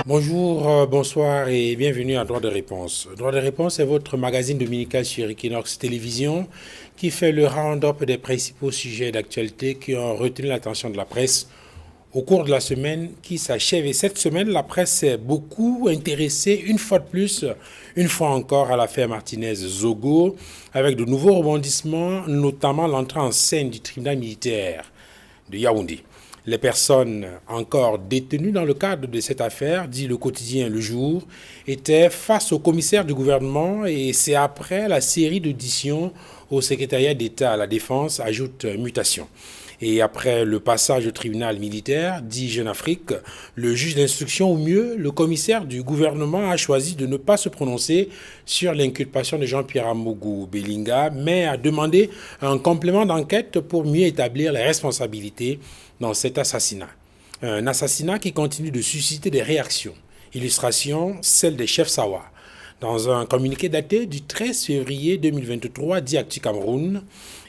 Bonjour, bonsoir et bienvenue à Droit de réponse. Droit de réponse est votre magazine dominical sur Equinox Télévision qui fait le round-up des principaux sujets d'actualité qui ont retenu l'attention de la presse au cours de la semaine qui s'achève. Et cette semaine, la presse s'est beaucoup intéressée, une fois de plus, une fois encore, à l'affaire Martinez-Zogo, avec de nouveaux rebondissements, notamment l'entrée en scène du tribunal militaire de Yaoundé. Les personnes encore détenues dans le cadre de cette affaire, dit le quotidien Le Jour, étaient face au commissaire du gouvernement et c'est après la série d'auditions au secrétariat d'État à la Défense, ajoute Mutation. Et après le passage au tribunal militaire, dit Jeune Afrique, le juge d'instruction, ou mieux, le commissaire du gouvernement a choisi de ne pas se prononcer sur l'inculpation de Jean-Pierre Amougou Belinga, mais a demandé un complément d'enquête pour mieux établir les responsabilités dans cet assassinat. Un assassinat qui continue de susciter des réactions. Illustration, celle des chefs Sawa. Dans un communiqué daté du 13 février 2023, dit Actu Cameroun,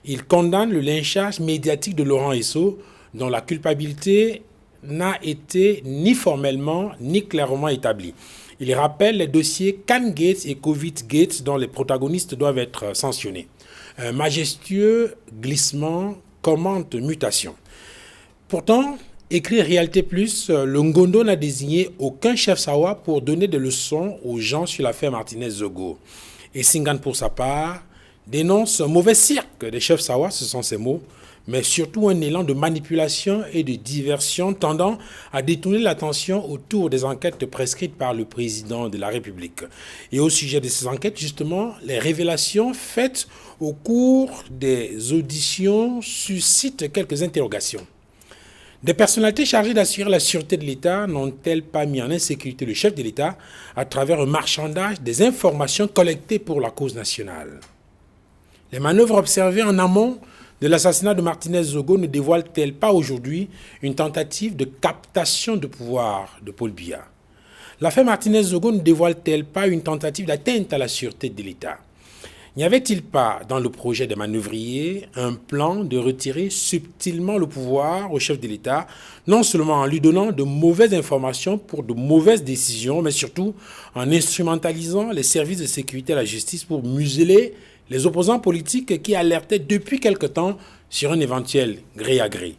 il condamne le lynchage médiatique de Laurent Esso, dont la culpabilité n'a été ni formellement ni clairement établie. Il rappelle les dossiers Can Gates et Covid Gates dont les protagonistes doivent être sanctionnés. Un majestueux glissement commente Mutation. Pourtant, écrit Réalité Plus, le Ngondo n'a désigné aucun chef Sawa pour donner des leçons aux gens sur l'affaire Martinez-Zogo. Et Singan, pour sa part, dénonce un mauvais cirque des chefs Sawa, ce sont ses mots, mais surtout un élan de manipulation et de diversion tendant à détourner l'attention autour des enquêtes prescrites par le président de la République. Et au sujet de ces enquêtes, justement, les révélations faites au cours des auditions suscitent quelques interrogations. Des personnalités chargées d'assurer la sûreté de l'État n'ont-elles pas mis en insécurité le chef de l'État à travers un marchandage des informations collectées pour la cause nationale? Les manœuvres observées en amont de l'assassinat de Martinez-Zogo ne dévoilent-elles pas aujourd'hui une tentative de captation de pouvoir de Paul Biya? L'affaire Martinez-Zogo ne dévoile-t-elle pas une tentative d'atteinte à la sûreté de l'État? N'y avait-il pas, dans le projet des manœuvriers, un plan de retirer subtilement le pouvoir au chef de l'État, non seulement en lui donnant de mauvaises informations pour de mauvaises décisions, mais surtout en instrumentalisant les services de sécurité et la justice pour museler les opposants politiques qui alertaient depuis quelque temps sur un éventuel gré à gré?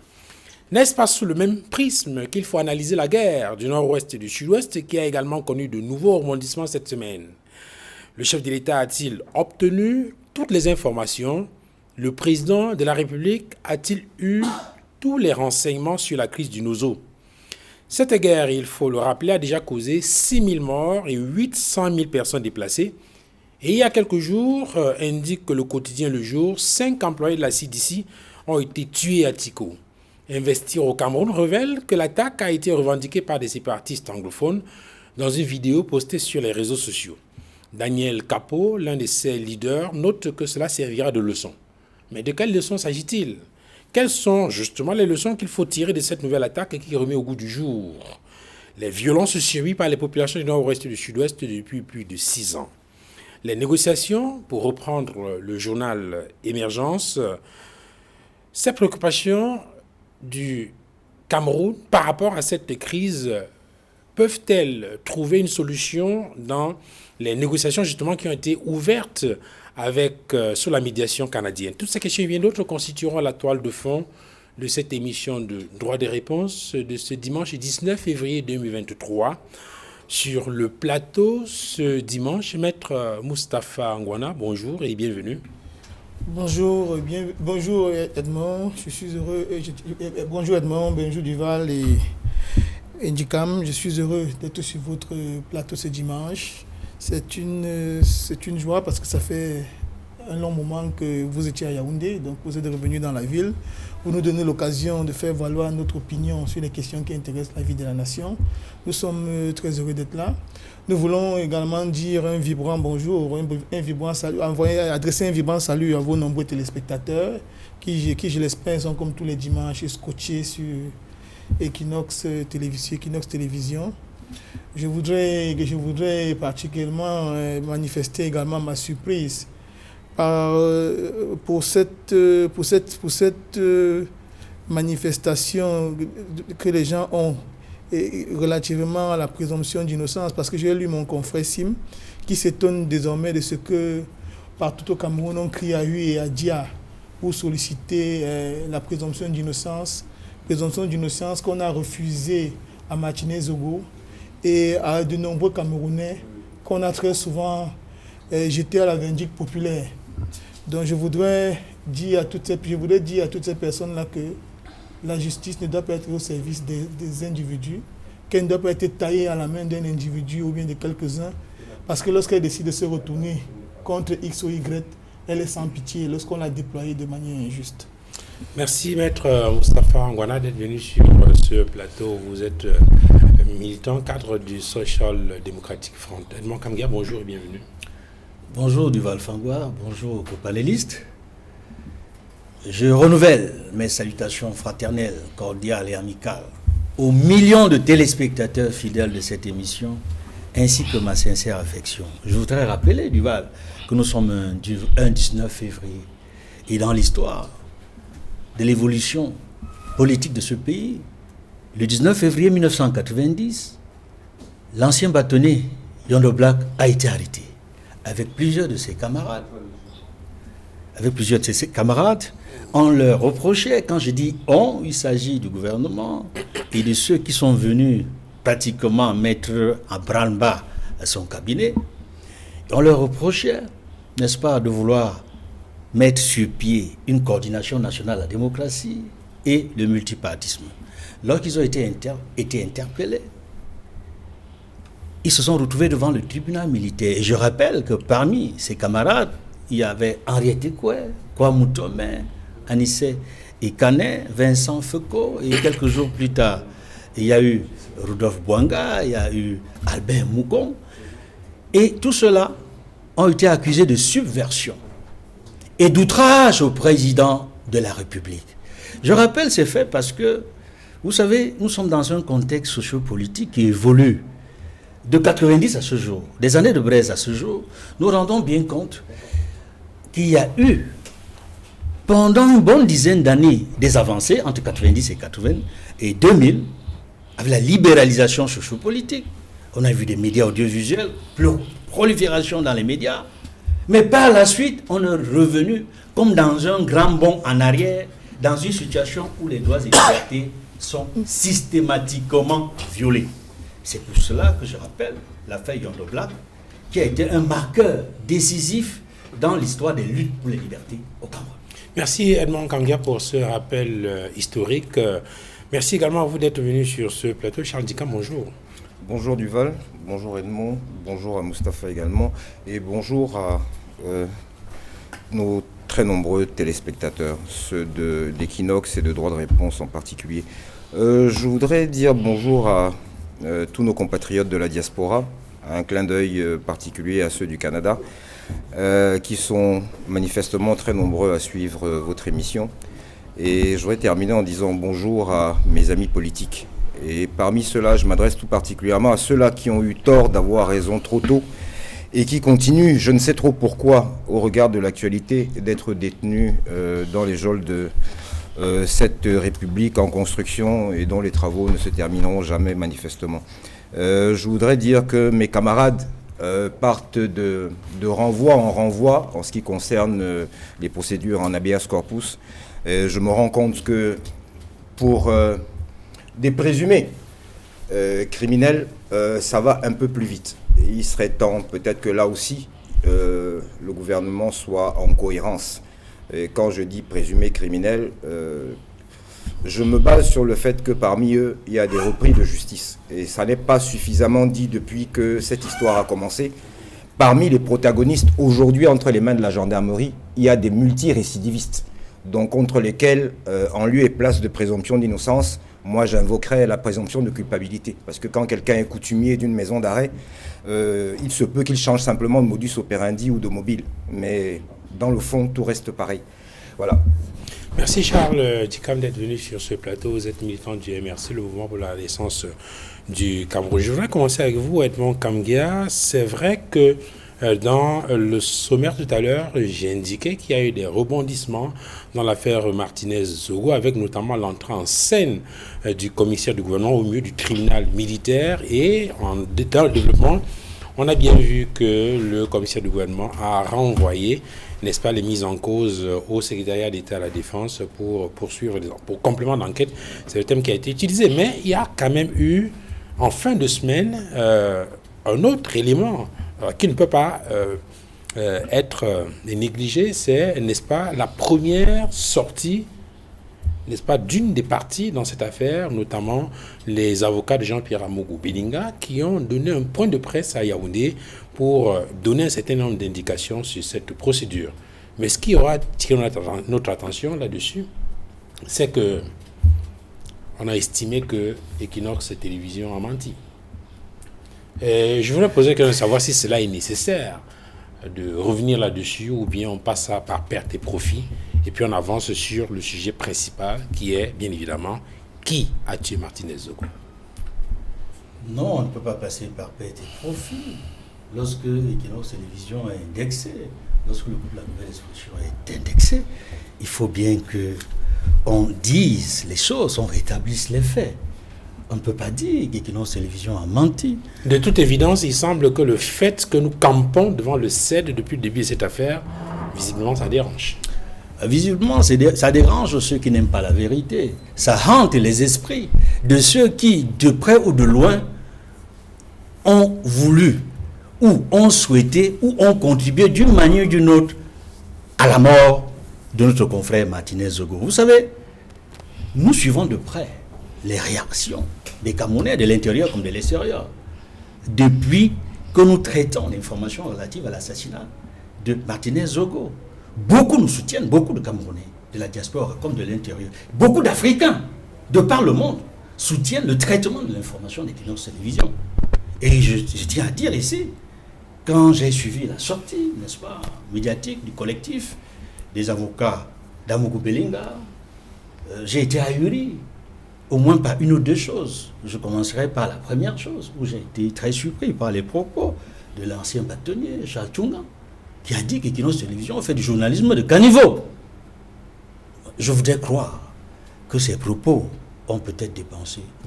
N'est-ce pas sous le même prisme qu'il faut analyser la guerre du Nord-Ouest et du Sud-Ouest qui a également connu de nouveaux rebondissements cette semaine? Le chef de l'État a-t-il obtenu toutes les informations? Le président de la République a-t-il eu tous les renseignements sur la crise du Nozo? Cette guerre, il faut le rappeler, a déjà causé 6 000 morts et 800 000 personnes déplacées. Et il y a quelques jours, indique le quotidien Le Jour, 5 employés de la CDC ont été tués à Tiko. Investir au Cameroun révèle que l'attaque a été revendiquée par des séparatistes anglophones dans une vidéo postée sur les réseaux sociaux. Daniel Capot, l'un de ses leaders, note que cela servira de leçon. Mais de quelles leçons s'agit-il? Quelles sont justement les leçons qu'il faut tirer de cette nouvelle attaque qui remet au goût du jour les violences subies par les populations du Nord-Ouest et du Sud-Ouest depuis plus de 6 ans? Les négociations, pour reprendre le journal Émergence, ces préoccupations du Cameroun par rapport à cette crise peuvent-elles trouver une solution dans les négociations justement qui ont été ouvertes sous la médiation canadienne? Toutes ces questions et bien d'autres constitueront la toile de fond de cette émission de Droit des réponses de ce dimanche 19 février 2023. Sur le plateau ce dimanche, Maître Moustapha Ngwana, bonjour et bienvenue. Bonjour, bonjour Edmond, je suis heureux. Bonjour Edmond, bonjour Duval et Indicam, je suis heureux d'être sur votre plateau ce dimanche. C'est une joie parce que ça fait un long moment que vous étiez à Yaoundé, donc vous êtes revenu dans la ville. Vous nous donnez l'occasion de faire valoir notre opinion sur les questions qui intéressent la vie de la nation. Nous sommes très heureux d'être là. Nous voulons également dire un vibrant bonjour, un vibrant salut, adresser un vibrant salut à vos nombreux téléspectateurs qui je l'espère, sont comme tous les dimanches scotchés sur Equinox Télévision. Je voudrais particulièrement manifester également ma surprise pour cette manifestation que les gens ont relativement à la présomption d'innocence, parce que j'ai lu mon confrère Sim qui s'étonne désormais de ce que partout au Cameroun on crie à lui et à Dia pour solliciter la présomption d'innocence qu'on a refusée à Martinez Zogo et à de nombreux Camerounais qu'on a très souvent jetés à la vindicte populaire. Donc je voudrais dire à toutes ces personnes-là que la justice ne doit pas être au service des individus, qu'elle ne doit pas être taillée à la main d'un individu ou bien de quelques-uns, parce que lorsqu'elle décide de se retourner contre X ou Y, elle est sans pitié lorsqu'on l'a déployée de manière injuste. Merci Maître Moustapha Angwana d'être venu sur ce plateau. Vous êtes militant cadre du Social Democratic Front. Edmond Kamgia, bonjour et bienvenue. Bonjour Duval Fangwa, bonjour aux copanélistes. Je renouvelle mes salutations fraternelles, cordiales et amicales aux millions de téléspectateurs fidèles de cette émission, ainsi que ma sincère affection. Je voudrais rappeler, Duval, que nous sommes un 19 février. Et dans l'histoire de l'évolution politique de ce pays, le 19 février 1990, l'ancien bâtonnier Yondo Black a été arrêté avec plusieurs de ses camarades. On leur reprochait, quand je dis on, il s'agit du gouvernement et de ceux qui sont venus pratiquement mettre en branle-bas son cabinet. On leur reprochait, n'est-ce pas, de vouloir mettre sur pied une coordination nationale de la démocratie et le multipartisme. Lorsqu'ils ont été interpellés, ils se sont retrouvés devant le tribunal militaire. Et je rappelle que parmi ses camarades, il y avait Henriette Koué, Kwamutome, Anissé et Canet, Vincent Foucault, et quelques jours plus tard, il y a eu Rudolf Bouanga, il y a eu Albert Mougon, et tout cela ont été accusés de subversion et d'outrage au président de la République. Je rappelle ces faits parce que, vous savez, nous sommes dans un contexte sociopolitique qui évolue de 90 à ce jour, des années de Braise à ce jour. Nous rendons bien compte qu'il y a eu, pendant une bonne dizaine d'années, des avancées entre 90 et 2000, avec la libéralisation sociopolitique. On a vu des médias audiovisuels, prolifération dans les médias, mais par la suite, on est revenu comme dans un grand bond en arrière, dans une situation où les droits et libertés sont systématiquement violés. C'est pour cela que je rappelle l'affaire Yondo Black, qui a été un marqueur décisif dans l'histoire des luttes pour les libertés au Cameroun. Merci Edmond Kamgia pour ce rappel historique. Merci également à vous d'être venu sur ce plateau. Charles Dika, bonjour. Bonjour Duval, bonjour Edmond, bonjour à Moustapha également, et bonjour à nos très nombreux téléspectateurs, ceux d'Equinox et de Droit de Réponse en particulier. Je voudrais dire bonjour à tous nos compatriotes de la diaspora, un clin d'œil particulier à ceux du Canada, qui sont manifestement très nombreux à suivre votre émission. Et je voudrais terminer en disant bonjour à mes amis politiques. Et parmi ceux-là, je m'adresse tout particulièrement à ceux-là qui ont eu tort d'avoir raison trop tôt et qui continuent, je ne sais trop pourquoi, au regard de l'actualité, d'être détenus dans les geôles de cette République en construction et dont les travaux ne se termineront jamais manifestement. Je voudrais dire que mes camarades partent de renvoi en renvoi en ce qui concerne les procédures en habeas corpus. Je me rends compte que pour des présumés criminels, ça va un peu plus vite. Et il serait temps peut-être que là aussi, le gouvernement soit en cohérence. Et quand je dis présumés criminels, je me base sur le fait que parmi eux, il y a des repris de justice. Et ça n'est pas suffisamment dit depuis que cette histoire a commencé. Parmi les protagonistes, aujourd'hui, entre les mains de la gendarmerie, il y a des multirécidivistes, donc contre lesquels, en lieu et place de présomption d'innocence, moi j'invoquerais la présomption de culpabilité. Parce que quand quelqu'un est coutumier d'une maison d'arrêt, il se peut qu'il change simplement de modus operandi ou de mobile. Mais dans le fond, tout reste pareil. Voilà. Merci Charles Dikam d'être venu sur ce plateau. Vous êtes militant du MRC, le mouvement pour la naissance du Cameroun. Je voudrais commencer avec vous, Edmond Kamgia. C'est vrai que Dans le sommaire tout à l'heure, j'ai indiqué qu'il y a eu des rebondissements dans l'affaire Martinez-Zogo, avec notamment l'entrée en scène du commissaire du gouvernement au milieu du tribunal militaire. Et dans le développement, on a bien vu que le commissaire du gouvernement a renvoyé, n'est-ce pas, les mises en cause au secrétariat d'État à la Défense pour poursuivre, pour complément d'enquête. C'est le thème qui a été utilisé. Mais il y a quand même eu, en fin de semaine, un autre élément qui ne peut pas être négligé, c'est, n'est-ce pas, la première sortie, n'est-ce pas, d'une des parties dans cette affaire, notamment les avocats de Jean-Pierre Amougou Belinga, qui ont donné un point de presse à Yaoundé pour donner un certain nombre d'indications sur cette procédure. Mais ce qui aura tiré notre attention là-dessus, c'est que on a estimé que Equinox Télévision a menti. Et je voulais poser la question de savoir si cela est nécessaire de revenir là-dessus ou bien on passe ça par perte et profit et puis on avance sur le sujet principal qui est bien évidemment qui a tué Martinez-Zogo. Non, on ne peut pas passer par perte et profit. Lorsque Equinox Télévision est indexé, lorsque le groupe La Nouvelle Expression est indexé, il faut bien qu'on dise les choses, on rétablisse les faits. On ne peut pas dire qu'Equinox Télévision a menti. De toute évidence, il semble que le fait que nous campons devant le CED depuis le début de cette affaire, visiblement, ça dérange. Visiblement, ça dérange ceux qui n'aiment pas la vérité. Ça hante les esprits de ceux qui, de près ou de loin, ont voulu, ou ont souhaité, ou ont contribué d'une manière ou d'une autre à la mort de notre confrère Martinez-Zogo. Vous savez, nous suivons de près les réactions des Camerounais de l'intérieur comme de l'extérieur depuis que nous traitons l'information relative à l'assassinat de Martinez-Zogo. Beaucoup nous soutiennent, beaucoup de Camerounais de la diaspora comme de l'intérieur. Beaucoup d'Africains de par le monde soutiennent le traitement de l'information d'Equinox Télévision. Et je tiens à dire ici, quand j'ai suivi la sortie, n'est-ce pas, médiatique du collectif des avocats d'Amougou Belinga, j'ai été ahuri, au moins par une ou deux choses. Je commencerai par la première chose, où j'ai été très surpris par les propos de l'ancien bâtonnier, Charles Tchunga, qui a dit qu'Equinox Télévision fait du journalisme de caniveau. Je voudrais croire que ces propos ont peut-être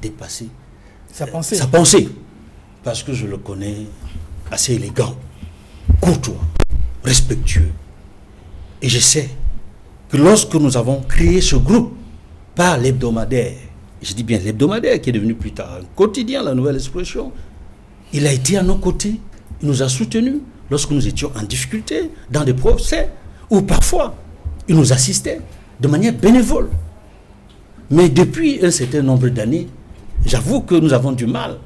dépassé sa pensée. Parce que je le connais assez élégant, courtois, respectueux. Et je sais que lorsque nous avons créé ce groupe par l'hebdomadaire, je dis bien l'hebdomadaire qui est devenu plus tard un quotidien, La Nouvelle Expression, il a été à nos côtés, il nous a soutenus lorsque nous étions en difficulté, dans des procès, où parfois il nous assistait de manière bénévole. Mais depuis un certain nombre d'années, j'avoue que nous avons du mal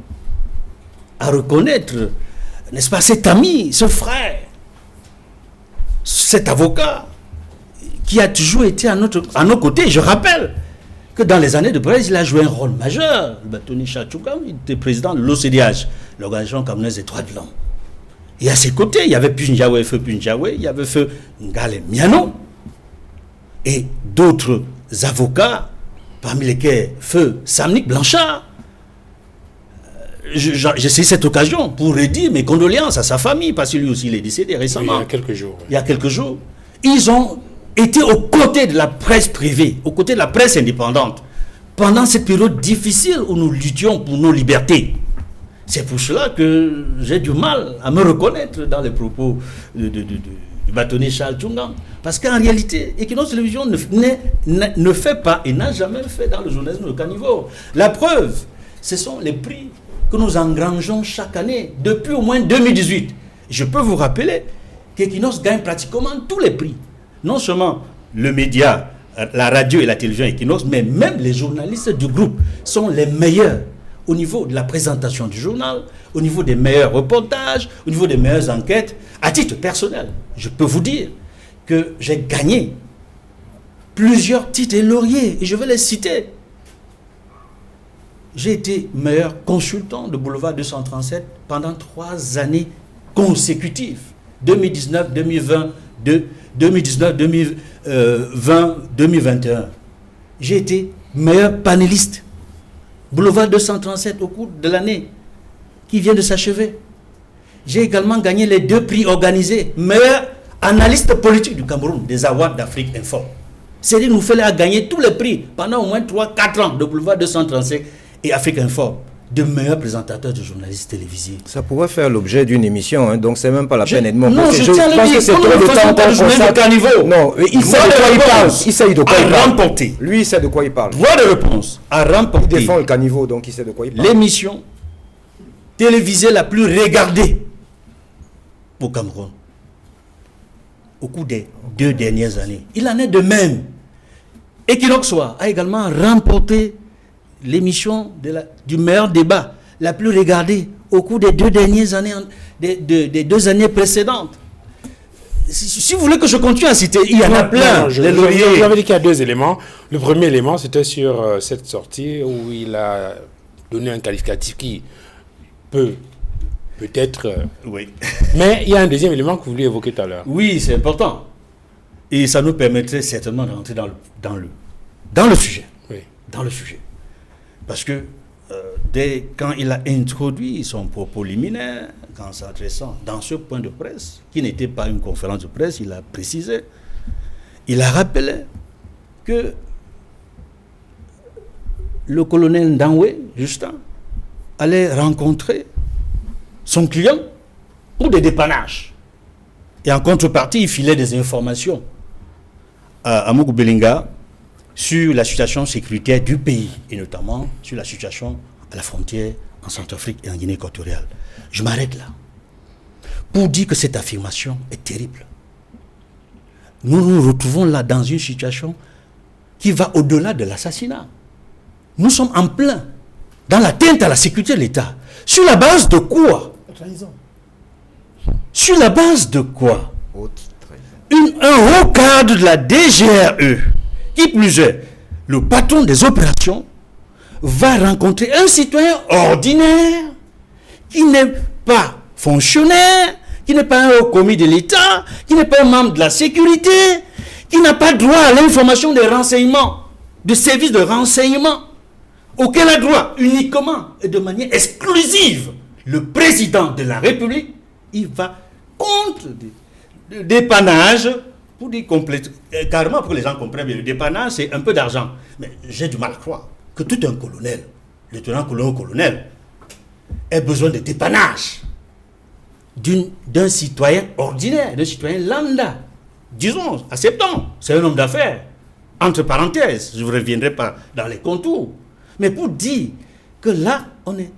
à reconnaître, n'est-ce pas, cet ami, ce frère, cet avocat qui a toujours été à nos côtés. Je rappelle que dans les années de presse, il a joué un rôle majeur. Le bâtonnier Chachouka, il était président de l'OCDH, l'Organisation camerounaise des droits de l'homme. Et à ses côtés, il y avait Feu Punjawe, il y avait Feu Ngale Miano, et d'autres avocats, parmi lesquels Feu Samnik Blanchard. J'ai saisi cette occasion pour redire mes condoléances à sa famille, parce que lui aussi il est décédé récemment. Il y a quelques jours. Oui. Il y a quelques jours. Ils ont été aux côtés de la presse privée, aux côtés de la presse indépendante, pendant cette période difficile où nous luttions pour nos libertés. C'est pour cela que j'ai du mal à me reconnaître dans les propos du bâtonnier Charles Tchunga. Parce qu'en réalité, Equinox Télévision ne fait pas et n'a jamais fait dans le journalisme de caniveau. La preuve, ce sont les prix que nous engrangeons chaque année depuis au moins 2018. Je peux vous rappeler qu'Equinox gagne pratiquement tous les prix. Non seulement le média, la radio et la télévision Equinox, mais même les journalistes du groupe sont les meilleurs au niveau de la présentation du journal, au niveau des meilleurs reportages, au niveau des meilleures enquêtes. À titre personnel, je peux vous dire que j'ai gagné plusieurs titres et lauriers, et je vais les citer. J'ai été meilleur consultant de Boulevard 237 pendant 3 années consécutives. 2019, 2020, 2019, 2020, 2021. J'ai été meilleur panéliste. Boulevard 237 au cours de l'année qui vient de s'achever. J'ai également gagné les 2 prix organisés. Meilleur analyste politique du Cameroun, des Awards d'Afrique Info. C'est-à-dire nous fallait gagner tous les prix pendant au moins 3-4 ans de Boulevard 235 et Afrique Info, de meilleurs présentateurs de journalistes télévisés. Ça pourrait faire l'objet d'une émission, hein, donc c'est même pas la peine, Edmond. Non, je tiens à le dire, c'est trop de temps qu'on caniveau. Non, il sait de quoi il parle. Il sait de quoi il parle. Remporté. Lui, il sait de quoi il parle. Droit de réponse à remporter. Il défend le caniveau, donc il sait de quoi il parle. L'émission télévisée la plus regardée au Cameroun au cours des 2 dernières années. Il en est de même. Equinox Soir a également remporté l'émission du meilleur débat la plus regardée au cours des 2 dernières années, des 2 années précédentes. Si vous voulez que je continue à citer, il y en a plein. J'avais dit qu'il y a 2 éléments. Le premier élément, c'était sur cette sortie où il a donné un qualificatif qui peut-être... Oui. Mais il y a un deuxième élément que vous vouliez évoquer tout à l'heure. Oui, c'est important. Et ça nous permettrait certainement d'entrer dans le sujet. Oui. Dans le sujet. Parce que quand il a introduit son propos liminaire, en s'adressant dans ce point de presse, qui n'était pas une conférence de presse, il a précisé, il a rappelé que le colonel Ndangwe, Justin, allait rencontrer son client pour des dépannages. Et en contrepartie, il filait des informations à Mougou Belinga sur la situation sécuritaire du pays, et notamment sur la situation à la frontière en Centrafrique et en Guinée équatoriale. Je m'arrête là pour dire que cette affirmation est terrible. Nous nous retrouvons là dans une situation qui va au-delà de l'assassinat. Nous sommes en plein dans l'atteinte à la sécurité de l'État. Sur la base de quoi? Trahison. Sur la base de quoi? Haute trahison. Un haut cadre de la DGRE, qui plus est, le patron des opérations, va rencontrer un citoyen ordinaire qui n'est pas fonctionnaire, qui n'est pas un haut commis de l'État, qui n'est pas un membre de la sécurité, qui n'a pas droit à l'information des renseignements, de services de renseignement, auquel a droit uniquement et de manière exclusive le président de la République. Il va contre des dépannages pour dire carrément pour que les gens comprennent bien. Le dépannage, c'est un peu d'argent. Mais j'ai du mal à croire que tout un colonel, lieutenant-colonel, colonel, ait besoin de dépannage d'un citoyen ordinaire, d'un citoyen lambda. Disons, acceptons, c'est un homme d'affaires. Entre parenthèses, je ne reviendrai pas dans les contours. Mais pour dire que là, on est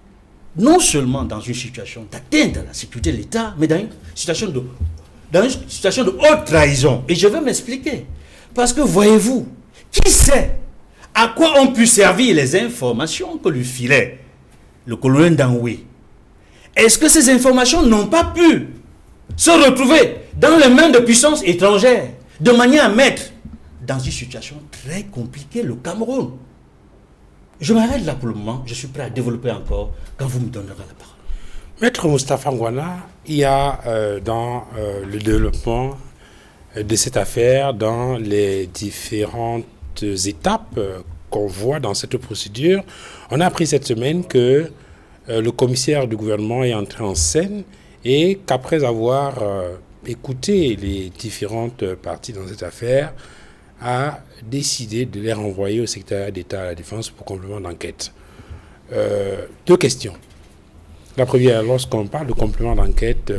non seulement dans une situation d'atteinte à la sécurité de l'État, mais dans une situation de haute trahison. Et je vais m'expliquer. Parce que voyez-vous, qui sait à quoi ont pu servir les informations que lui filait le colonel Ndangwe? Est-ce que ces informations n'ont pas pu se retrouver dans les mains de puissances étrangères, de manière à mettre dans une situation très compliquée le Cameroun? Je m'arrête là pour le moment, je suis prêt à développer encore quand vous me donnerez la parole. Maître Moustapha Ngouana, il y a dans le développement de cette affaire, dans les différentes étapes qu'on voit dans cette procédure, on a appris cette semaine que le commissaire du gouvernement est entré en scène et qu'après avoir écouté les différentes parties dans cette affaire, a décidé de les renvoyer au secrétariat d'État à la Défense pour complément d'enquête. 2 questions. La première, lorsqu'on parle de complément d'enquête,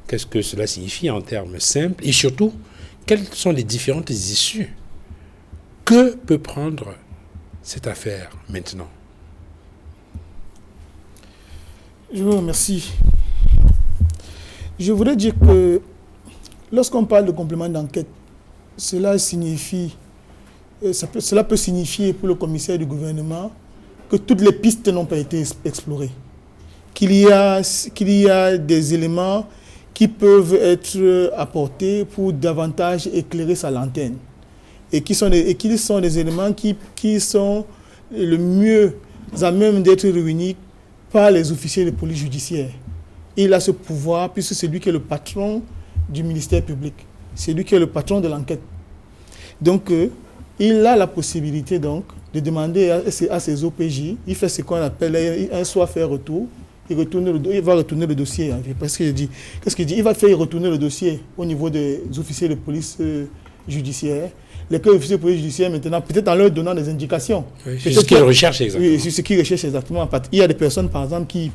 qu'est-ce que cela signifie en termes simples? Et surtout, quelles sont les différentes issues? Que peut prendre cette affaire maintenant? Je vous remercie. Je voudrais dire que lorsqu'on parle de complément d'enquête, cela peut signifier pour le commissaire du gouvernement que toutes les pistes n'ont pas été explorées. Qu'il y a des éléments qui peuvent être apportés pour davantage éclairer sa lanterne. Et qui sont des éléments qui sont le mieux à même d'être réunis par les officiers de police judiciaire. Il a ce pouvoir puisque c'est lui qui est le patron du ministère public. C'est lui qui est le patron de l'enquête. Donc, il a la possibilité donc, de demander à ses OPJ, il fait ce qu'on appelle un soit fait retour, il va retourner le dossier. Parce qu'il dit, qu'est-ce qu'il dit? Il va faire retourner le dossier au niveau des officiers de police judiciaire. Les officiers de police judiciaire, maintenant, peut-être en leur donnant des indications. Oui, c'est ce qu'ils recherchent exactement. Oui, c'est ce qu'ils recherchent exactement. Il y a des personnes, par exemple, qui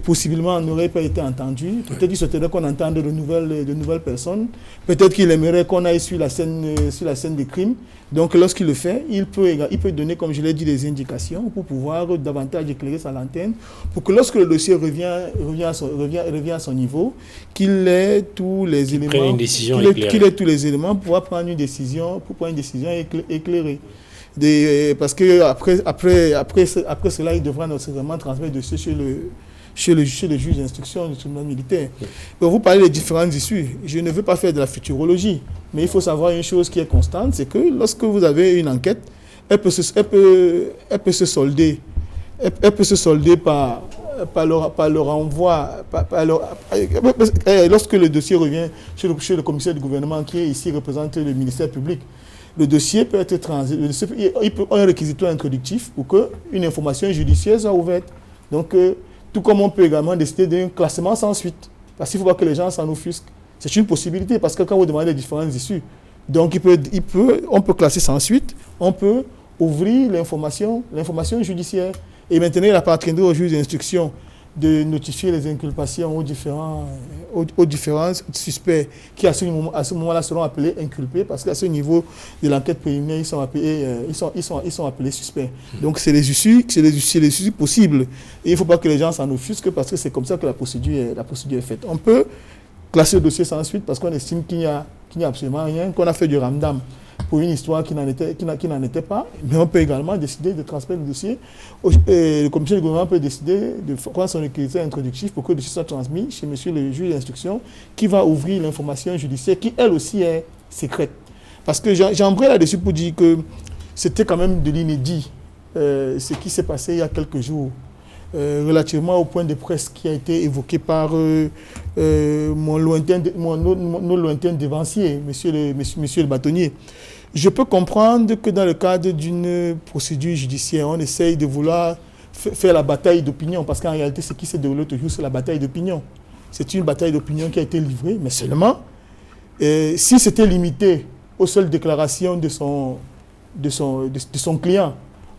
possiblement n'auraient pas été entendues. Peut-être qu'il souhaiterait qu'on entende de nouvelles personnes. Peut-être qu'il aimerait qu'on aille sur la scène des crimes. Donc, lorsqu'il le fait, il peut donner, comme je l'ai dit, des indications pour pouvoir davantage éclairer sa lanterne, pour que lorsque le dossier revient à son niveau, qu'il ait tous les éléments, qu'il ait tous les éléments pour pouvoir prendre une décision, éclairée. Parce que après cela, il devra nécessairement transmettre le dossier chez le juge d'instruction du tribunal militaire. Donc, vous parlez des différentes issues. Je ne veux pas faire de la futurologie, mais il faut savoir une chose qui est constante, c'est que lorsque vous avez une enquête, elle peut se solder par le renvoi, lorsque le dossier revient chez le commissaire du gouvernement qui est ici représente le ministère public. Le dossier peut être il peut avoir un réquisitoire introductif pour qu'une information judiciaire soit ouverte. Donc, tout comme on peut également décider d'un classement sans suite. Parce qu'il ne faut pas que les gens s'en offusquent. C'est une possibilité, parce que quand vous demandez les différentes issues, donc on peut classer sans suite, on peut ouvrir l'information judiciaire. Et maintenant, il appartiendra au juge d'instruction de notifier les inculpations aux différents suspects qui, à ce moment-là, seront appelés inculpés, parce qu'à ce niveau de l'enquête préliminaire, ils sont appelés suspects. Donc, c'est les issues possibles. Et il ne faut pas que les gens s'en offusquent, parce que c'est comme ça que la procédure est faite. On peut classer le dossier sans suite, parce qu'on estime qu'il n'y a absolument rien, qu'on a fait du ramdam pour une histoire qui n'en était pas, mais on peut également décider de transmettre le dossier. Le commissaire du gouvernement peut décider de prendre son réquisitoire introductif pour que le dossier soit transmis chez monsieur le juge d'instruction qui va ouvrir l'information judiciaire qui, elle aussi, est secrète. Parce que j'embraye là-dessus pour dire que c'était quand même de l'inédit ce qui s'est passé il y a quelques jours relativement au point de presse qui a été évoqué par nos lointains devanciers, monsieur le bâtonnier. Je peux comprendre que dans le cadre d'une procédure judiciaire, on essaye de vouloir faire la bataille d'opinion, parce qu'en réalité, ce qui s'est déroulé toujours, c'est la bataille d'opinion. C'est une bataille d'opinion qui a été livrée, mais seulement si c'était limité aux seules déclarations de son client,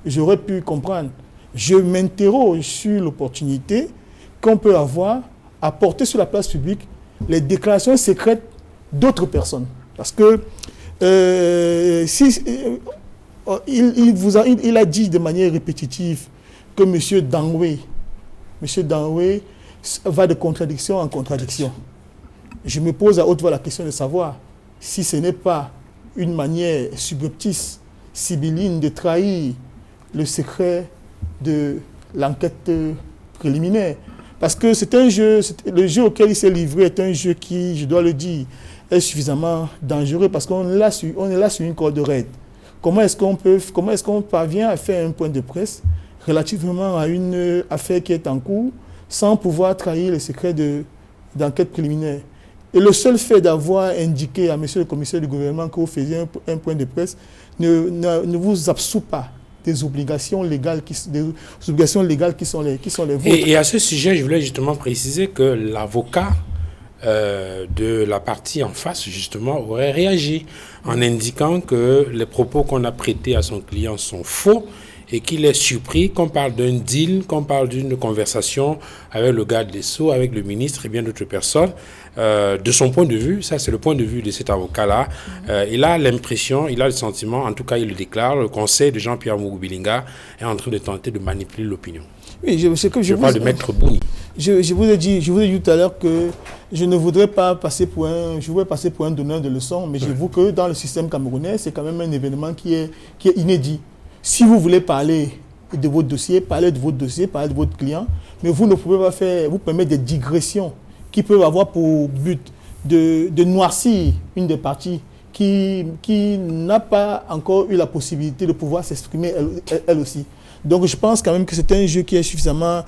j'aurais pu comprendre. Je m'interroge sur l'opportunité qu'on peut avoir à porter sur la place publique les déclarations secrètes d'autres personnes. Parce que il a dit de manière répétitive que M. Dangwe va de contradiction en contradiction. Je me pose à haute voix la question de savoir si ce n'est pas une manière subreptice, sibylline de trahir le secret de l'enquête préliminaire. Parce que c'est un jeu, le jeu auquel il s'est livré est un jeu qui, je dois le dire, est suffisamment dangereux parce qu'on est là sur une corde raide. Comment est-ce qu'on parvient à faire un point de presse relativement à une affaire qui est en cours sans pouvoir trahir les secrets d'enquête préliminaire? Et le seul fait d'avoir indiqué à monsieur le commissaire du gouvernement que vous faisiez un point de presse ne vous absout pas des obligations légales qui sont les vôtres. Et à ce sujet, je voulais justement préciser que l'avocat de la partie en face, justement, aurait réagi en indiquant que les propos qu'on a prêtés à son client sont faux et qu'il est surpris qu'on parle d'un deal, qu'on parle d'une conversation avec le garde des Sceaux, avec le ministre et bien d'autres personnes. De son point de vue, ça c'est le point de vue de cet avocat-là, il a l'impression, il a le sentiment, en tout cas il le déclare, le conseil de Jean-Pierre Mougoubilinga est en train de tenter de manipuler l'opinion. Oui, je parle de Maître Bouni. Je vous ai dit tout à l'heure que je ne voudrais pas passer pour un donneur de leçons, mais j'avoue que dans le système camerounais, c'est quand même un événement qui est inédit. Si vous voulez parler de votre dossier, parlez de votre client, mais vous ne pouvez pas vous permettre des digressions qui peuvent avoir pour but de noircir une des parties qui n'a pas encore eu la possibilité de pouvoir s'exprimer elle aussi. Donc je pense quand même que c'est un jeu qui est suffisamment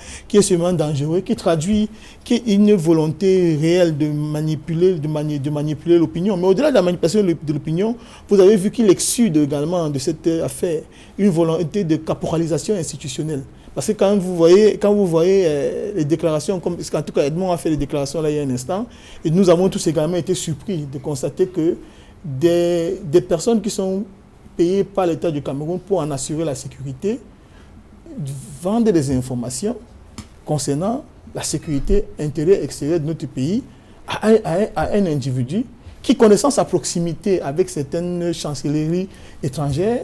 dangereux, qui traduit une volonté réelle de manipuler l'opinion. Mais au-delà de la manipulation de l'opinion, vous avez vu qu'il exude également de cette affaire une volonté de caporalisation institutionnelle. Parce que quand vous voyez les déclarations, comme en tout cas Edmond a fait les déclarations là il y a un instant, et nous avons tous également été surpris de constater que des personnes qui sont payées par l'État du Cameroun pour en assurer la sécurité vendent des informations concernant la sécurité intérieure et extérieure de notre pays à un individu qui, connaissant sa proximité avec certaines chancelleries étrangères,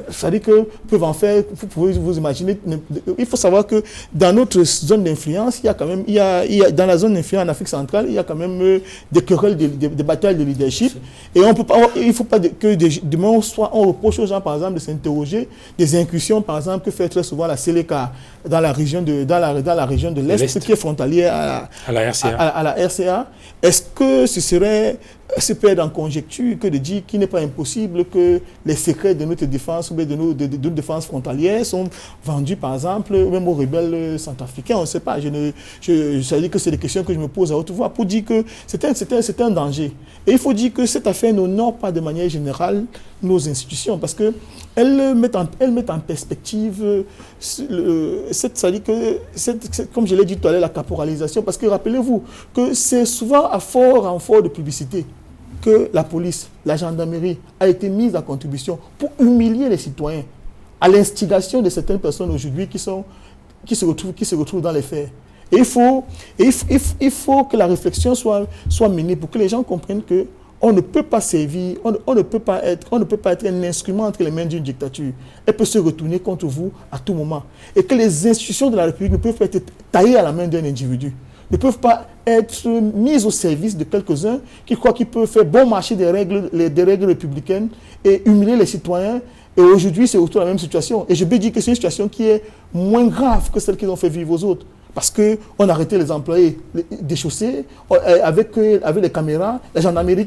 c'est-à-dire que peuvent en faire, vous pouvez vous imaginer, il faut savoir que dans notre zone d'influence, il y a quand même, dans la zone d'influence en Afrique centrale, il y a quand même des querelles, des batailles de leadership. Et on peut pas, il ne faut pas que demain on reproche aux gens, par exemple, de s'interroger des incursions, par exemple, que fait très souvent la Séléka dans la région de l'Est, ce qui est frontalier à la RCA. Est-ce que ce peut être en conjecture que de dire qu'il n'est pas impossible que les secrets de notre défense ou de nos défenses frontalières sont vendus, par exemple, même aux rebelles centrafricains? On ne sait pas. Ça veut dire que c'est des questions que je me pose à haute voix pour dire que c'est un danger. Et il faut dire que cette affaire n'honore pas de manière générale nos institutions parce qu'elles mettent en perspective, c'est-à-dire que, comme je l'ai dit tout à l'heure, la caporalisation. Parce que rappelez-vous que c'est souvent à fort de publicité que la police, la gendarmerie a été mise en contribution pour humilier les citoyens à l'instigation de certaines personnes aujourd'hui qui se retrouvent dans les faits. Et il faut que la réflexion soit menée pour que les gens comprennent que on ne peut pas servir, on ne peut pas être un instrument entre les mains d'une dictature. Elle peut se retourner contre vous à tout moment. Et que les institutions de la République ne peuvent pas être taillées à la main d'un individu, ne peuvent pas être mises au service de quelques-uns qui croient qu'ils peuvent faire bon marché des règles républicaines et humilier les citoyens. Et aujourd'hui, c'est autour de la même situation. Et je peux dire que c'est une situation qui est moins grave que celle qu'ils ont fait vivre aux autres. Parce qu'on a arrêté les employés déchaussés avec les caméras, la gendarmerie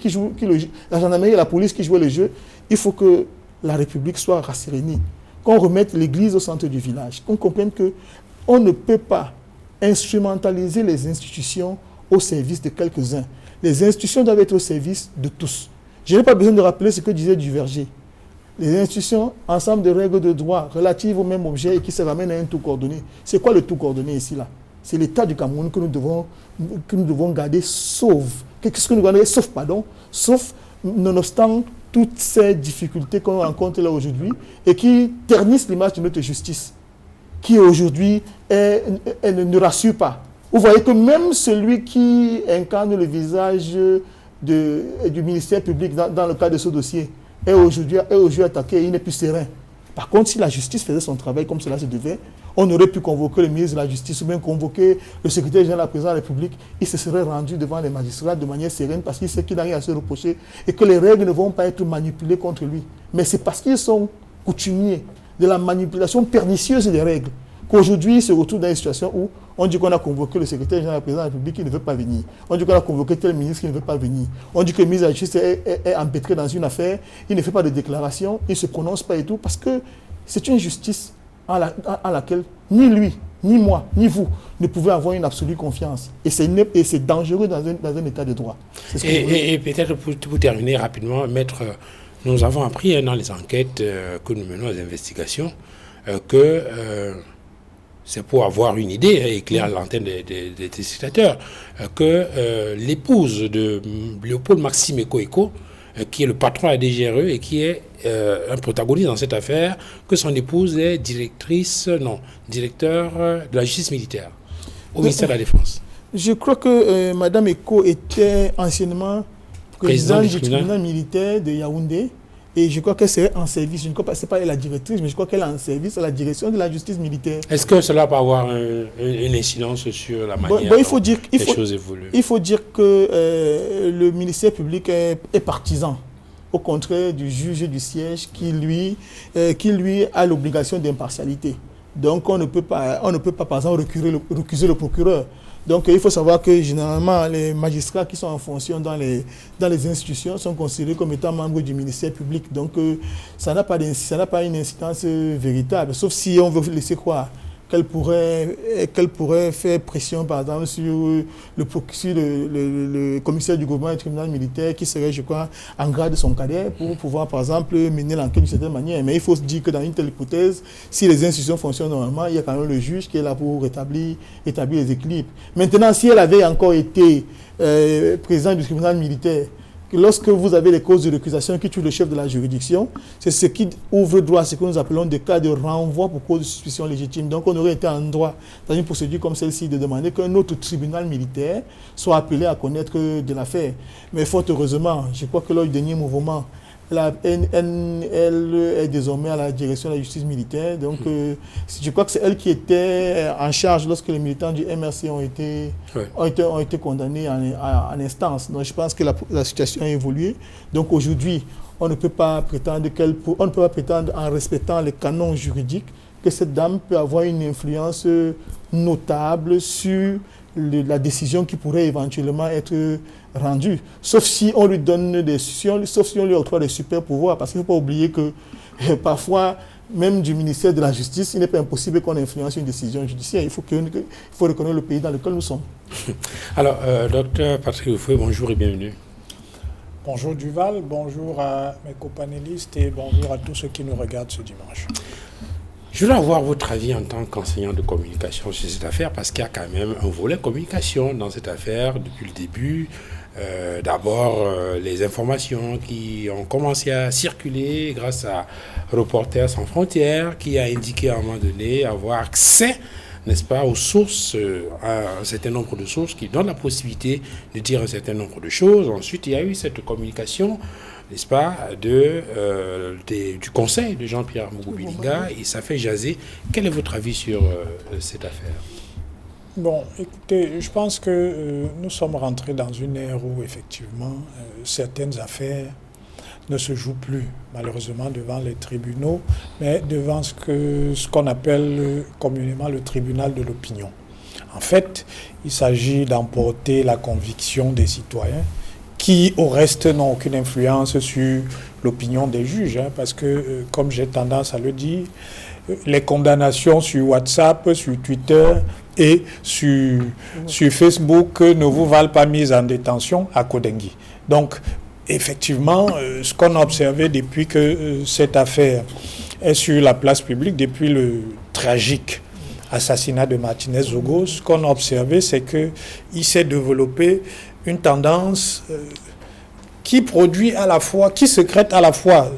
et la police qui jouaient le jeu. Il faut que la République soit rassérénée, qu'on remette l'église au centre du village, qu'on comprenne qu'on ne peut pas instrumentaliser les institutions au service de quelques-uns. Les institutions doivent être au service de tous. Je n'ai pas besoin de rappeler ce que disait Duverger. Les institutions, ensemble de règles de droit relatives au même objet et qui se ramènent à un tout coordonné. C'est quoi le tout coordonné ici là? C'est l'État du Cameroun que nous devons garder sauf, nonobstant toutes ces difficultés qu'on rencontre là aujourd'hui et qui ternissent l'image de notre justice, qui aujourd'hui ne rassure pas. Vous voyez que même celui qui incarne le visage du ministère public dans le cadre de ce dossier est aujourd'hui attaqué et il n'est plus serein. Par contre, si la justice faisait son travail comme cela se devait, on aurait pu convoquer le ministre de la Justice ou même convoquer le secrétaire général de la présidence de la République. Il se serait rendu devant les magistrats de manière sereine parce qu'il sait qu'il n'a rien à se reprocher et que les règles ne vont pas être manipulées contre lui. Mais c'est parce qu'ils sont coutumiers de la manipulation pernicieuse des règles qu'aujourd'hui, il se retrouve dans une situation où on dit qu'on a convoqué le secrétaire général de la présidence de la République qui ne veut pas venir. On dit qu'on a convoqué tel ministre qui ne veut pas venir. On dit que le ministre de la Justice est empêtré dans une affaire, il ne fait pas de déclaration, il ne se prononce pas et tout, parce que c'est une justice à laquelle ni lui, ni moi, ni vous ne pouvez avoir une absolue confiance. Et c'est dangereux dans un état de droit. Et peut-être pour terminer rapidement, Maître, nous avons appris dans les enquêtes que nous menons, les investigations, que c'est pour avoir une idée, et éclairer l'antenne des téléspectateurs, que l'épouse de Léopold Maxime Eko, qui est le patron de la DGRE et qui est un protagoniste dans cette affaire, que son épouse est directeur de la justice militaire au ministère de la Défense. Je crois que Mme Eko était anciennement présidente du tribunal militaire de Yaoundé. Et je crois qu'elle serait en service, je ne crois pas, c'est pas elle la directrice, mais je crois qu'elle est en service à la direction de la justice militaire. Est-ce que cela peut avoir une incidence sur la manière dont les choses évoluent? Il faut dire que le ministère public est partisan, au contraire du juge du siège qui lui a l'obligation d'impartialité. Donc on ne peut pas par exemple recuser le procureur. Donc il faut savoir que généralement les magistrats qui sont en fonction dans les institutions sont considérés comme étant membres du ministère public. Donc ça n'a pas une incidence véritable, sauf si on veut laisser croire qu'elle pourrait faire pression, par exemple, sur le commissaire du gouvernement et tribunal militaire qui serait, je crois, en grade de son cadet pour pouvoir, par exemple, mener l'enquête d'une certaine manière. Mais il faut se dire que dans une telle hypothèse, si les institutions fonctionnent normalement, il y a quand même le juge qui est là pour établir les équilibres. Maintenant, si elle avait encore été présidente du tribunal militaire, lorsque vous avez les causes de récusation qui tuent le chef de la juridiction, c'est ce qui ouvre droit à ce que nous appelons des cas de renvoi pour cause de suspicion légitime. Donc on aurait été en droit, dans une procédure comme celle-ci, de demander qu'un autre tribunal militaire soit appelé à connaître de l'affaire. Mais fort heureusement, je crois que lors du dernier mouvement, elle est désormais à la direction de la justice militaire. Donc, je crois que c'est elle qui était en charge lorsque les militants du MRC ont été condamnés en instance. Donc, je pense que la situation a évolué. Donc, aujourd'hui, on ne peut pas prétendre en respectant les canons juridiques que cette dame peut avoir une influence notable sur la décision qui pourrait éventuellement être rendue, sauf si on lui donne sauf si on lui octroie des super pouvoirs, parce qu'il ne faut pas oublier que parfois, même du ministère de la Justice, il n'est pas impossible qu'on influence une décision judiciaire. Il faut reconnaître le pays dans lequel nous sommes. Alors, docteur Patrick Oufoué, bonjour et bienvenue. Bonjour Duval, bonjour à mes copanélistes et bonjour à tous ceux qui nous regardent ce dimanche. Je voudrais avoir votre avis en tant qu'enseignant de communication sur cette affaire, parce qu'il y a quand même un volet communication dans cette affaire depuis le début. D'abord, les informations qui ont commencé à circuler grâce à Reporters sans frontières, qui a indiqué à un moment donné avoir accès, n'est-ce pas, aux sources, à un certain nombre de sources qui donnent la possibilité de dire un certain nombre de choses. Ensuite, il y a eu cette communication, n'est-ce pas, du conseil de Jean-Pierre Mougoubilinga, et ça fait jaser. Quel est votre avis sur cette affaire ? Bon, écoutez, je pense que nous sommes rentrés dans une ère où, effectivement, certaines affaires ne se jouent plus, malheureusement, devant les tribunaux, mais devant ce qu'on appelle communément le tribunal de l'opinion. En fait, il s'agit d'emporter la conviction des citoyens qui, au reste, n'ont aucune influence sur l'opinion des juges, parce que, comme j'ai tendance à le dire, les condamnations sur WhatsApp, sur Twitter et sur Facebook ne vous valent pas mise en détention à Kodengui. Donc, effectivement, ce qu'on a observé depuis que cette affaire est sur la place publique, depuis le tragique assassinat de Martinez Zogo, ce qu'on a observé, c'est qu'il s'est développé une tendance qui produit à la fois, qui sécrète à la fois,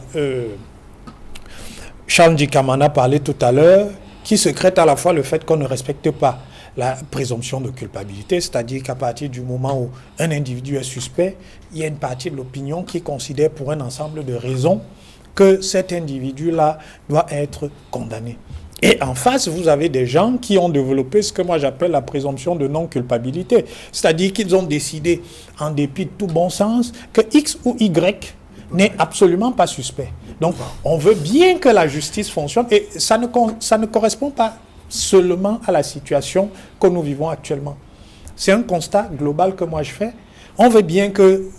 Charles Ndikam en a parlé tout à l'heure, qui sécrète à la fois le fait qu'on ne respecte pas la présomption de culpabilité, c'est-à-dire qu'à partir du moment où un individu est suspect, il y a une partie de l'opinion qui considère pour un ensemble de raisons que cet individu-là doit être condamné. Et en face, vous avez des gens qui ont développé ce que moi j'appelle la présomption de non-culpabilité. C'est-à-dire qu'ils ont décidé, en dépit de tout bon sens, que X ou Y n'est absolument pas suspect. Donc, on veut bien que la justice fonctionne et ça ne correspond pas seulement à la situation que nous vivons actuellement. C'est un constat global que moi je fais. On veut bien que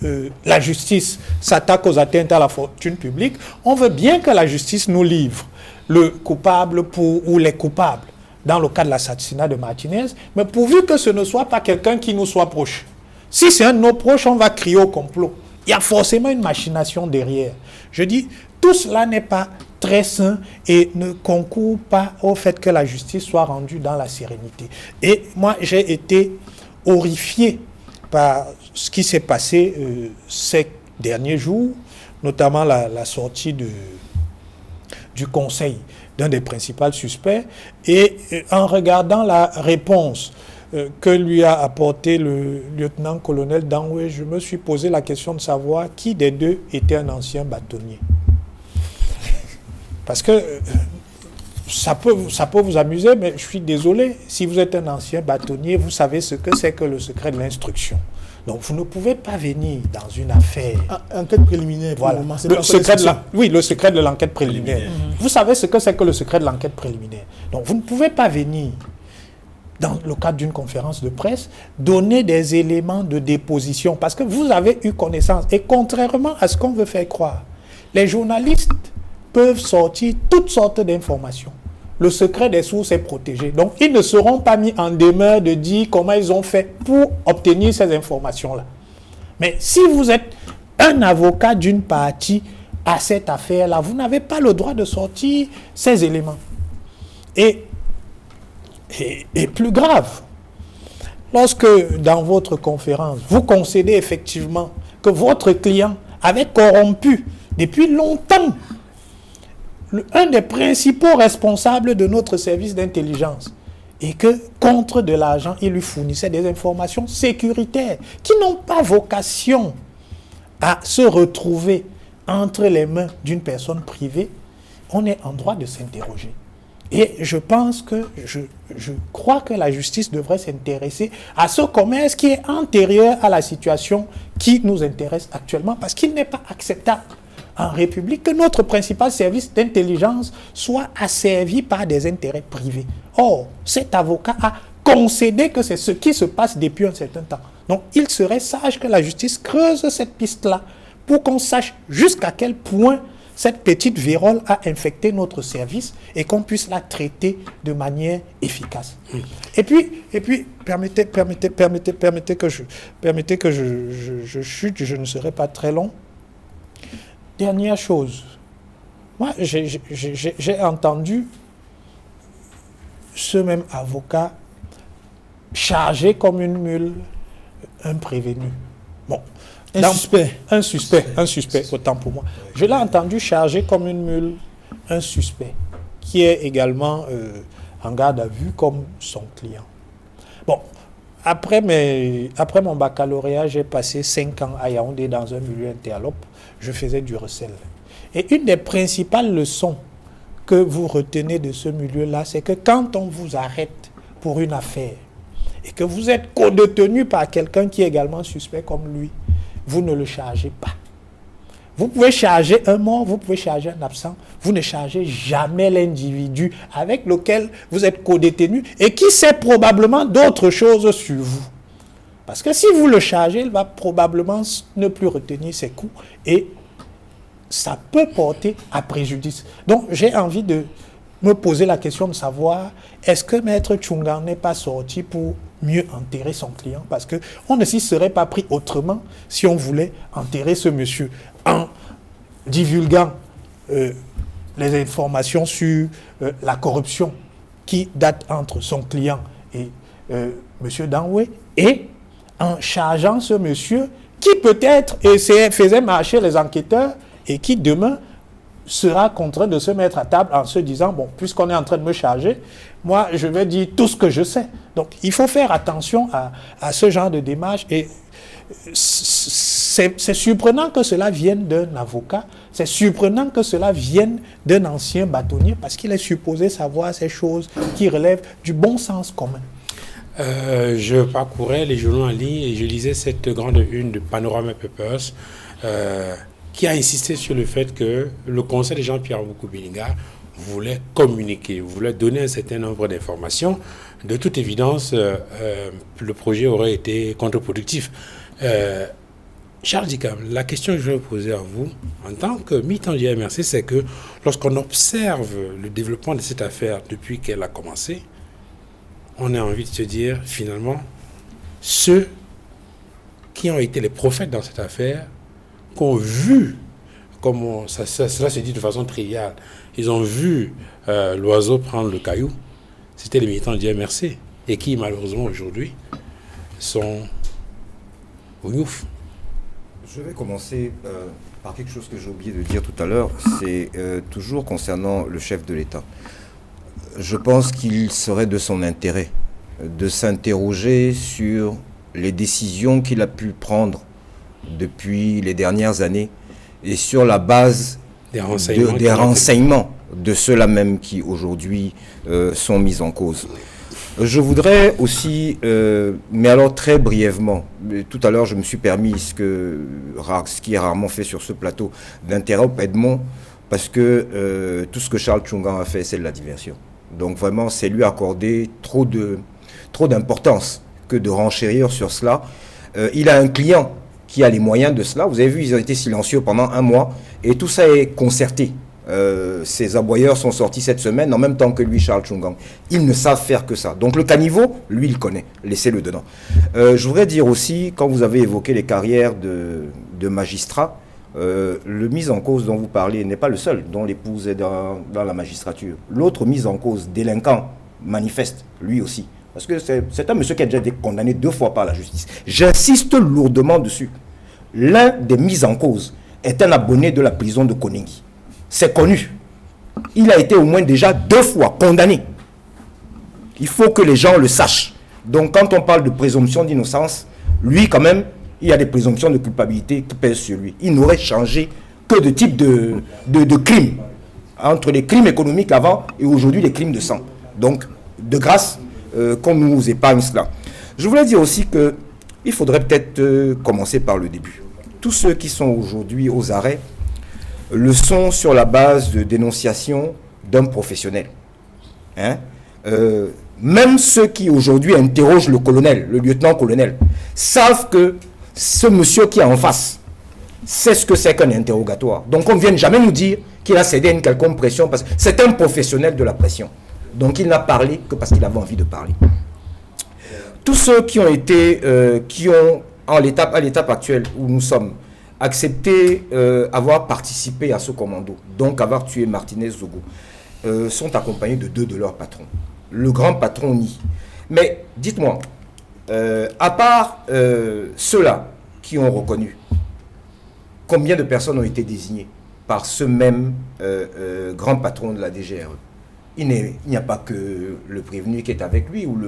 la justice s'attaque aux atteintes à la fortune publique. On veut bien que la justice nous livre le coupable ou les coupables dans le cas de l'assassinat de Martinez, mais pourvu que ce ne soit pas quelqu'un qui nous soit proche. Si c'est un de nos proches, on va crier au complot. Il y a forcément une machination derrière. Je dis, tout cela n'est pas très sain et ne concourt pas au fait que la justice soit rendue dans la sérénité. Et moi, j'ai été horrifié par ce qui s'est passé ces derniers jours, notamment la sortie du conseil d'un des principaux suspects, et en regardant la réponse que lui a apporté le lieutenant-colonel Danoué, je me suis posé la question de savoir qui des deux était un ancien bâtonnier. Parce que ça peut vous amuser, mais je suis désolé, si vous êtes un ancien bâtonnier, vous savez ce que c'est que le secret de l'instruction. Donc vous ne pouvez pas venir dans une affaire... Enquête préliminaire, voilà. Le secret de l'enquête préliminaire. Vous savez ce que c'est que le secret de l'enquête préliminaire. Donc vous ne pouvez pas venir, dans le cadre d'une conférence de presse, donner des éléments de déposition, parce que vous avez eu connaissance. Et contrairement à ce qu'on veut faire croire, les journalistes peuvent sortir toutes sortes d'informations. le secret des sources est protégé. Donc, ils ne seront pas mis en demeure de dire comment ils ont fait pour obtenir ces informations-là. Mais si vous êtes un avocat d'une partie à cette affaire-là, vous n'avez pas le droit de sortir ces éléments. Et plus grave, lorsque dans votre conférence, vous concédez effectivement que votre client avait corrompu depuis longtemps un des principaux responsables de notre service d'intelligence et que contre de l'argent, il lui fournissait des informations sécuritaires qui n'ont pas vocation à se retrouver entre les mains d'une personne privée, on est en droit de s'interroger. Et je pense que, je crois que la justice devrait s'intéresser à ce commerce qui est antérieur à la situation qui nous intéresse actuellement, parce qu'il n'est pas acceptable en République que notre principal service d'intelligence soit asservi par des intérêts privés. Or, cet avocat a concédé que c'est ce qui se passe depuis un certain temps. Donc, il serait sage que la justice creuse cette piste-là pour qu'on sache jusqu'à quel point cette petite vérole a infecté notre service et qu'on puisse la traiter de manière efficace. Et puis permettez que je chute, je ne serai pas très long. Dernière chose, moi j'ai entendu ce même avocat chargé comme une mule un prévenu. Bon. Un suspect, autant pour moi. Je l'ai entendu charger comme une mule un suspect, qui est également en garde à vue comme son client. Bon, après mon baccalauréat, j'ai passé 5 ans à Yaoundé dans un milieu interlope. Je faisais du recel. Et une des principales leçons que vous retenez de ce milieu-là, c'est que quand on vous arrête pour une affaire et que vous êtes co-détenu par quelqu'un qui est également suspect comme lui, vous ne le chargez pas. Vous pouvez charger un mort, vous pouvez charger un absent, vous ne chargez jamais l'individu avec lequel vous êtes co-détenu et qui sait probablement d'autres choses sur vous. Parce que si vous le chargez, il va probablement ne plus retenir ses coups et ça peut porter à préjudice. Donc j'ai envie de me poser la question de savoir, est-ce que Maître Tchungan n'est pas sorti pour mieux enterrer son client? Parce qu'on ne s'y serait pas pris autrement si on voulait enterrer ce monsieur en divulguant les informations sur la corruption qui date entre son client et monsieur Danwé, et en chargeant ce monsieur qui peut-être faisait marcher les enquêteurs et qui demain sera contraint de se mettre à table en se disant, bon, puisqu'on est en train de me charger, moi, je vais dire tout ce que je sais. Donc, il faut faire attention à ce genre de démarche. Et c'est surprenant que cela vienne d'un avocat, c'est surprenant que cela vienne d'un ancien bâtonnier, parce qu'il est supposé savoir ces choses qui relèvent du bon sens commun. Je parcourais les journaux en ligne et je lisais cette grande une de Panorama Papers, qui a insisté sur le fait que le conseil de Jean-Pierre Boukou-Bilinga voulait communiquer, voulait donner un certain nombre d'informations. De toute évidence, le projet aurait été contre-productif. Charles Dicam, la question que je vais poser à vous, en tant que militant du MRC, c'est que lorsqu'on observe le développement de cette affaire depuis qu'elle a commencé, on a envie de se dire, finalement, ceux qui ont été les prophètes dans cette affaire, qui ont vu, comme cela se dit de façon triviale, ils ont vu l'oiseau prendre le caillou, c'était les militants du MRC, et qui, malheureusement, aujourd'hui, sont au Youf. Je vais commencer par quelque chose que j'ai oublié de dire tout à l'heure, c'est toujours concernant le chef de l'État. Je pense qu'il serait de son intérêt de s'interroger sur les décisions qu'il a pu prendre depuis les dernières années et sur la base des renseignements de ceux-là même qui aujourd'hui sont mis en cause. Je voudrais aussi, mais alors très brièvement, tout à l'heure je me suis permis ce qui est rarement fait sur ce plateau, d'interrompre Edmond, parce que tout ce que Charles Tchungan a fait, c'est de la diversion. Donc vraiment, c'est lui accorder trop d'importance que de renchérir sur cela. Il a un client qui a les moyens de cela. Vous avez vu, ils ont été silencieux pendant 1 mois et tout ça est concerté Ces aboyeurs sont sortis cette semaine en même temps que lui, Charles Chungang. Ils ne savent faire que ça. Donc le caniveau, lui, il connaît. Laissez-le dedans. Je voudrais dire aussi, quand vous avez évoqué les carrières de magistrats, le mis en cause dont vous parlez n'est pas le seul dont l'épouse est dans la magistrature. L'autre mis en cause, délinquant, manifeste, lui aussi. Parce que c'est un monsieur qui a déjà été condamné 2 fois par la justice. J'insiste lourdement dessus. L'un des mis en cause est un abonné de la prison de Koningui. C'est connu. Il a été au moins déjà 2 fois condamné. Il faut que les gens le sachent. Donc quand on parle de présomption d'innocence, lui quand même, il y a des présomptions de culpabilité qui pèsent sur lui. Il n'aurait changé que de type de crime. Entre les crimes économiques avant et aujourd'hui les crimes de sang. Donc, de grâce, qu'on nous épargne cela. Je voulais dire aussi qu'il faudrait peut-être commencer par le début. Tous ceux qui sont aujourd'hui aux arrêts le sont sur la base de dénonciation d'un professionnel. Hein? Même ceux qui aujourd'hui interrogent le colonel, le lieutenant-colonel, savent que ce monsieur qui est en face sait ce que c'est qu'un interrogatoire. Donc on ne vient jamais nous dire qu'il a cédé à une quelconque pression, parce que c'est un professionnel de la pression. Donc il n'a parlé que parce qu'il avait envie de parler. Tous ceux qui ont été, à l'étape actuelle où nous sommes, accepté avoir participé à ce commando, donc avoir tué Martinez Zogo, sont accompagnés de 2 de leurs patrons. Le grand patron nie. Mais dites-moi, à part ceux-là qui ont reconnu, combien de personnes ont été désignées par ce même grand patron de la DGRE? Il n'y a pas que le prévenu qui est avec lui ou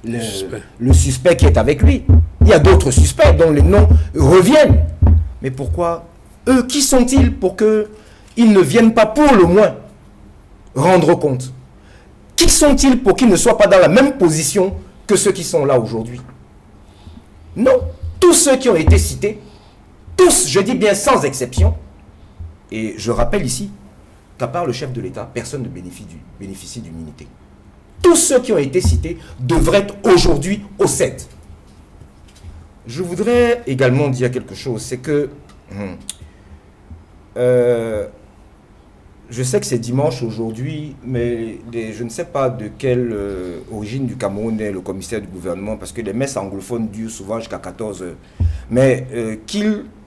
le suspect qui est avec lui. Il y a d'autres suspects dont les noms reviennent. Mais pourquoi? Eux, qui sont-ils pour qu'ils ne viennent pas pour le moins rendre compte? Qui sont-ils pour qu'ils ne soient pas dans la même position que ceux qui sont là aujourd'hui? Non. Tous ceux qui ont été cités, tous, je dis bien sans exception, et je rappelle ici qu'à part le chef de l'État, personne ne bénéficie d'immunité. Tous ceux qui ont été cités devraient être aujourd'hui au CED. Je voudrais également dire quelque chose, c'est que je sais que c'est dimanche aujourd'hui, mais je ne sais pas de quelle origine du Cameroun est le commissaire du gouvernement, parce que les messes anglophones durent souvent jusqu'à 14 heures. Mais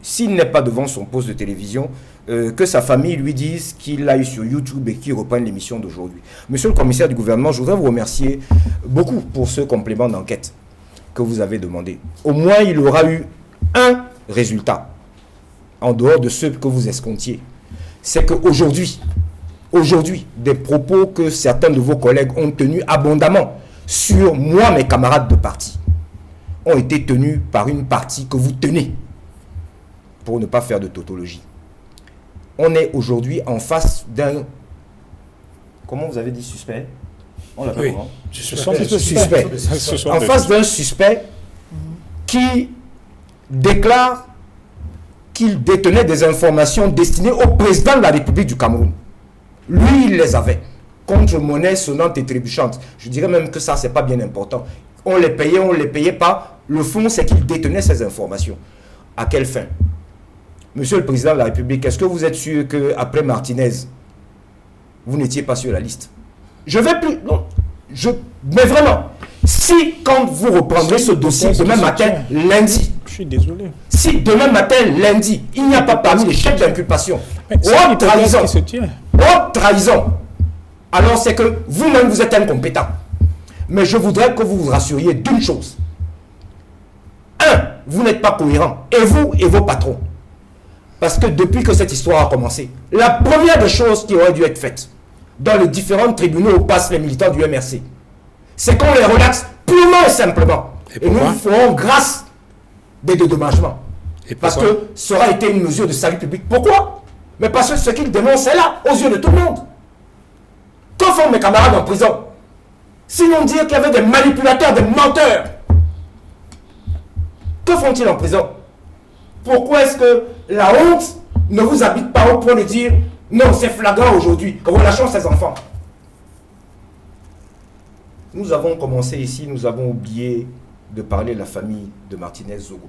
s'il n'est pas devant son poste de télévision, que sa famille lui dise qu'il aille sur YouTube et qu'il reprenne l'émission d'aujourd'hui. Monsieur le commissaire du gouvernement, je voudrais vous remercier beaucoup pour ce complément d'enquête que vous avez demandé. Au moins, il aura eu un résultat, en dehors de ceux que vous escomptiez. C'est qu'aujourd'hui, des propos que certains de vos collègues ont tenus abondamment sur moi, mes camarades de parti, ont été tenus par une partie que vous tenez, pour ne pas faire de tautologie. On est aujourd'hui en face d'un... Comment vous avez dit suspect? On l'appelle comment? Suspect. En face d'un suspect qui déclare qu'il détenait des informations destinées au président de la République du Cameroun. Lui, il les avait. Contre monnaie sonnante et trébuchante. Je dirais même que ça, c'est pas bien important. On les payait pas. Le fond, c'est qu'il détenait ces informations. À quelle fin? Monsieur le président de la République, est-ce que vous êtes sûr qu'après Martinez, vous n'étiez pas sur la liste? Je vais plus... Non. Mais vraiment, si quand vous reprendrez ce dossier demain matin, lundi... Je suis désolé. Si demain matin, lundi, il n'y a pas parmi les chefs d'inculpation haute trahison, haute trahison, alors c'est que vous-même vous êtes incompétent. Mais je voudrais que vous vous rassuriez d'une chose. Vous n'êtes pas cohérent, et vous et vos patrons. Parce que depuis que cette histoire a commencé, la première des choses qui aurait dû être faite dans les différents tribunaux où passent les militants du MRC, c'est qu'on les relaxe purement et simplement. Et nous ferons grâce des dédommagements. Parce que ça aura été une mesure de salut public. Pourquoi? Mais parce que ce qu'ils dénoncent est là, aux yeux de tout le monde. Que font mes camarades en prison? Sinon dire qu'il y avait des manipulateurs, des menteurs. Que font-ils en prison? Pourquoi est-ce que la honte ne vous habite pas au point de dire non, c'est flagrant aujourd'hui, relâchons ces enfants? Nous avons commencé ici, nous avons oublié de parler de la famille de Martinez Zogo.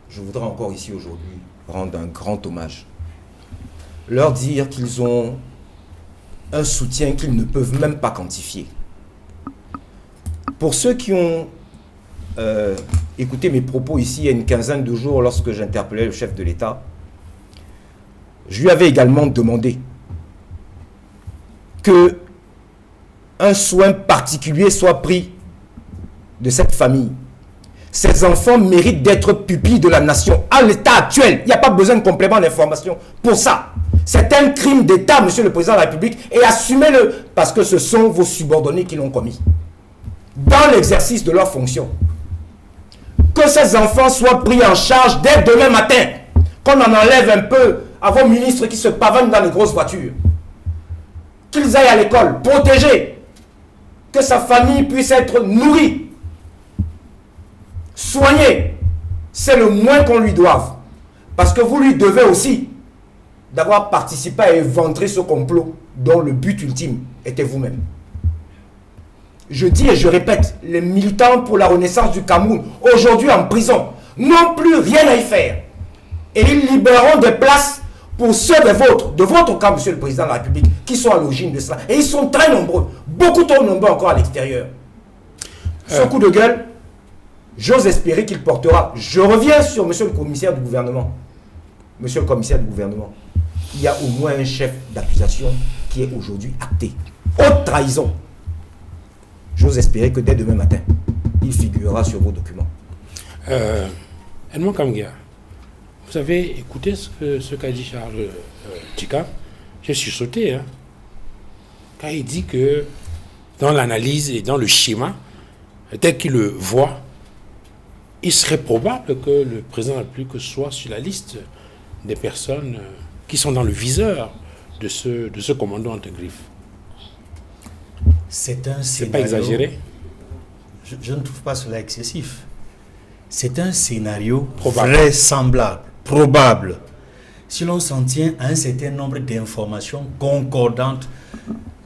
Je voudrais encore ici aujourd'hui rendre un grand hommage leur dire qu'ils ont un soutien qu'ils ne peuvent même pas quantifier. Pour ceux qui ont écouté mes propos ici il y a une quinzaine de jours lorsque j'interpellais le chef de l'État, je lui avais également demandé que un soin particulier soit pris de cette famille. Ces enfants méritent d'être pupilles de la nation. À l'état actuel, il n'y a pas besoin de complément d'information pour ça. C'est un crime d'État, monsieur le Président de la République, et assumez-le, parce que ce sont vos subordonnés qui l'ont commis. Dans l'exercice de leurs fonctions. Que ces enfants soient pris en charge dès demain matin. Qu'on en enlève un peu à vos ministres qui se pavanent dans les grosses voitures. Qu'ils aillent à l'école, protégés. Que sa famille puisse être nourrie. Soignée. C'est le moins qu'on lui doive. Parce que vous lui devez aussi d'avoir participé à éventrer ce complot dont le but ultime était vous-même. Je dis et je répète, les militants pour la renaissance du Cameroun, aujourd'hui en prison, n'ont plus rien à y faire. Et ils libéreront des places pour ceux de votre camp, monsieur le Président de la République, qui sont à l'origine de cela. Et ils sont très nombreux, beaucoup trop nombreux encore à l'extérieur. Ce coup de gueule, j'ose espérer qu'il portera. Je reviens sur monsieur le commissaire du gouvernement. Monsieur le commissaire du gouvernement, il y a au moins un chef d'accusation qui est aujourd'hui acté. Haute trahison. J'ose espérer que dès demain matin, il figurera sur vos documents. Edmond Kamgia, vous avez écouté ce qu'a dit Charles Tchika. J'ai sursauté, hein, quand il dit que dans l'analyse et dans le schéma, tel qu'il le voit, il serait probable que le président de la République soit sur la liste des personnes qui sont dans le viseur de ce commando anti-griffe. C'est un scénario... C'est pas exagéré? Je ne trouve pas cela excessif. C'est un scénario Probable. vraisemblable, probable, si l'on s'en tient à un certain nombre d'informations concordantes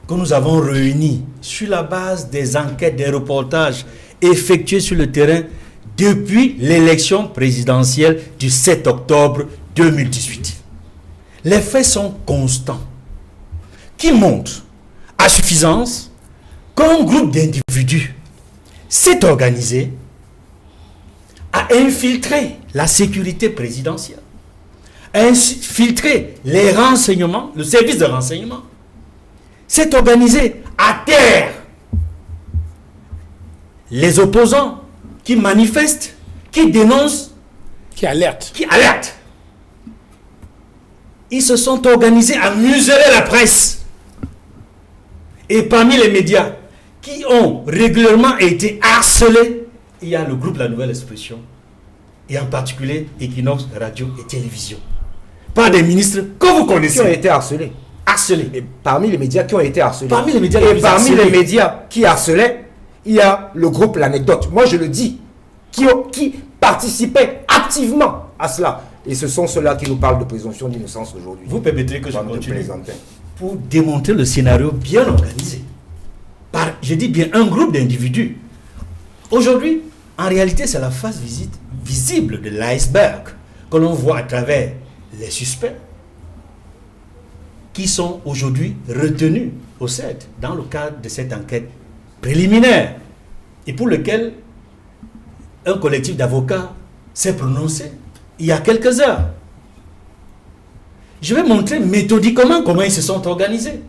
que nous avons réunies sur la base des enquêtes, des reportages effectués sur le terrain depuis l'élection présidentielle du 7 octobre 2018. Les faits sont constants, qui montrent à suffisance qu'un groupe d'individus s'est organisé à infiltrer la sécurité présidentielle, à infiltrer les renseignements, le service de renseignement, s'est organisé à terre les opposants qui manifestent, qui dénoncent, Qui alerte. qui alertent. Ils se sont organisés à museler la presse. Et parmi les médias qui ont régulièrement été harcelés, il y a le groupe La Nouvelle Expression, et en particulier Equinox Radio et Télévision, par des ministres que vous connaissez. Qui ont été harcelés. Harcelés. Et parmi les médias qui ont été harcelés. Parmi les médias et parmi les médias qui harcelaient, il y a le groupe L'Anecdote. Moi, je le dis, qui participait activement à cela. Et ce sont ceux-là qui nous parlent de présomption d'innocence aujourd'hui. Vous permettrez que je Bande de continue plaisantins. pour démontrer le scénario bien organisé. Je dis bien un groupe d'individus. Aujourd'hui, en réalité, c'est la face visible de l'iceberg que l'on voit à travers les suspects qui sont aujourd'hui retenus au CED dans le cadre de cette enquête préliminaire et pour lequel un collectif d'avocats s'est prononcé il y a quelques heures. Je vais montrer méthodiquement comment ils se sont organisés.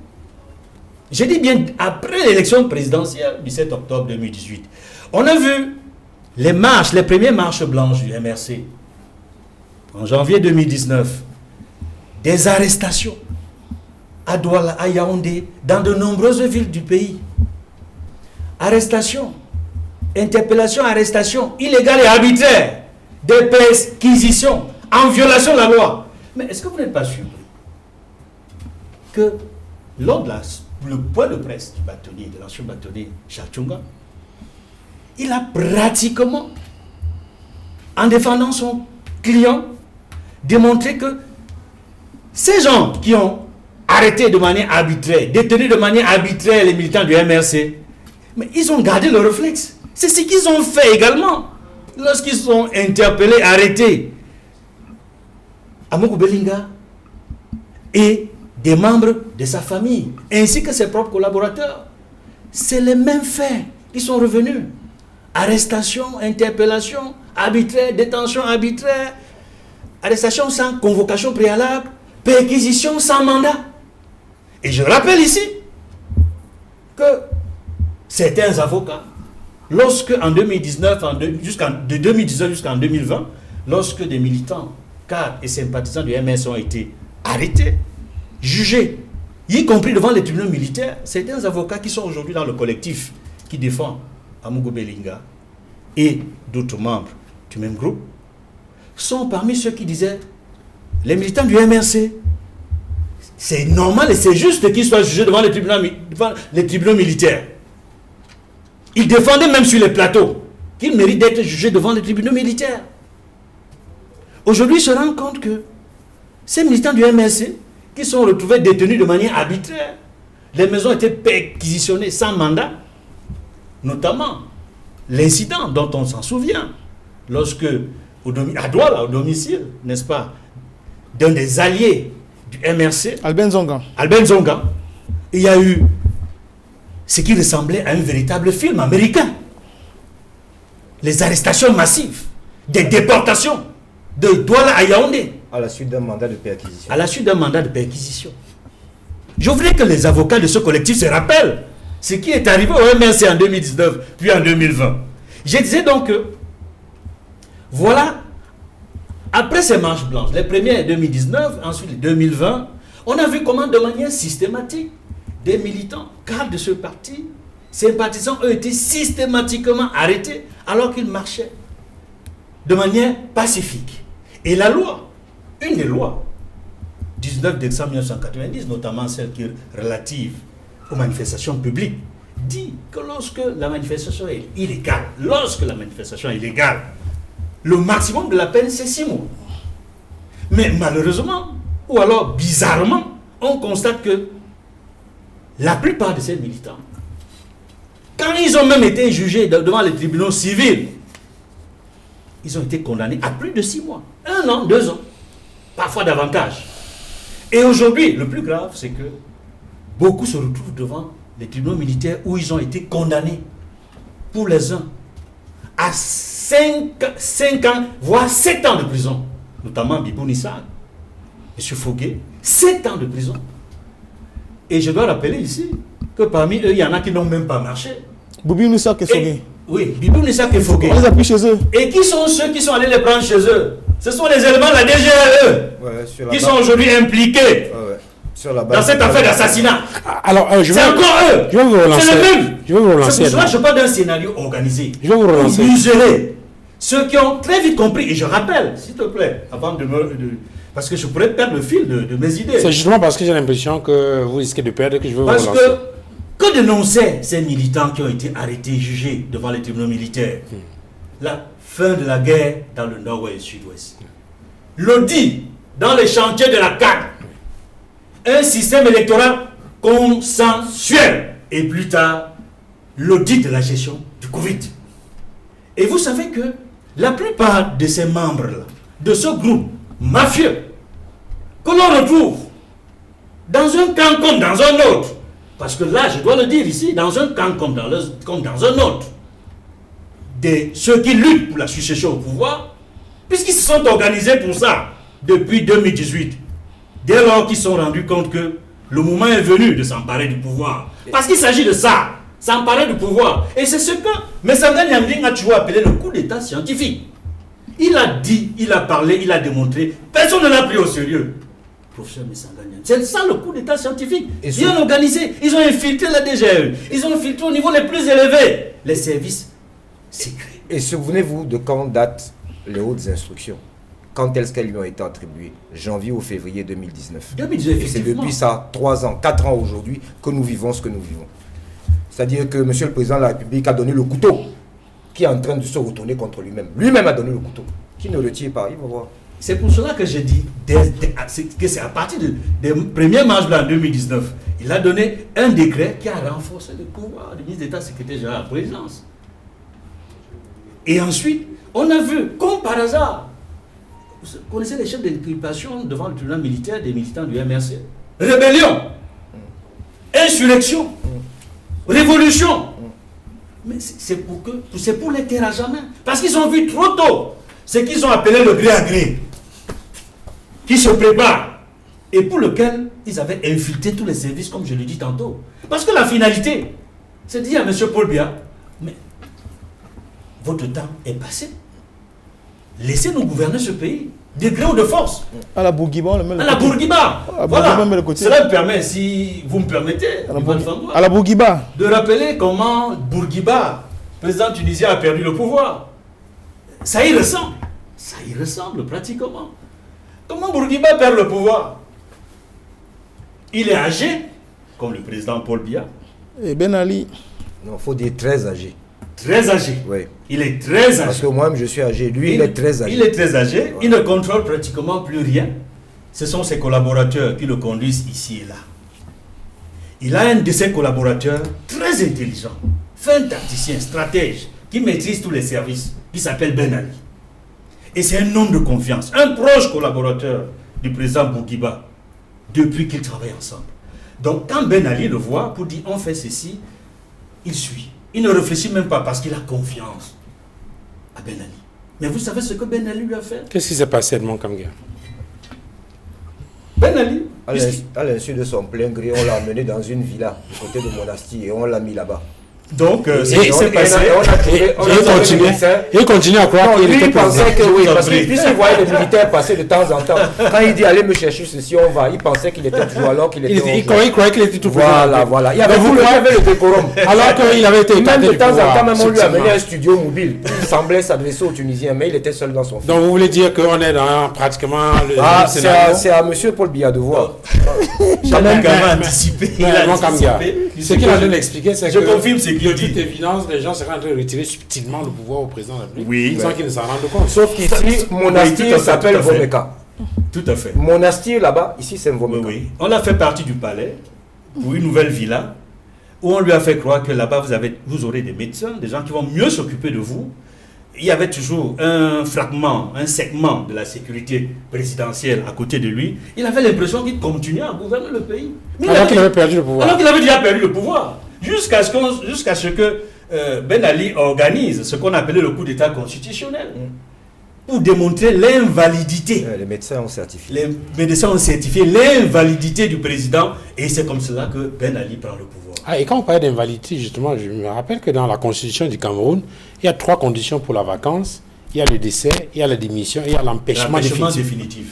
Je dis bien après l'élection présidentielle du 7 octobre 2018. On a vu les marches, les premières marches blanches du MRC en janvier 2019. Des arrestations à Douala, à Yaoundé, dans de nombreuses villes du pays. Arrestations, interpellations, arrestations illégales et arbitraires, des perquisitions en violation de la loi. Mais est-ce que vous n'êtes pas surpris que lors de le point de presse du bâtonnier, de l'ancien bâtonnier Chachunga, il a pratiquement, en défendant son client, démontré que ces gens qui ont arrêté de manière arbitraire, détenu de manière arbitraire les militants du MRC, mais ils ont gardé le réflexe. C'est ce qu'ils ont fait également lorsqu'ils sont interpellés, arrêtés. Amokou Belinga, et des membres de sa famille, ainsi que ses propres collaborateurs. C'est les mêmes faits qui sont revenus. Arrestation, interpellation, arbitraire, détention arbitraire, arrestation sans convocation préalable, perquisition sans mandat. Et je rappelle ici que certains avocats, lorsque en 2019, de 2019 jusqu'en 2020, lorsque des militants, cadres et sympathisants du MS ont été arrêtés, jugés, y compris devant les tribunaux militaires, certains avocats qui sont aujourd'hui dans le collectif qui défend Amougou Belinga et d'autres membres du même groupe sont parmi ceux qui disaient les militants du MRC, c'est normal et c'est juste qu'ils soient jugés devant les tribunaux militaires. Ils défendaient même sur les plateaux qu'ils méritent d'être jugés devant les tribunaux militaires. Aujourd'hui, ils se rendent compte que ces militants du MRC qui sont retrouvés détenus de manière arbitraire, les maisons étaient perquisitionnées sans mandat, notamment l'incident dont on s'en souvient, lorsque à Douala, au domicile, n'est-ce pas, d'un des alliés du MRC, Albin Zonga, il y a eu ce qui ressemblait à un véritable film américain. Les arrestations massives, des déportations de Douala à Yaoundé. À la suite d'un mandat de perquisition. À la suite d'un mandat de perquisition. Je voudrais que les avocats de ce collectif se rappellent ce qui est arrivé au MRC en 2019, puis en 2020. Je disais donc que, voilà, après ces marches blanches, les premières en 2019, ensuite les 2020, on a vu comment de manière systématique, des militants, cadres de ce parti, sympathisants ont été systématiquement arrêtés alors qu'ils marchaient de manière pacifique. Et la loi, une des lois, 19 décembre 1990, notamment celle qui est relative aux manifestations publiques, dit que lorsque la manifestation est illégale, le maximum de la peine, c'est 6 mois. Mais malheureusement, ou alors bizarrement, on constate que la plupart de ces militants, quand ils ont même été jugés devant les tribunaux civils, ils ont été condamnés à plus de 6 mois, 1 an, 2 ans, parfois davantage. Et aujourd'hui, le plus grave, c'est que beaucoup se retrouvent devant les tribunaux militaires où ils ont été condamnés, pour les uns, à 5 ans, voire 7 ans de prison, notamment Bibou Nissa, M. Fogué, 7 ans de prison. Et je dois rappeler ici que parmi eux, il y en a qui n'ont même pas marché. Bibou Nissa Kefogué. Oui, Bibou Nissa Kefogué. On les a pris chez eux. Et qui sont ceux qui sont allés les prendre chez eux? Ce sont les éléments de la DGRE qui sont aujourd'hui impliqués dans cette affaire d'assassinat. Alors, c'est encore eux. Je vais vous relancer. C'est le même. Je vais vous relancer. C'est pour cela que je parle d'un scénario organisé. Je vais vous relancer. Museler. Ceux qui ont très vite compris, et je rappelle, s'il te plaît, avant de me... parce que je pourrais perdre le fil de mes idées. C'est justement parce que j'ai l'impression que vous risquez de perdre que je veux vous relancer. Parce que dénonçaient ces militants qui ont été arrêtés, jugés devant les tribunaux militaires? La fin de la guerre dans le nord-ouest et sud-ouest. L'audit dans les chantiers de la CAD. Un système électoral consensuel. Et plus tard, l'audit de la gestion du Covid. Et vous savez que la plupart de ces membres-là, de ce groupe mafieux, que l'on retrouve dans un camp comme dans un autre, parce que là, je dois le dire ici, dans un camp comme dans un autre, de ceux qui luttent pour la succession au pouvoir, puisqu'ils se sont organisés pour ça depuis 2018, dès lors qu'ils se sont rendus compte que le moment est venu de s'emparer du pouvoir. Parce qu'il s'agit de ça, s'emparer du pouvoir. Et c'est ce que Messanga Nyamding a toujours appelé le coup d'état scientifique. Il a dit, il a parlé, il a démontré, personne ne l'a pris au sérieux. Professeur Messanga Nyamding, c'est ça le coup d'état scientifique. Ils ont organisé, ils ont infiltré la DGE, ils ont infiltré au niveau les plus élevés les services secrets. Et souvenez-vous de quand datent les hautes instructions? Quand est-ce qu'elles lui ont été attribuées? Janvier ou février 2019. Et c'est depuis ça, 3 ans, 4 ans aujourd'hui, que nous vivons ce que nous vivons. C'est-à-dire que M. le Président de la République a donné le couteau, qui est en train de se retourner contre lui-même. Lui-même a donné le couteau. Qui ne le tire pas, il va voir. C'est pour cela que je dis que c'est à partir des premières marches en 2019, il a donné un décret qui a renforcé le pouvoir du ministre d'État secrétaire général à la présidence. Et ensuite, on a vu, comme par hasard, Vous connaissez les chefs d'inculpation devant le tribunal militaire des militants du MRC? Rébellion, insurrection, révolution. Mais c'est pour les terres à jamais. Parce qu'ils ont vu trop tôt ce qu'ils ont appelé le gré à gré, qui se prépare, et pour lequel ils avaient infiltré tous les services, comme je l'ai dit tantôt. Parce que la finalité, c'est de dire à M. Paul Biya, mais votre temps est passé. Laissez-nous gouverner ce pays, de gré ou de force. À la Bourguiba, on le met le À la côté. Bourguiba. À Voilà. Bourguiba, on met le côté. Cela me permet, si vous me permettez, À la Bourguiba. de rappeler comment Bourguiba, président tunisien, a perdu le pouvoir. Ça y ressemble. Ça y ressemble pratiquement. Comment Bourguiba perd le pouvoir? Il est âgé, comme le président Paul Biya. Et Ben Ali. Non, il faut dire très âgé. Très âgé. Oui. Il est très âgé. Parce que moi-même, je suis âgé. Lui, il est très âgé. Il est très âgé. Il ne contrôle pratiquement plus rien. Ce sont ses collaborateurs qui le conduisent ici et là. Il a un de ses collaborateurs très intelligent, fin tacticien, stratège, qui maîtrise tous les services, qui s'appelle Ben Ali. Et c'est un homme de confiance, un proche collaborateur du président Bourguiba, depuis qu'ils travaillent ensemble. Donc quand Ben Ali le voit pour dire on fait ceci, il suit. Il ne réfléchit même pas parce qu'il a confiance à Ben Ali. Mais vous savez ce que Ben Ali lui a fait? Qu'est-ce qui s'est passé, Edmond Kamga? Ben Ali, À l'insu de son plein gré, on l'a emmené dans une villa du côté de Monastir et on l'a mis là-bas. donc ce Et qui s'est passé... Il continue à croire Non, qu'il lui, était il pensait président. que oui, vous en parce prie. que puisqu'il voyait les militaires passer de temps en temps, quand il dit allez me chercher ceci, on va, il pensait qu'il était toujours alors qu'il était. Il croyait qu'il était tout Voilà, président. voilà. Il y avait Mais vous tout le, il y croyez- avait le décorum. Alors qu'il avait été Même écarté de du temps en pouvoir, temps, même on lui a amené subtilement. un studio mobile. Il semblait s'adresser aux Tunisiens, mais il était seul dans son film. Donc vous voulez dire qu'on est dans pratiquement le Ah, même scénario? c'est à monsieur Paul Biya de voir. Il a également anticipé. Il a Edmond Kamga, anticipé. ce qu'il a en train d'expliquer, c'est Je que confirme ce qu'il de dit. toute évidence, les gens seraient en train de retirer subtilement le pouvoir au président de la République Oui. sans qu'ils ne s'en rendent compte. Sauf qu'ici, Oui, tout à Monastir fait, s'appelle tout à fait. Vomeka. Tout à fait. Monastir là-bas, ici c'est Oui, Vomeka. oui. On a fait partie du palais pour une nouvelle villa où on lui a fait croire que là-bas vous aurez des médecins, des gens qui vont mieux s'occuper de vous. Il y avait toujours un fragment, un segment de la sécurité présidentielle à côté de lui. Il avait l'impression qu'il continuait à gouverner le pays. Mais Alors qu'il avait perdu le pouvoir. Alors qu'il avait déjà perdu le pouvoir. Jusqu'à ce que Ben Ali organise ce qu'on appelait le coup d'État constitutionnel. Pour démontrer l'invalidité. Les médecins ont certifié. Les médecins ont certifié l'invalidité du président et c'est comme cela que Ben Ali prend le pouvoir. Ah, et quand on parlait d'invalidité, justement, je me rappelle que dans la constitution du Cameroun, il y a 3 conditions pour la vacance. Il y a le décès, il y a la démission et il y a l'empêchement L'empêchement définitif.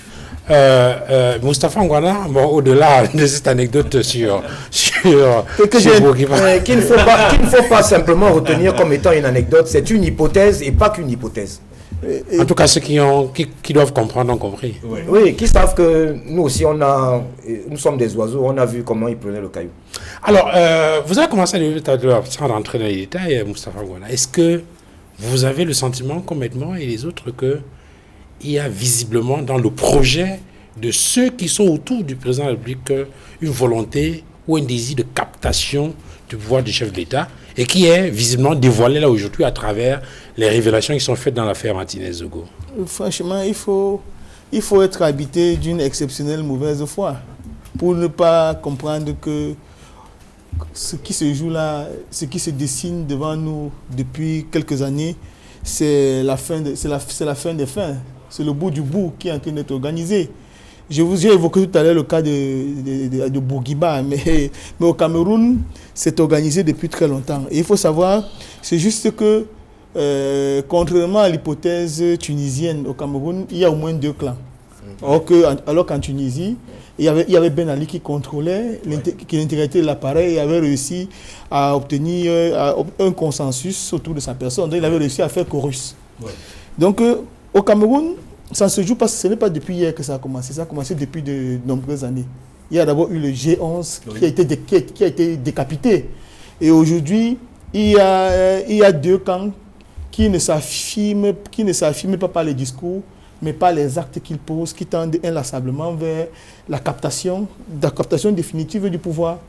définitif. Moustapha Ngwana, bon, au-delà de cette anecdote sur Bourguiba. Qu'il ne faut pas simplement retenir comme étant une anecdote, c'est une hypothèse et pas qu'une hypothèse. En tout cas, ceux qui doivent comprendre ont compris. Ouais. Oui, qui savent que nous aussi, nous sommes des oiseaux, on a vu comment ils prenaient le caillou. Alors, vous avez commencé à le dire tout à l'heure, sans rentrer dans les détails, Moustapha Ngwana. Est-ce que vous avez le sentiment, comme Edmond et les autres, qu'il y a visiblement dans le projet de ceux qui sont autour du président de la République une volonté ou un désir de captation du pouvoir du chef de l'État et qui est visiblement dévoilé là aujourd'hui à travers les révélations qui sont faites dans l'affaire Martinez-Zogo? Franchement, il faut être habité d'une exceptionnelle mauvaise foi pour ne pas comprendre que ce qui se joue là, ce qui se dessine devant nous depuis quelques années, c'est la fin des fins. C'est le bout du bout qui est en train d'être organisé. J'ai évoqué tout à l'heure le cas de Bourguiba, mais au Cameroun, c'est organisé depuis très longtemps. Et il faut savoir, c'est juste que, contrairement à l'hypothèse tunisienne, au Cameroun, il y a au moins 2 clans. Alors qu'en Tunisie, il y avait Ben Ali qui contrôlait l'intégrité de l'appareil et avait réussi à obtenir un consensus autour de sa personne. Donc, il avait réussi à faire chorus. Ouais. Donc, au Cameroun, ça ne se joue pas, ce n'est pas depuis hier que ça a commencé. Ça a commencé depuis de nombreuses années. Il y a d'abord eu le G11 Oui. qui a été décapité. Et aujourd'hui, il y a 2 camps qui ne s'affirment pas par les discours, mais par les actes qu'ils posent, qui tendent inlassablement vers la captation définitive du pouvoir.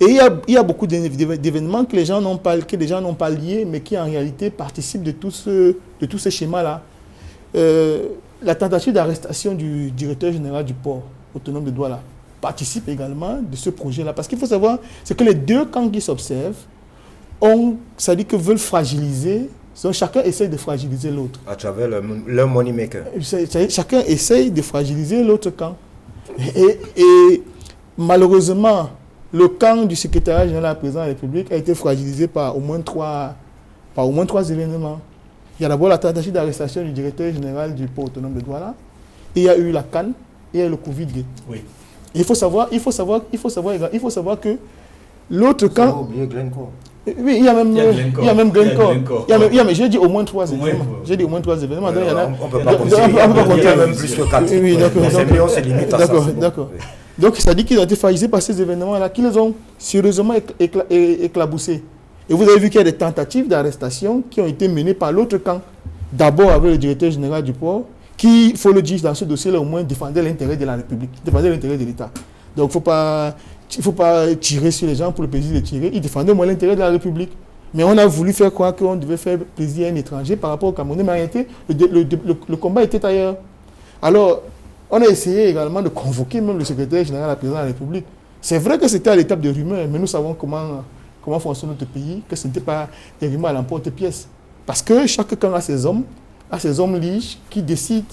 Et il y a beaucoup d'événements que les gens n'ont pas liés, mais qui en réalité participent de tout ce schéma-là. la tentative d'arrestation du directeur général du port autonome de Douala participe également de ce projet-là. Parce qu'il faut savoir, c'est que les deux camps qui s'observent ça dit que veulent fragiliser, chacun essaye de fragiliser l'autre. À travers leur money maker. Chacun essaye de fragiliser l'autre camp. Et malheureusement, le camp du secrétariat général du président de la République a été fragilisé par au moins trois événements. Il y a d'abord la tentative d'arrestation du directeur général du port autonome de Douala. Et il y a eu la CAN et il y a eu le Covid-19. Oui. Il faut savoir que l'autre camp. Vous avez oublié Glencore. Oui, il y a même Glencore. J'ai dit au moins 3 événements. J'ai dit au moins 3 événements. On ne peut pas compter. Il y a même plus que 4. Oui, d'accord. On se limite à ça. D'accord. Donc, ça dit qu'ils ont été fragilisés par ces événements-là, qui les ont sérieusement éclaboussés. Et vous avez vu qu'il y a des tentatives d'arrestation qui ont été menées par l'autre camp. D'abord avec le directeur général du port, qui, il faut le dire, dans ce dossier-là, au moins défendait l'intérêt de la République, défendait l'intérêt de l'État. Donc, il ne faut pas tirer sur les gens pour le plaisir de tirer. Ils défendaient au moins l'intérêt de la République. Mais on a voulu faire croire qu'on devait faire plaisir à un étranger par rapport au Camerounais. Mais en réalité, le combat était ailleurs. Alors, on a essayé également de convoquer même le secrétaire général, la présidente de la République. C'est vrai que c'était à l'étape de rumeurs, mais nous savons comment fonctionne notre pays, que ce n'était pas des rumeurs à l'emporte-pièce. Parce que chaque camp a ses hommes liges qui décident.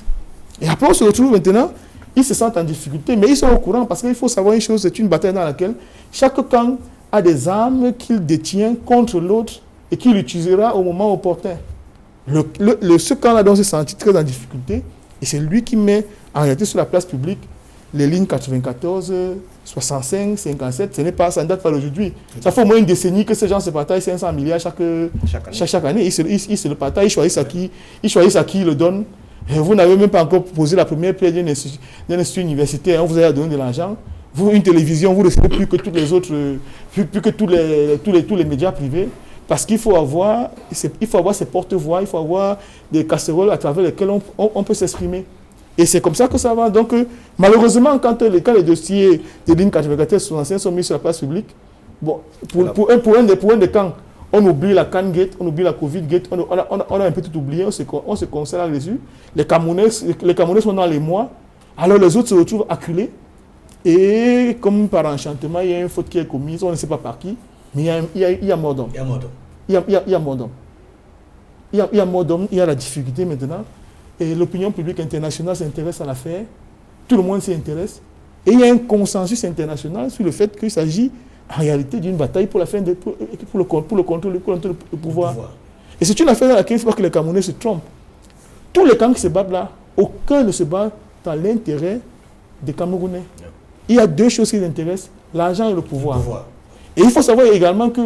Et après, on se retrouve maintenant, ils se sentent en difficulté, mais ils sont au courant parce qu'il faut savoir une chose, c'est une bataille dans laquelle chaque camp a des armes qu'il détient contre l'autre et qu'il utilisera au moment opportun. Ce camp-là donc s'est senti très en difficulté et c'est lui qui met en réalité sur la place publique les lignes 94, 65, 57, ça ne date pas d'aujourd'hui. Ça fait au moins une décennie que ces gens se partagent 500 milliards chaque année. Ils se le partagent, ils choisissent à qui ils le donnent. Et vous n'avez même pas encore posé la première pierre d'un institut universitaire, on vous a donné de l'argent. Vous, une télévision, vous ne recevez plus que toutes les autres, plus que tous les médias privés. Parce qu'il faut avoir ces porte-voix, il faut avoir des casseroles à travers lesquelles on peut s'exprimer. Et c'est comme ça que ça va. Donc, malheureusement, quand les dossiers de ligne 94-65 sont mis sur la place publique, bon, pour un des camps, on oublie la CAN Gate, on oublie la Covid Gate, on a un peu tout oublié, on se concentre là-dessus. Les Camerounais sont dans les mois, alors les autres se retrouvent acculés. Et comme par enchantement, il y a une faute qui est commise, on ne sait pas par qui, mais il y a mort d'homme. Il y a mort d'homme. Il y a mort d'homme, il y a la difficulté maintenant. Et l'opinion publique internationale s'intéresse à l'affaire. Tout le monde s'y intéresse. Et il y a un consensus international sur le fait qu'il s'agit en réalité d'une bataille pour le contrôle du pouvoir. Et c'est une affaire dans laquelle il ne faut pas que les Camerounais se trompent. Tous les camps qui se battent là, aucun ne se bat dans l'intérêt des Camerounais. Il y a deux choses qui les intéressent, l'argent et le pouvoir. Et il faut savoir également que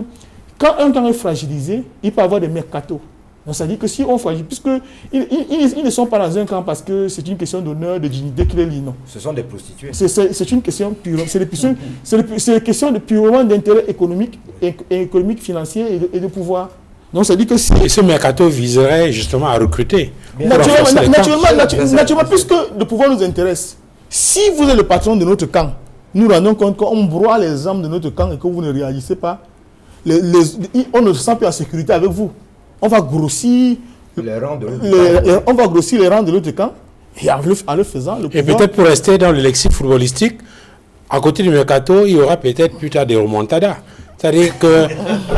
quand un camp est fragilisé, il peut avoir des mercatos. Donc ça dit que si on fragilise, puisqu'ils ne sont pas dans un camp parce que c'est une question d'honneur, de dignité qui les lie, non. Ce sont des prostituées. C'est une question pure, c'est une question de purement d'intérêt économique, financier et de pouvoir. Donc ça dit que si... Et ce mercato viserait justement à recruter. Naturellement, puisque le pouvoir nous intéresse, si vous êtes le patron de notre camp, nous rendons compte qu'on broie les armes de notre camp et que vous ne réagissez pas, on ne se sent plus en sécurité avec vous. On va grossir les rangs de l'autre camp et en le faisant, le pouvoir... Et peut-être pour rester dans le lexique footballistique, à côté du mercato, il y aura peut-être plus tard des remontadas. C'est-à-dire que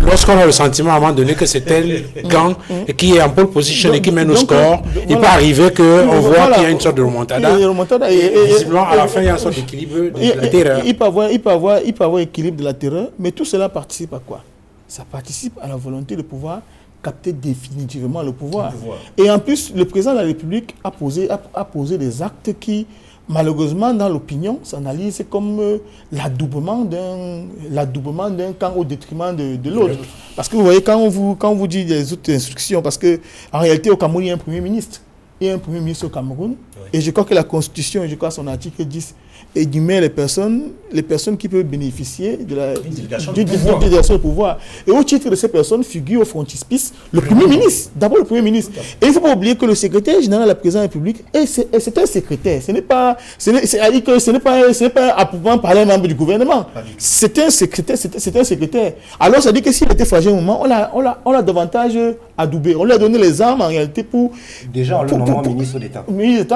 lorsqu'on a le sentiment à un moment donné que c'est tel gang qui est en pole position et qui mène au score, il peut arriver qu'on voit qu'il y a une sorte de remontada. Et visiblement, à la fin, il y a une sorte d'équilibre de la terreur. Il peut avoir équilibre de la terreur, mais tout cela participe à quoi? Ça participe à la volonté de pouvoir capter définitivement le pouvoir. Et en plus, le président de la République a posé des actes qui, malheureusement, dans l'opinion, s'analyse comme l'adoubement d'un camp au détriment de l'autre. Parce que vous voyez, quand on vous dit des autres instructions, parce qu'en réalité, au Cameroun, il y a un Premier ministre. Il y a un Premier ministre au Cameroun. Oui. Et je crois que la Constitution, je crois son article 10, et du met les personnes qui peuvent bénéficier de la délégation de pouvoir. Et au titre de ces personnes figure au frontispice le Premier ministre, d'abord le Premier ministre. Et il ne faut pas oublier que le secrétaire général de la présidence de la République, c'est un secrétaire, ce n'est pas approuvant par un membre du gouvernement. C'est un secrétaire. Alors ça dit que s'il était fragile au moment, on l'a davantage adoubé. On lui a donné les armes en réalité pour... Déjà, le nommant ministre d'État.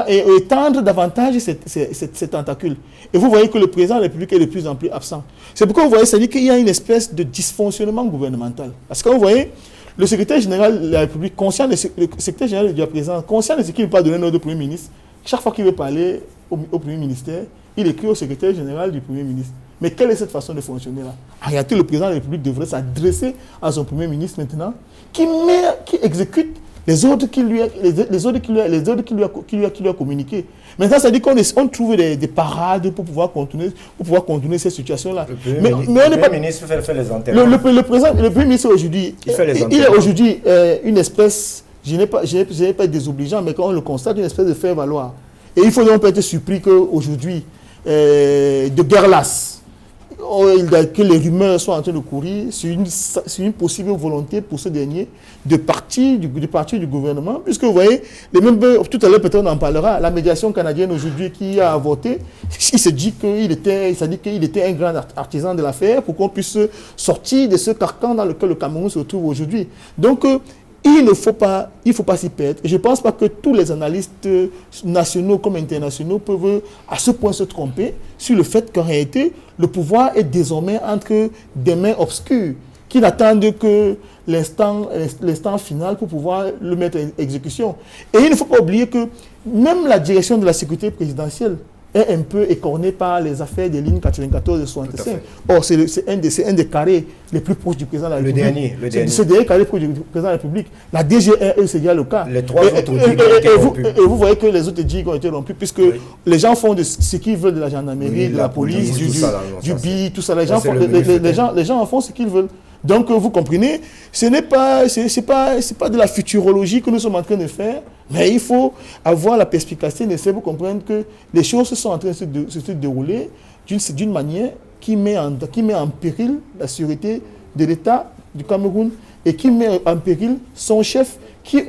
Et étendre davantage ces tentacules. Et vous voyez que le président de la République est de plus en plus absent. C'est pourquoi vous voyez, ça dit qu'il y a une espèce de dysfonctionnement gouvernemental. Parce que vous voyez, le secrétaire général de la République, conscient le secrétaire général de la présidence, conscient de ce qu'il ne veut pas donner un ordre au Premier ministre, chaque fois qu'il veut parler au Premier ministère, il écrit au secrétaire général du Premier ministre. Mais quelle est cette façon de fonctionner là? En réalité, le président de la République devrait s'adresser à son Premier ministre maintenant, qui exécute les ordres qu'il lui a communiqués. Maintenant, ça dit qu'on trouve des parades pour pouvoir contourner cette situation-là. Le Premier ministre fait les enterrements. Le Premier ministre aujourd'hui, il est aujourd'hui une espèce, je n'ai pas désobligeant, mais quand on le constate, une espèce de faire-valoir. Et il faut donc pas être surpris qu'aujourd'hui, de guerre lasse, que les rumeurs soient en train de courir sur une possible volonté pour ce dernier de partir du gouvernement, puisque vous voyez, tout à l'heure peut-être on en parlera, la médiation canadienne aujourd'hui qui a voté, il se dit qu'il était un grand artisan de l'affaire pour qu'on puisse sortir de ce carcan dans lequel le Cameroun se retrouve aujourd'hui. Donc, il ne faut pas s'y perdre. Je ne pense pas que tous les analystes nationaux comme internationaux peuvent à ce point se tromper sur le fait qu'en réalité, le pouvoir est désormais entre des mains obscures qui n'attendent que l'instant final pour pouvoir le mettre en exécution. Et il ne faut pas oublier que même la direction de la sécurité présidentielle est un peu écornée par les affaires des lignes 94 et 65. Or, c'est un des carrés les plus proches du président de la République. Le dernier. C'est le dernier carré proche du président de la République. La DGRE, c'est déjà le cas. Les trois autres digues ont été rompus. Et vous voyez que les autres digues ont été rompus, puisque les gens font de ce qu'ils veulent de la gendarmerie, de la police, du BI, tout ça. Les gens en font ce qu'ils veulent. Donc, vous comprenez, ce n'est pas de la futurologie que nous sommes en train de faire, mais il faut avoir la perspicacité nécessaire pour comprendre que les choses sont en train de se dérouler d'une manière qui met en péril la sûreté de l'État du Cameroun et qui met en péril son chef qui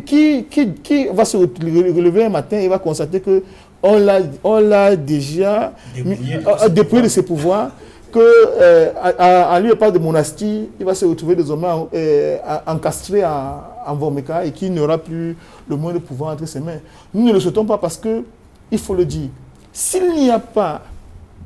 va se relever un matin et va constater qu'on l'a déjà dépouillé de ses pouvoirs, qu'à lui, pas de monastie, il va se retrouver désormais encastré en Vomeka et qu'il n'aura plus le moyen de pouvoir entre ses mains. Nous ne le souhaitons pas parce que, il faut le dire, s'il n'y a pas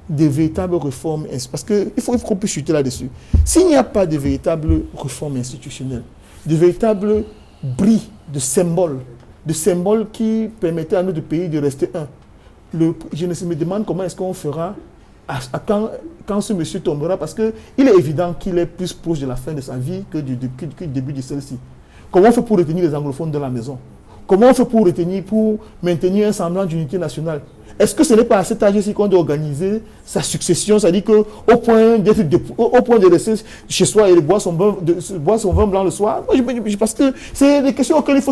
de véritables réformes, parce qu'il faut qu'on puisse chuter là-dessus, s'il n'y a pas de véritables réformes institutionnelles, de véritables bris de symboles qui permettaient à notre pays de rester un, je me demande comment est-ce qu'on fera quand ce monsieur tombera, parce qu'il est évident qu'il est plus proche de la fin de sa vie que du début de celle-ci. Comment on fait pour retenir les anglophones de la maison? Comment on fait pour maintenir un semblant d'unité nationale? Est-ce que ce n'est pas à cet âge-ci qu'on doit organiser sa succession? C'est-à-dire qu'au point de rester chez soi et de boire son vin blanc le soir? Parce que c'est des questions auxquelles il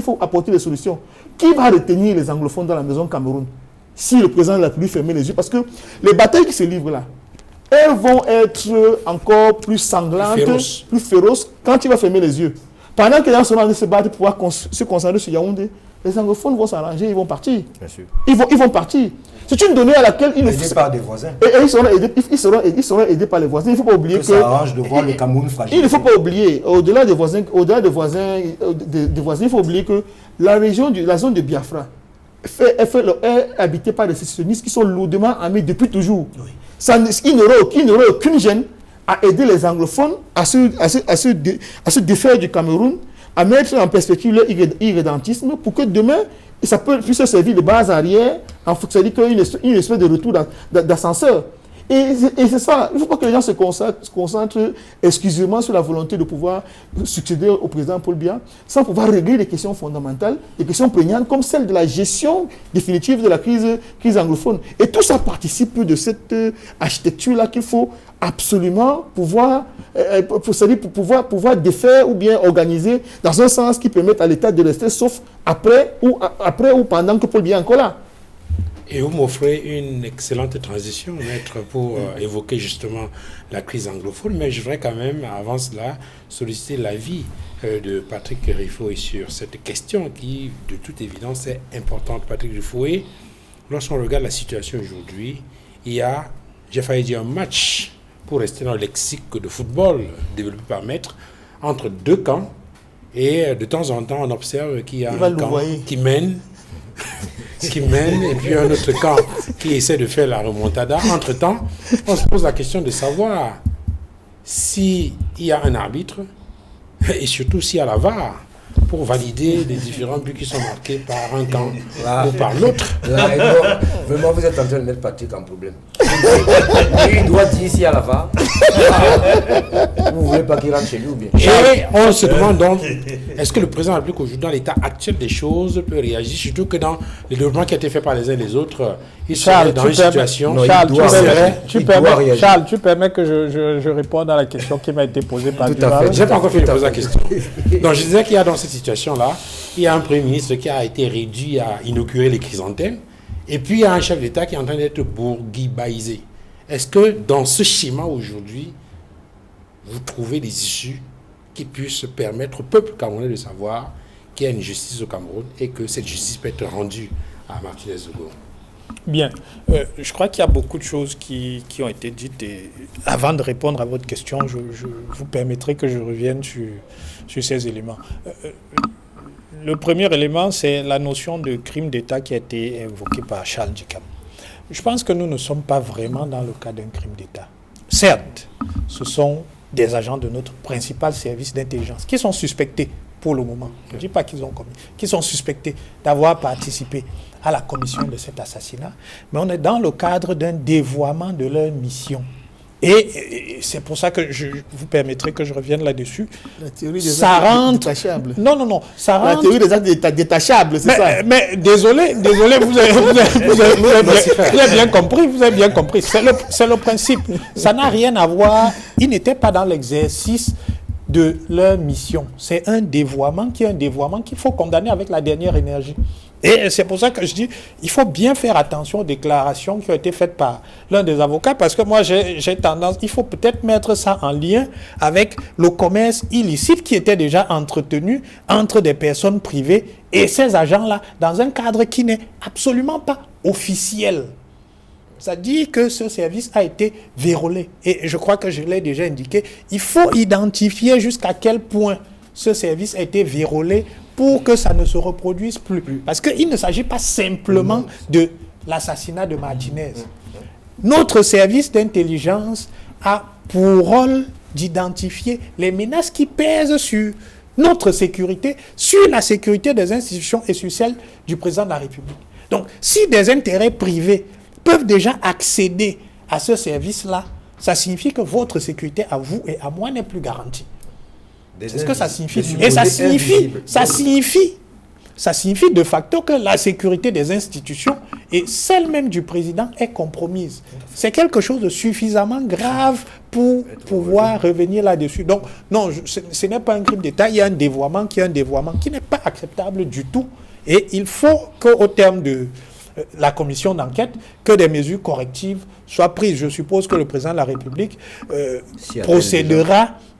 faut apporter des solutions. Qui va retenir les anglophones dans la maison Cameroun si le président de la République fermait les yeux? Parce que les batailles qui se livrent là, elles vont être encore plus sanglantes, plus féroces quand il va fermer les yeux. Pendant que les gens sont en train de se battre pour pouvoir se concentrer sur Yaoundé, les anglophones vont s'arranger, ils vont partir. Bien sûr. Ils vont partir. C'est une donnée à laquelle il faut... par des voisins. Et ils seront aidés par les voisins. Il ne faut pas oublier que ça arrange de voir le Cameroun fragile. Il ne faut pas oublier, au-delà des voisins, il faut oublier que la zone de Biafra est habitée par des sécessionnistes qui sont lourdement armés depuis toujours. Oui. Il n'y aura aucune gêne à aider les anglophones à se défaire du Cameroun, à mettre en perspective leur irrédentisme pour que demain, ça puisse servir de base arrière, c'est-à-dire une espèce de retour d'ascenseur. Et c'est ça, il ne faut pas que les gens se concentrent exclusivement sur la volonté de pouvoir succéder au président Paul Biya, sans pouvoir régler des questions fondamentales, des questions prégnantes comme celle de la gestion définitive de la crise anglophone. Et tout ça participe de cette architecture-là qu'il faut absolument pouvoir défaire ou bien organiser dans un sens qui permette à l'État de rester sauf après ou pendant que Paul Biya est encore là. Et vous m'offrez une excellente transition, maître, pour évoquer justement la crise anglophone. Mais je voudrais quand même, avant cela, solliciter l'avis de Patrick Rifoué sur cette question qui, de toute évidence, est importante. Patrick Rifoué, lorsqu'on regarde la situation aujourd'hui, il y a, j'ai failli dire un match, pour rester dans le lexique de football développé par maître, entre deux camps. Et de temps en temps, on observe qu'il y a un camp qui mène, et puis un autre camp qui essaie de faire la remontada. Entre-temps, on se pose la question de savoir s'il y a un arbitre et surtout s'il y a la VAR pour valider les différents buts qui sont marqués par un camp ou par l'autre. Là, vraiment, vous êtes en train de mettre Patrick en problème. Il doit dire s'il y a la VAR. Vous ne voulez pas qu'il rentre chez lui ou bien? Et on se demande donc, est-ce que le président de la République aujourd'hui, dans l'état actuel des choses, peut réagir, surtout que dans les développements qui ont été faits par les uns et les autres, il serait dans une situation... Charles, tu permets que je réponde à la question qui m'a été posée par Tout à fait. Je n'ai pas encore fait poser la question. Donc je disais qu'il y a dans cette situation-là, il y a un Premier ministre qui a été réduit à inaugurer les chrysanthèmes, et puis il y a un chef d'État qui est en train d'être bourguibaisé. Est-ce que dans ce schéma aujourd'hui, vous trouvez des issues qui puissent permettre au peuple camerounais de savoir qu'il y a une justice au Cameroun et que cette justice peut être rendue à Martinez Zogo? Bien, je crois qu'il y a beaucoup de choses qui ont été dites et avant de répondre à votre question, je vous permettrai que je revienne sur ces éléments. Le premier élément, c'est la notion de crime d'État qui a été évoquée par Charles Ndikam. Je pense que nous ne sommes pas vraiment dans le cas d'un crime d'État. Certes, ce sont des agents de notre principal service d'intelligence qui sont suspectés pour le moment, je ne dis pas qu'ils ont commis, qui sont suspectés d'avoir participé à la commission de cet assassinat, mais on est dans le cadre d'un dévoiement de leur mission. Et c'est pour ça que je vous permettrai que je revienne là-dessus. La théorie des actes détachables. Non, ça rentre... La théorie des actes détachables, c'est ça. Mais désolé, vous avez bien compris, c'est le principe. Ça n'a rien à voir, ils n'étaient pas dans l'exercice de leur mission. C'est un dévoiement qu'il faut condamner avec la dernière énergie. Et c'est pour ça que je dis, il faut bien faire attention aux déclarations qui ont été faites par l'un des avocats, parce que moi, j'ai tendance, il faut peut-être mettre ça en lien avec le commerce illicite qui était déjà entretenu entre des personnes privées et ces agents-là, dans un cadre qui n'est absolument pas officiel. Ça dit que ce service a été vérolé. Et je crois que je l'ai déjà indiqué, il faut identifier jusqu'à quel point ce service a été vérolé pour que ça ne se reproduise plus. Parce qu'il ne s'agit pas simplement de l'assassinat de Martinez. Notre service d'intelligence a pour rôle d'identifier les menaces qui pèsent sur notre sécurité, sur la sécurité des institutions et sur celle du président de la République. Donc, si des intérêts privés peuvent déjà accéder à ce service-là, ça signifie que votre sécurité à vous et à moi n'est plus garantie. C'est ce que ça signifie. Et ça signifie de facto que la sécurité des institutions et celle même du président est compromise. C'est quelque chose de suffisamment grave pour pouvoir revenir là-dessus. Donc, non, ce n'est pas un crime d'État, il y a un dévoiement qui n'est pas acceptable du tout. Et il faut qu'au terme de la commission d'enquête, que des mesures correctives soient prises. Je suppose que le président de la République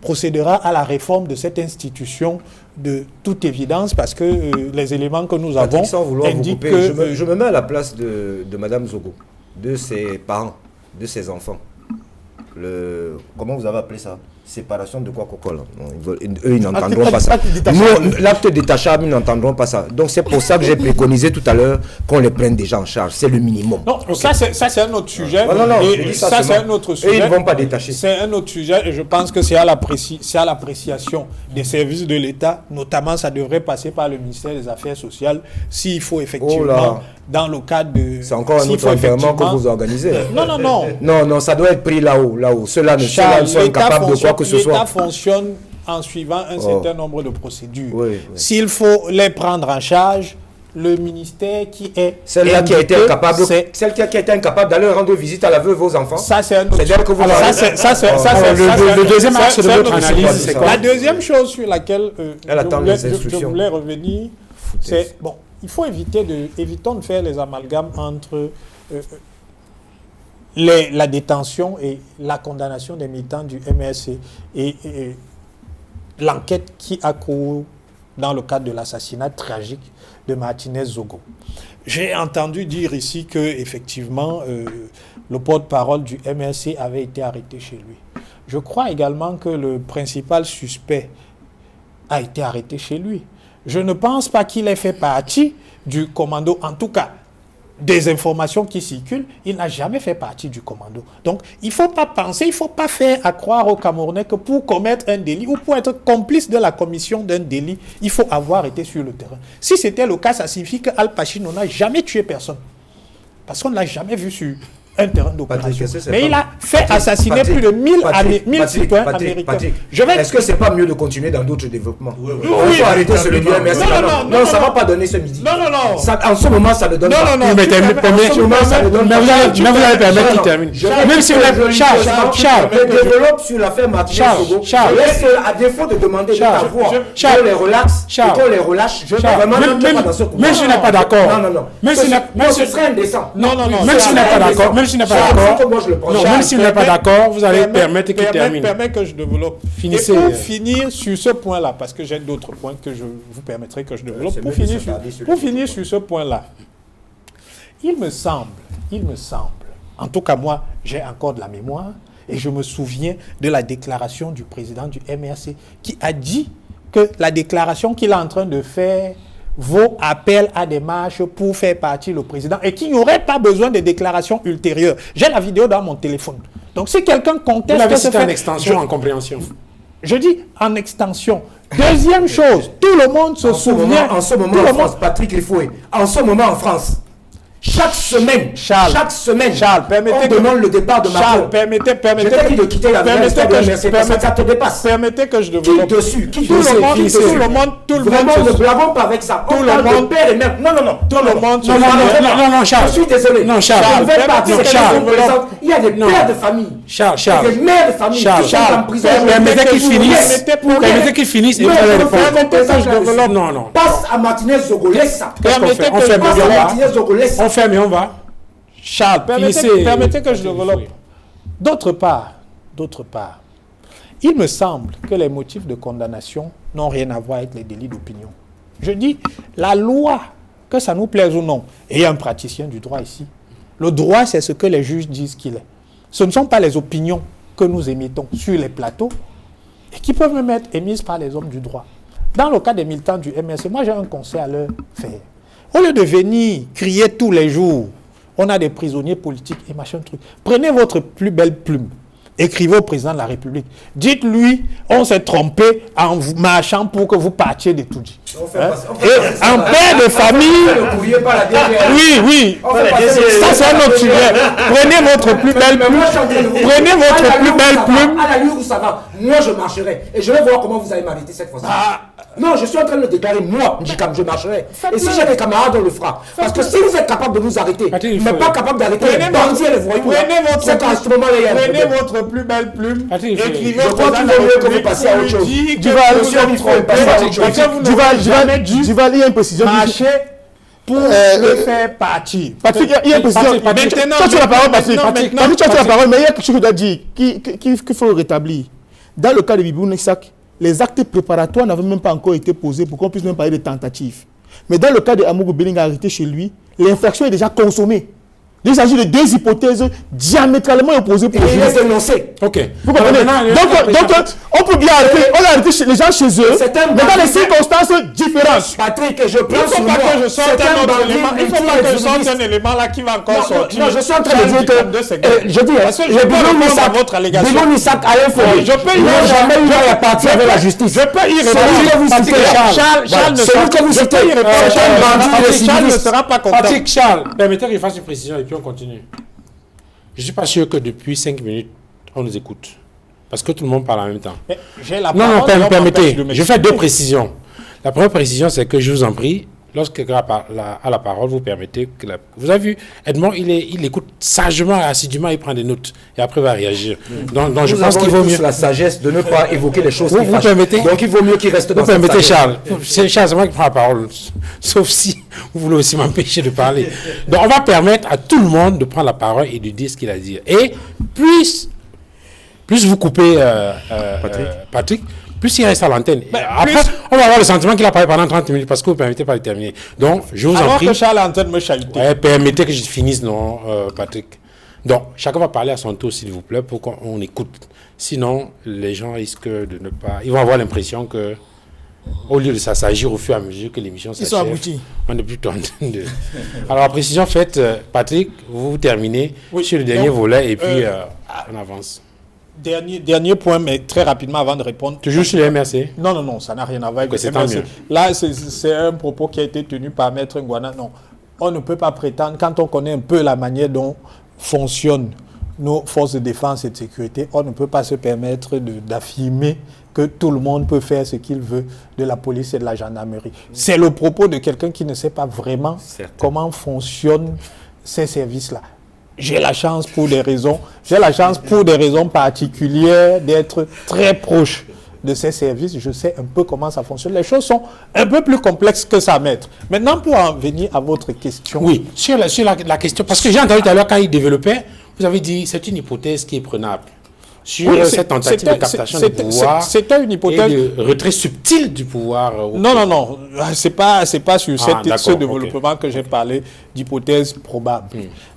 procédera à la réforme de cette institution de toute évidence, parce que les éléments que nous avons indiquent que... Je me mets à la place de Mme Zogo, de ses parents, de ses enfants. Comment vous avez appelé ça? Séparation de quoi, eux, ils n'entendront pas ça. L'acte détachable, ils n'entendront pas ça. Donc c'est pour ça que j'ai préconisé tout à l'heure qu'on les prenne déjà en charge. C'est le minimum. Non, ça c'est un autre sujet. Ça c'est un autre sujet. Et ils ne vont pas détacher. C'est un autre sujet et je pense que c'est à l'appréciation des services de l'État. Notamment, ça devrait passer par le ministère des Affaires sociales s'il faut effectivement, dans le cadre de... C'est encore un autre environnement que vous organisez. Non, ça doit être pris là-haut. Ceux-là ne sont incapables de quoi que ce soit. L'État fonctionne en suivant un certain nombre de procédures. S'il faut les prendre en charge, le ministère qui est... Celle qui a été incapable d'aller rendre visite à la veuve aux enfants. Ça, c'est un autre... Le deuxième axe de votre analyse, c'est quoi? La deuxième chose sur laquelle je voulais revenir, foutaise. Bon, il faut évitons de faire les amalgames entre la détention et la condamnation des militants du MRC et l'enquête qui a couru dans le cadre de l'assassinat tragique de Martinez Zogo. J'ai entendu dire ici que effectivement le porte-parole du MRC avait été arrêté chez lui. Je crois également que le principal suspect a été arrêté chez lui. Je ne pense pas qu'il ait fait partie du commando, en tout cas des informations qui circulent, il n'a jamais fait partie du commando. Donc, il ne faut pas penser, il ne faut pas faire à croire aux Camerounais que pour commettre un délit ou pour être complice de la commission d'un délit, il faut avoir été sur le terrain. Si c'était le cas, ça signifie qu'Al Pacino n'a jamais tué personne. Parce qu'on ne l'a jamais vu sur un terrain d'opération. Mais il a fait assassiner plus de 1000 citoyens américains. Est-ce que ce n'est pas mieux de continuer dans d'autres développements? Il faut arrêter sur le DMS. Non, ça ne va pas donner ce midi. Non. En ce moment, ça ne donne pas. Mais vous allez permettre qu'il termine. Même si vous êtes Charles, je développe sur l'affaire Martinez Zogo. À défaut de demander de t'avoir qu'on les relaxe et qu'on les relâche, même si je n'ai pas d'accord. Non. Ce serait indécent. Même si je n'ai pas d'accord. Même s'il n'est pas d'accord, vous allez permettre qu'il termine. Permettez que je développe. Finissez. Et pour finir sur ce point-là, parce que j'ai d'autres points que je vous permettrai que je développe, pour finir sur ce point-là, il me semble, en tout cas moi, j'ai encore de la mémoire, et je me souviens de la déclaration du président du MRC qui a dit que la déclaration qu'il est en train de faire vaut appel à des marches pour faire partie le président et qu'il n'y aurait pas besoin de déclarations ultérieures. J'ai la vidéo dans mon téléphone. Donc si quelqu'un conteste... Vous l'avez cité en extension, en compréhension. Je dis en extension. Deuxième chose, tout le monde se souvient... En ce moment en France, Patrick Rifoué, en ce moment en France, chaque semaine, on demande le départ de Macron. Charles, permettez de quitter la ça te dépasse. Permettez que je développe. Qui tout le monde. Vraiment, ne blavons pas avec ça. Tout le monde. Père et mère. Non. Tout le monde. Non, Charles. Je suis désolé. Non, Charles. Il y a des pères de famille. Charles. Des mères de famille. Charles. Permettez qu'il finisse. Et vous allez répondre. Non. Passe à Martinez Zogo. Laisse ça. On fait, mais on va. Charles, permettez que je développe. D'autre part, il me semble que les motifs de condamnation n'ont rien à voir avec les délits d'opinion. Je dis, la loi, que ça nous plaise ou non, et il y a un praticien du droit ici, le droit, c'est ce que les juges disent qu'il est. Ce ne sont pas les opinions que nous émettons sur les plateaux et qui peuvent même être émises par les hommes du droit. Dans le cas des militants du MRC, moi j'ai un conseil à leur faire. Au lieu de venir crier tous les jours, on a des prisonniers politiques et machin truc. Prenez votre plus belle plume. Écrivez au président de la République. Dites-lui, on s'est trompé en marchant pour que vous partiez de Toudji. Et en père de famille... Oui. Ça c'est un autre sujet. Prenez votre plus belle plume. À la lieu où ça va, moi je marcherai. Et je vais voir comment vous allez m'arrêter cette fois-ci. Non, je suis en train de le déclarer, moi, Njikam, je marcherai. Et si j'ai des camarades, on le fera. Parce que si vous êtes capable de nous arrêter, mais pas capable d'arrêter les bandits et les voyous, prenez votre plus belle plume, écrivez au président de la République, que vous passiez à autre chose. Duval, il y a une précision. Marcher pour le faire partie. Patrick, il y a une précision. Maintenant, tu as la parole, Patrick. Patrick, tu as la parole, mais il y a quelque chose que je dois dire qu'il faut rétablir. Dans le cas de Bibou Neksak, les actes préparatoires n'avaient même pas encore été posés pour qu'on puisse même parler de tentatives. Mais dans le cas de Amougou Belling arrêté chez lui, l'infraction est déjà consommée. Il s'agit de deux hypothèses diamétralement opposées pour il est dénoncé. Ok. Vous comprenez? Donc, on peut bien arrêter, on a arrêté les gens chez eux, mais dans des circonstances différentes. Patrick, je Il ne faut pas que je sorte un autre élément. Il ne faut pas que je sorte un élément là qui va encore sortir. Non, je suis en train de dire que. Je dis, parce que je peux répondre à votre allégation. Bibou Nissak a informé. Je peux y répondre. Jamais eu à partir avec la justice. Je peux y répondre. Charles ne sera pas content. Patrick, Charles, permettez qu'il fasse une précision et puis on continue. Je ne suis pas sûr que depuis 5 minutes, on nous écoute. Parce que tout le monde parle en même temps. J'ai la parole. Non, permettez. Je fais deux précisions. La première précision, c'est que je vous en prie, lorsque quelqu'un a la parole, vous permettez que Vous avez vu, Edmond, il écoute sagement, assidûment, il prend des notes et après il va réagir. Donc je pense qu'il vaut mieux... la sagesse de ne pas évoquer les choses qui Vous fâchent. permettez? Donc il vaut mieux qu'il reste dans Vous sa permettez, sagesse. Charles. C'est Charles, c'est moi qui prends la parole. Sauf si vous voulez aussi m'empêcher de parler. Donc on va permettre à tout le monde de prendre la parole et de dire ce qu'il a à dire. Et plus vous coupez Patrick, plus il reste à l'antenne. Après, on va avoir le sentiment qu'il a parlé pendant 30 minutes parce que vous ne permettez pas de terminer. Donc, je vous en Alors prie. que Charles est en train de me chahuter. Ouais, permettez que je finisse, non, Patrick. Donc, chacun va parler à son tour, s'il vous plaît, pour qu'on écoute. Sinon, les gens risquent de ne pas... Ils vont avoir l'impression que, au lieu de s'agir au fur et à mesure que l'émission s'achève, Ils sont aboutis. on est plutôt en train de... Alors, la précision faite, Patrick, vous terminez sur le dernier volet et puis on avance. Dernier point, mais très rapidement avant de répondre. Toujours sur le MRC? Non, ça n'a rien à voir avec c'est le tant MRC. mieux. Là, c'est un propos qui a été tenu par Maître Ngouana. Non, on ne peut pas prétendre, quand on connaît un peu la manière dont fonctionnent nos forces de défense et de sécurité, on ne peut pas se permettre d'affirmer que tout le monde peut faire ce qu'il veut de la police et de la gendarmerie. C'est le propos de quelqu'un qui ne sait pas vraiment comment fonctionnent ces services-là. J'ai la chance pour des raisons particulières d'être très proche de ces services. Je sais un peu comment ça fonctionne. Les choses sont un peu plus complexes que ça, maître. Maintenant, pour en venir à votre question. Oui, sur la question, parce que j'ai entendu tout à l'heure quand il développait, vous avez dit c'est une hypothèse qui est prenable. Sur cette tentative de captation du pouvoir c'était une hypothèse et de retrait subtil du pouvoir. Non, c'est pas sur ce développement que j'ai parlé d'hypothèse probable.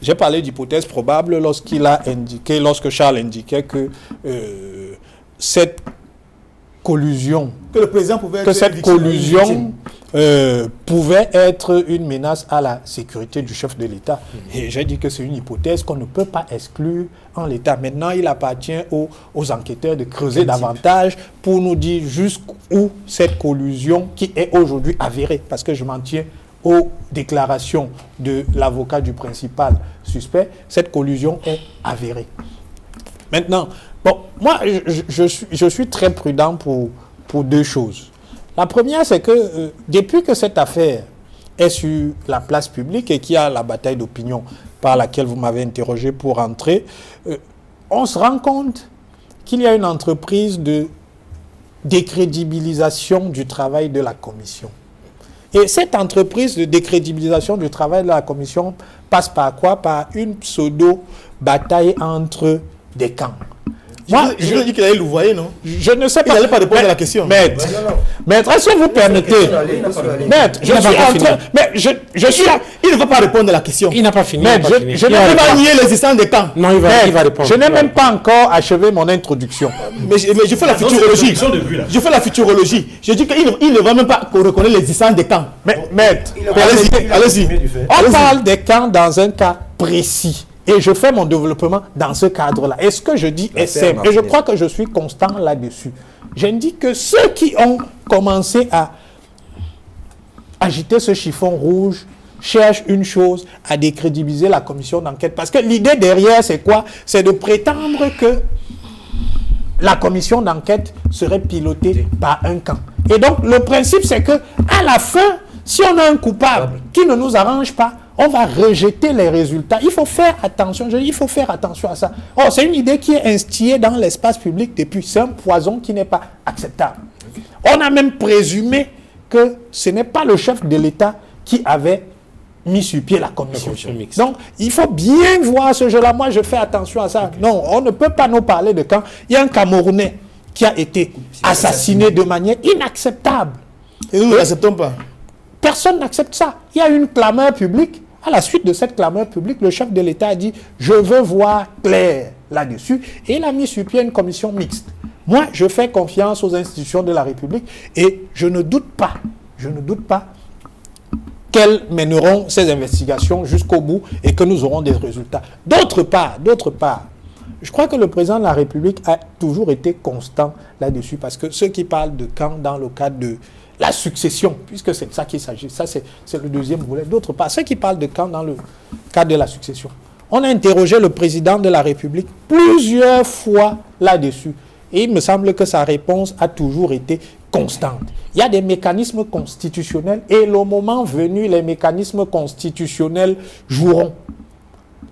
J'ai parlé d'hypothèse probable lorsque Charles indiquait que cette collusion, Que le président pouvait être cette victime, collusion pouvait être une menace à la sécurité du chef de l'État. Et j'ai dit que c'est une hypothèse qu'on ne peut pas exclure en l'État. Maintenant, il appartient aux enquêteurs de creuser davantage pour nous dire jusqu'où cette collusion, qui est aujourd'hui avérée, parce que je m'en tiens aux déclarations de l'avocat du principal suspect, cette collusion est avérée. Maintenant, bon, moi, je suis très prudent pour deux choses. La première, c'est que depuis que cette affaire est sur la place publique et qu'il y a la bataille d'opinion par laquelle vous m'avez interrogé pour entrer, on se rend compte qu'il y a une entreprise de décrédibilisation du travail de la commission. Et cette entreprise de décrédibilisation du travail de la commission passe par quoi? Par une pseudo-bataille entre des camps. Je dis qu'il allait le voir, non? Je ne sais pas. Il n'allait pas répondre à la question. Maître, est-ce que vous permettez? Maître, je suis en train... Mais je suis... Il ne va pas répondre à la question. Il n'a pas fini. Maître, Je n'ai pas nié l'existence des camps. Non, il va répondre. Je n'ai même pas encore achevé mon introduction. Mais je fais la futurologie. Je fais la futurologie. Je dis qu'il ne va même pas reconnaître l'existence des camps. Maître, Allez-y. on parle des camps dans un cas précis. Et je fais mon développement dans ce cadre-là. Et ce que je dis est simple. Et je crois que je suis constant là-dessus. J'indique que ceux qui ont commencé à agiter ce chiffon rouge cherchent une chose, à décrédibiliser la commission d'enquête. Parce que l'idée derrière, c'est quoi? C'est de prétendre que la commission d'enquête serait pilotée par un camp. Et donc, le principe, c'est que à la fin, si on a un coupable qui ne nous arrange pas, on va rejeter les résultats. Il faut faire attention. Il faut faire attention à ça. Oh, c'est une idée qui est instillée dans l'espace public depuis. C'est un poison qui n'est pas acceptable. On a même présumé que ce n'est pas le chef de l'État qui avait mis sur pied la commission. Donc, il faut bien voir ce jeu-là. Moi, je fais attention à ça. Non, on ne peut pas nous parler de quand il y a un Camerounais qui a été assassiné de manière inacceptable. Et nous ne l'acceptons pas. Personne n'accepte ça. Il y a une clameur publique. À la suite de cette clameur publique, le chef de l'État a dit « Je veux voir clair là-dessus ». Et il a mis sur pied une commission mixte. Moi, je fais confiance aux institutions de la République et je ne doute pas qu'elles mèneront ces investigations jusqu'au bout et que nous aurons des résultats. D'autre part, je crois que le président de la République a toujours été constant là-dessus parce que ceux qui parlent de camp dans le cadre de la succession, puisque c'est de ça qu'il s'agit, ça c'est le deuxième volet. D'autre part, ceux qui parlent de camp dans le cadre de la succession, on a interrogé le président de la République plusieurs fois là-dessus. Et il me semble que sa réponse a toujours été constante. Il y a des mécanismes constitutionnels et le moment venu, les mécanismes constitutionnels joueront.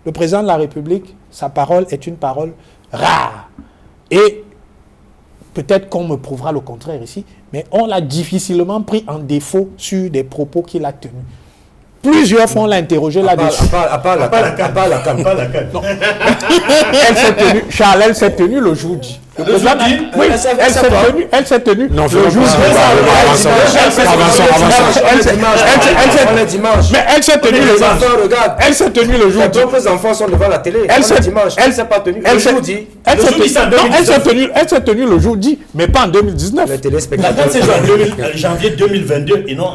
Le président de la République, sa parole est une parole rare. Et peut-être qu'on me prouvera le contraire ici, mais on l'a difficilement pris en défaut sur des propos qu'il a tenus. Plusieurs fois, on l'a interrogé là-dessus. À part la canne. Charles, elle s'est tenue le jour dit. Oui, elle s'est tenue. Non, le jour mais elle s'est tenue le jour. Elle s'est tenue le jour. Les enfants sont devant la télé. Elle s'est pas tenue. Elle s'est tenue le jour dit, mais pas en 2019. Les téléspectateurs. C'est en janvier 2022 et non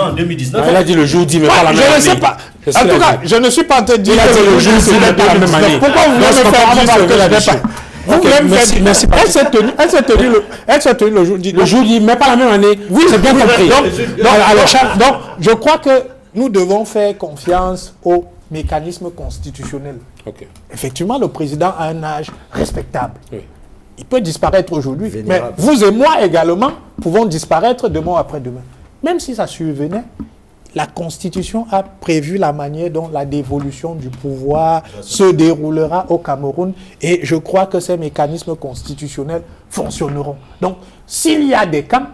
en 2019. Elle a dit le jour dit, mais pas la même année. Je ne sais pas. En tout cas, je ne suis pas en train de dire que le jour dit, mais pas la même année. Pourquoi vous voulez me faire croire que je n'ai pas? Merci. Elle s'est tenue le jour dit. Le jour dit, mais pas la même année. Oui, c'est bien compris. Donc, je crois que nous devons faire confiance aux mécanismes constitutionnels. Okay. Effectivement, le président a un âge respectable. Oui. Il peut disparaître aujourd'hui, Vénérable. mais vous et moi également pouvons disparaître demain ou après-demain. Même si ça survenait, la Constitution a prévu la manière dont la dévolution du pouvoir se déroulera au Cameroun et je crois que ces mécanismes constitutionnels fonctionneront. Donc, s'il y a des cas,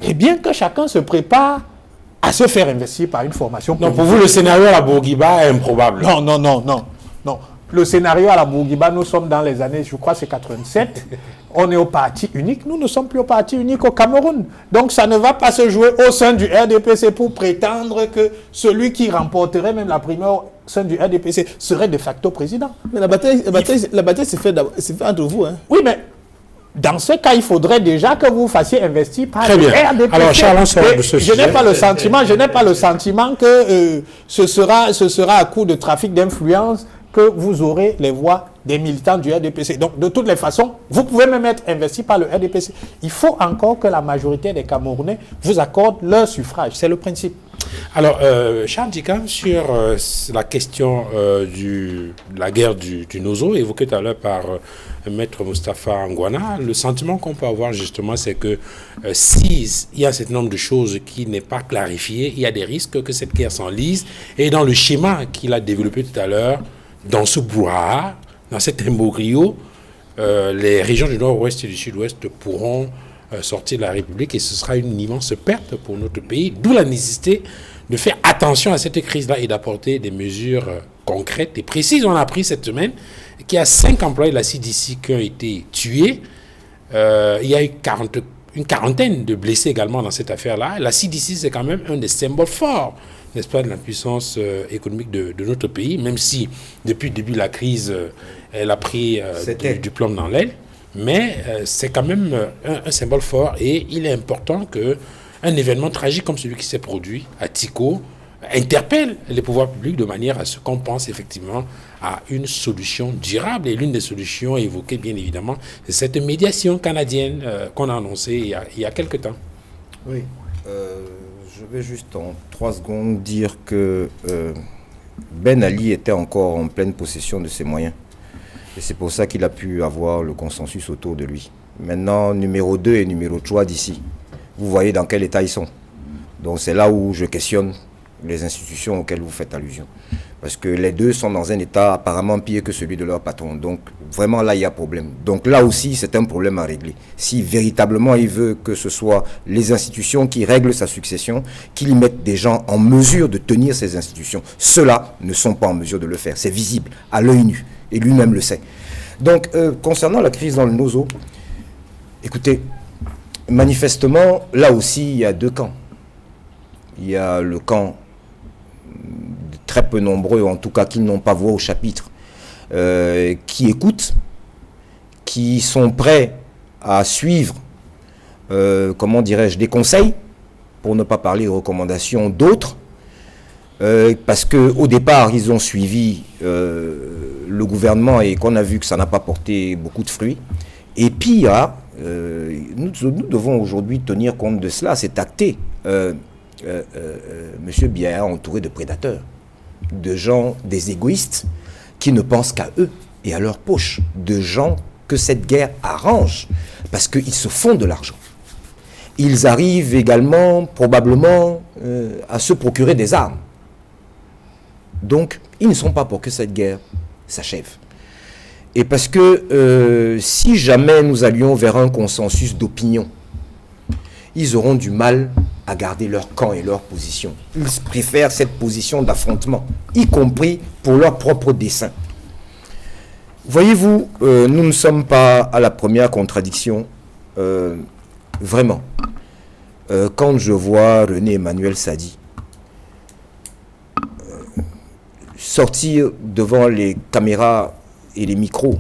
eh bien que chacun se prépare à se faire investir par une formation Donc, politique. pour vous, le scénario à la Bourguiba est improbable. Non. Le scénario à la Bourguiba, nous sommes dans les années, je crois c'est 87. On est au parti unique. Nous ne sommes plus au parti unique au Cameroun. Donc ça ne va pas se jouer au sein du RDPC pour prétendre que celui qui remporterait même la primaire au sein du RDPC serait de facto président. Mais la bataille s'est faite entre vous. Hein. Oui, mais dans ce cas, il faudrait déjà que vous fassiez investir par Très le bien. RDPC. Alors, Charles, on sort Et de ce je sujet. n'ai pas le sentiment que ce sera à coup de trafic d'influence que vous aurez les voix des militants du RDPC. Donc, de toutes les façons, vous pouvez même être investi par le RDPC. Il faut encore que la majorité des Camerounais vous accorde leur suffrage. C'est le principe. Alors, Charles Dikam, sur la question de la guerre du Nozo, évoquée tout à l'heure par Maître Moustapha Ngwana, le sentiment qu'on peut avoir justement, c'est que s'il y a un certain nombre de choses qui n'est pas clarifiées, il y a des risques que cette guerre s'enlise. Et dans le schéma qu'il a développé tout à l'heure, dans ce brouhaha, dans cet imbroglio, les régions du nord-ouest et du sud-ouest pourront sortir de la République et ce sera une immense perte pour notre pays, d'où la nécessité de faire attention à cette crise-là et d'apporter des mesures concrètes et précises. On a appris cette semaine qu'il y a 5 employés de la CDC qui ont été tués. Il y a eu une quarantaine de blessés également dans cette affaire-là. La CDC, c'est quand même un des symboles forts, n'est-ce pas, de la puissance économique de notre pays, même si depuis le début de la crise, elle a pris du plomb dans l'aile. Mais c'est quand même un symbole fort et il est important qu'un événement tragique comme celui qui s'est produit à Tiko interpelle les pouvoirs publics de manière à ce qu'on pense effectivement à une solution durable. Et l'une des solutions évoquées, bien évidemment, c'est cette médiation canadienne qu'on a annoncée il y a quelque temps. Oui, je vais juste en 3 secondes dire que Ben Ali était encore en pleine possession de ses moyens. Et c'est pour ça qu'il a pu avoir le consensus autour de lui. Maintenant, numéro 2 et numéro 3 d'ici, vous voyez dans quel état ils sont. Donc c'est là où je questionne les institutions auxquelles vous faites allusion. Parce que les deux sont dans un état apparemment pire que celui de leur patron. Donc vraiment là, il y a problème. Donc là aussi, c'est un problème à régler. Si véritablement il veut que ce soit les institutions qui règlent sa succession, qu'il y mette des gens en mesure de tenir ces institutions. Ceux-là ne sont pas en mesure de le faire. C'est visible, à l'œil nu. Et lui-même le sait. Donc, concernant la crise dans le Nozo, écoutez, manifestement, là aussi, il y a 2 camps. Il y a le camp très peu nombreux, en tout cas qui n'ont pas voix au chapitre, qui écoutent, qui sont prêts à suivre, comment dirais-je, des conseils, pour ne pas parler de recommandations d'autres, parce qu'au départ, ils ont suivi le gouvernement et qu'on a vu que ça n'a pas porté beaucoup de fruits. Et pire, nous devons aujourd'hui tenir compte de cela, c'est acté. Monsieur Biya entouré de prédateurs, de gens, des égoïstes, qui ne pensent qu'à eux et à leur poche, de gens que cette guerre arrange, parce qu'ils se font de l'argent. ils arrivent également probablement à se procurer des armes. Donc, ils ne sont pas pour que cette guerre s'achève. Et parce que si jamais nous allions vers un consensus d'opinion, ils auront du mal à garder leur camp et leur position. Ils préfèrent cette position d'affrontement, y compris pour leur propre dessein. Voyez-vous, nous ne sommes pas à la première contradiction, vraiment. Quand je vois René Emmanuel Sadi sortir devant les caméras et les micros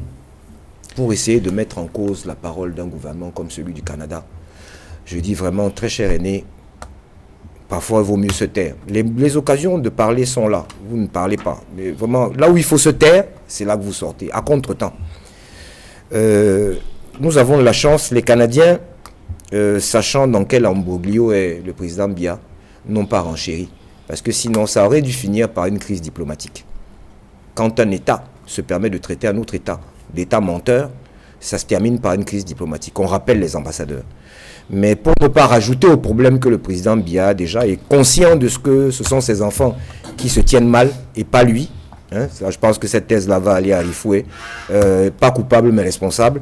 pour essayer de mettre en cause la parole d'un gouvernement comme celui du Canada, je dis vraiment, très cher aîné, parfois il vaut mieux se taire. Les occasions de parler sont là, vous ne parlez pas. Mais vraiment, là où il faut se taire, c'est là que vous sortez, à contre-temps. Nous avons la chance, les Canadiens, sachant dans quel embroglio est le président Biya, n'ont pas renchéri. Parce que sinon, ça aurait dû finir par une crise diplomatique. Quand un État se permet de traiter un autre État d'État menteur, ça se termine par une crise diplomatique. On rappelle les ambassadeurs. Mais pour ne pas rajouter au problème que le président Biya déjà est conscient de ce que ce sont ses enfants qui se tiennent mal et pas lui. Hein, ça, je pense que cette thèse-là va aller à Rifoué. Pas coupable mais responsable.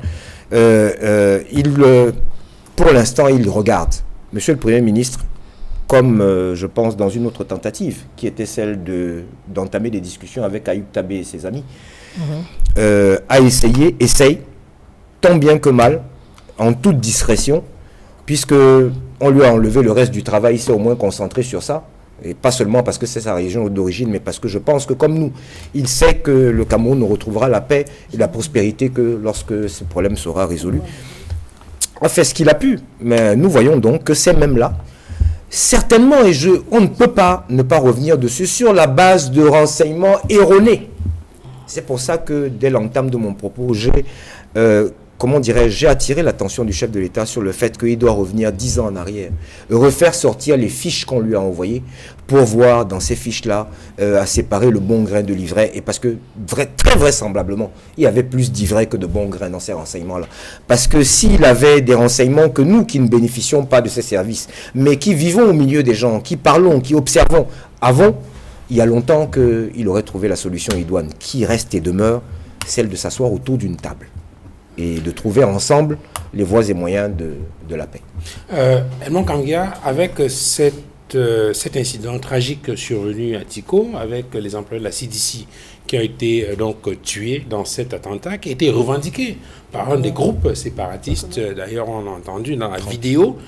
Pour l'instant, il regarde. Monsieur le Premier ministre, comme je pense dans une autre tentative, qui était celle d'entamer des discussions avec Ayoub Tabé et ses amis, essaye, tant bien que mal, en toute discrétion, puisque on lui a enlevé le reste du travail, il s'est au moins concentré sur ça, et pas seulement parce que c'est sa région d'origine, mais parce que je pense que comme nous, il sait que le Cameroun retrouvera la paix et la prospérité que lorsque ce problème sera résolu. A fait ce qu'il a pu, mais nous voyons donc que ces mêmes-là, certainement, et on ne peut pas ne pas revenir dessus, sur la base de renseignements erronés. C'est pour ça que dès l'entame de mon propos, j'ai attiré l'attention du chef de l'État sur le fait qu'il doit revenir 10 ans en arrière, refaire sortir les fiches qu'on lui a envoyées pour voir dans ces fiches-là à séparer le bon grain de l'ivraie. Et parce que très vraisemblablement, il y avait plus d'ivraie que de bon grain dans ces renseignements-là. Parce que s'il avait des renseignements que nous qui ne bénéficions pas de ces services, mais qui vivons au milieu des gens, qui parlons, qui observons, avons, il y a longtemps qu'il aurait trouvé la solution idoine qui reste et demeure celle de s'asseoir autour d'une table et de trouver ensemble les voies et moyens de la paix. Edmond Kangia, avec cet incident tragique survenu à Tiko, avec les employés de la CDC qui ont été donc tués dans cet attentat, qui a été revendiqué par un des groupes séparatistes. D'ailleurs, on a entendu dans la vidéo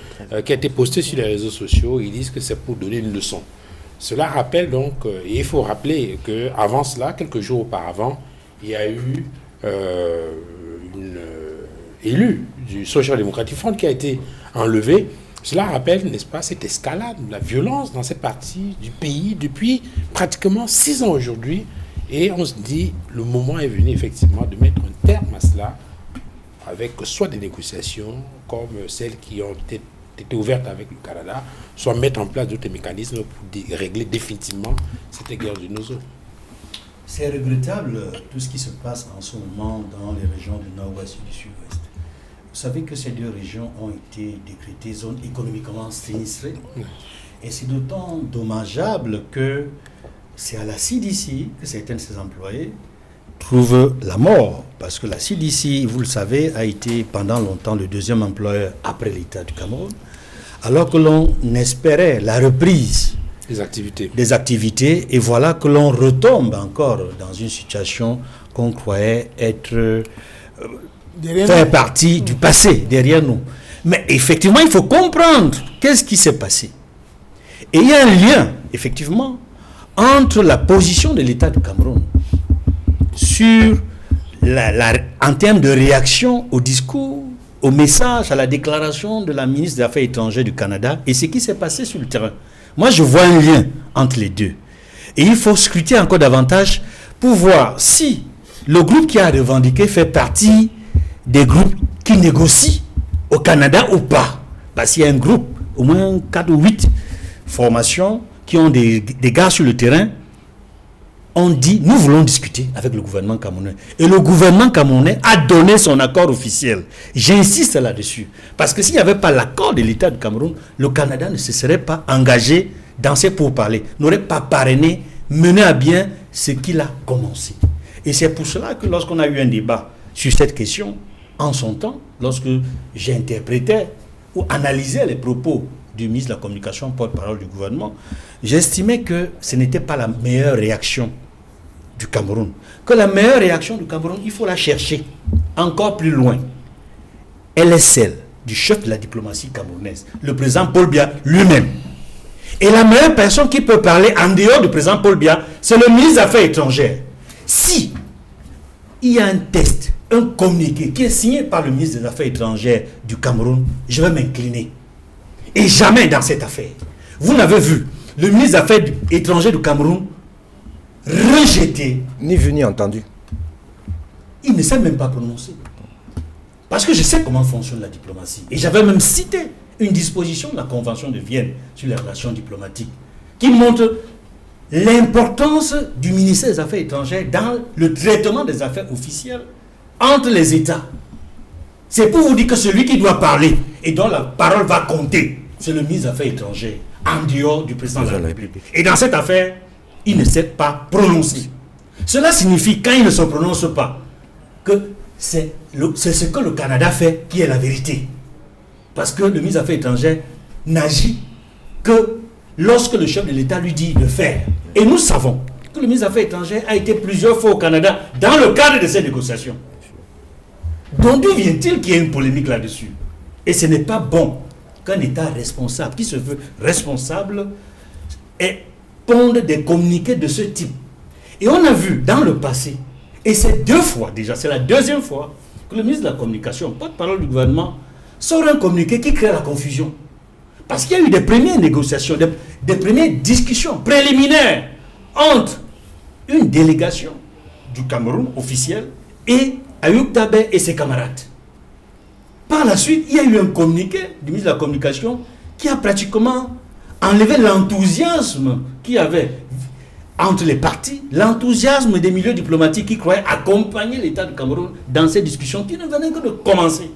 qui a été postée sur les réseaux sociaux, ils disent que c'est pour donner une leçon. Cela rappelle donc, et il faut rappeler qu'avant cela, quelques jours auparavant, il y a eu une élue du Social Democratic Front qui a été enlevée. Cela rappelle, n'est-ce pas, cette escalade, la violence dans cette partie du pays depuis pratiquement 6 ans aujourd'hui. Et on se dit, le moment est venu effectivement de mettre un terme à cela avec soit des négociations comme celles qui ont été ouvertes avec le Canada, soit mettre en place d'autres mécanismes pour régler définitivement cette guerre du Nozo. C'est regrettable tout ce qui se passe en ce moment dans les régions du nord-ouest et du sud-ouest. Vous savez que ces deux régions ont été décrétées zones économiquement sinistrées. Et c'est d'autant dommageable que c'est à la CDC que certains de ses employés trouvent la mort. Parce que la CDC, vous le savez, a été pendant longtemps le deuxième employeur après l'État du Cameroun. Alors que l'on espérait la reprise des activités, et voilà que l'on retombe encore dans une situation qu'on croyait être faire partie du passé, derrière nous. Mais effectivement, il faut comprendre qu'est-ce qui s'est passé. Et il y a un lien, effectivement, entre la position de l'État du Cameroun sur en termes de réaction au discours, au message, à la déclaration de la ministre des Affaires étrangères du Canada et ce qui s'est passé sur le terrain. Moi, je vois un lien entre les deux. Et il faut scruter encore davantage pour voir si le groupe qui a revendiqué fait partie des groupes qui négocient au Canada ou pas. Parce qu'il y a un groupe, au moins 4 ou 8 formations qui ont des gars sur le terrain ont dit, nous voulons discuter avec le gouvernement camerounais. Et le gouvernement camerounais a donné son accord officiel. J'insiste là-dessus. Parce que s'il n'y avait pas l'accord de l'État du Cameroun, le Canada ne se serait pas engagé dans ces pourparlers, n'aurait pas parrainé, mené à bien ce qu'il a commencé. Et c'est pour cela que lorsqu'on a eu un débat sur cette question, en son temps, lorsque j'interprétais ou analysais les propos du ministre de la Communication, porte-parole du gouvernement, j'estimais que ce n'était pas la meilleure réaction du Cameroun. Que la meilleure réaction du Cameroun, il faut la chercher encore plus loin. Elle est celle du chef de la diplomatie camerounaise, le président Paul Biya lui-même. Et la meilleure personne qui peut parler en dehors du président Paul Biya, c'est le ministre des Affaires étrangères. Si il y a un texte, un communiqué qui est signé par le ministre des Affaires étrangères du Cameroun, je vais m'incliner. Et jamais dans cette affaire, vous n'avez vu le ministre des Affaires étrangères du Cameroun rejeter. Ni vu ni entendu. Il ne s'est même pas prononcé. Parce que je sais comment fonctionne la diplomatie. Et j'avais même cité une disposition de la Convention de Vienne sur les relations diplomatiques qui montre l'importance du ministère des Affaires étrangères dans le traitement des affaires officielles entre les États. C'est pour vous dire que celui qui doit parler et dont la parole va compter, c'est le ministre des Affaires étrangères, en dehors du président de la République. Et dans cette affaire, il ne s'est pas prononcé. Cela signifie, quand il ne se prononce pas, que c'est ce que le Canada fait qui est la vérité. Parce que le ministre des Affaires étrangères n'agit que lorsque le chef de l'État lui dit de faire. Et nous savons que le ministre des Affaires étrangères a été plusieurs fois au Canada dans le cadre de ces négociations. Donc d'où vient-il qu'il y ait une polémique là-dessus? Et ce n'est pas bon qu'un État responsable, qui se veut responsable, ponde des communiqués de ce type. Et on a vu dans le passé, et c'est 2 fois déjà, c'est la 2e fois, que le ministre de la Communication, porte-parole du gouvernement, sort un communiqué qui crée la confusion. Parce qu'il y a eu des premières négociations, des premières discussions préliminaires entre une délégation du Cameroun officielle et Ayoub Tabé et ses camarades. Par la suite, il y a eu un communiqué du ministre de la Communication qui a pratiquement enlevé l'enthousiasme qu'il y avait entre les partis, l'enthousiasme des milieux diplomatiques qui croyaient accompagner l'État du Cameroun dans ces discussions qui ne venaient que de commencer.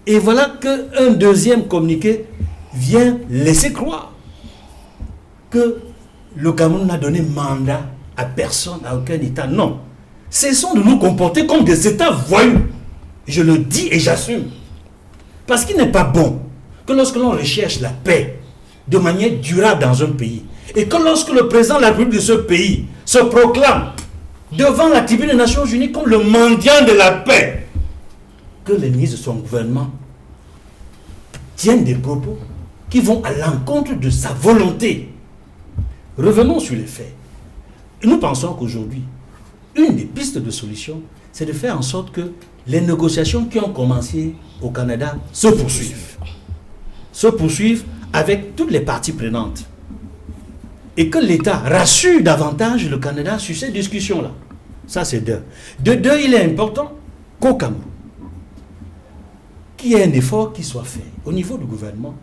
Et voilà qu'un 2e communiqué vient laisser croire que le Cameroun n'a donné mandat à personne, à aucun État. Non. Cessons de nous comporter comme des États voyous. Je le dis et j'assume. Parce qu'il n'est pas bon que lorsque l'on recherche la paix de manière durable dans un pays, et que lorsque le président de la République de ce pays se proclame devant la tribune des Nations Unies comme le mendiant de la paix, que les ministres de son gouvernement tiennent des propos qui vont à l'encontre de sa volonté. Revenons sur les faits. Et nous pensons qu'aujourd'hui, une des pistes de solution, c'est de faire en sorte que les négociations qui ont commencé au Canada se poursuivent. Se poursuivent avec toutes les parties prenantes. Et que l'État rassure davantage le Canada sur ces discussions-là. Ça, c'est 2. De 2, il est important qu'au Cameroun, qu'il y ait un effort qui soit fait au niveau du gouvernement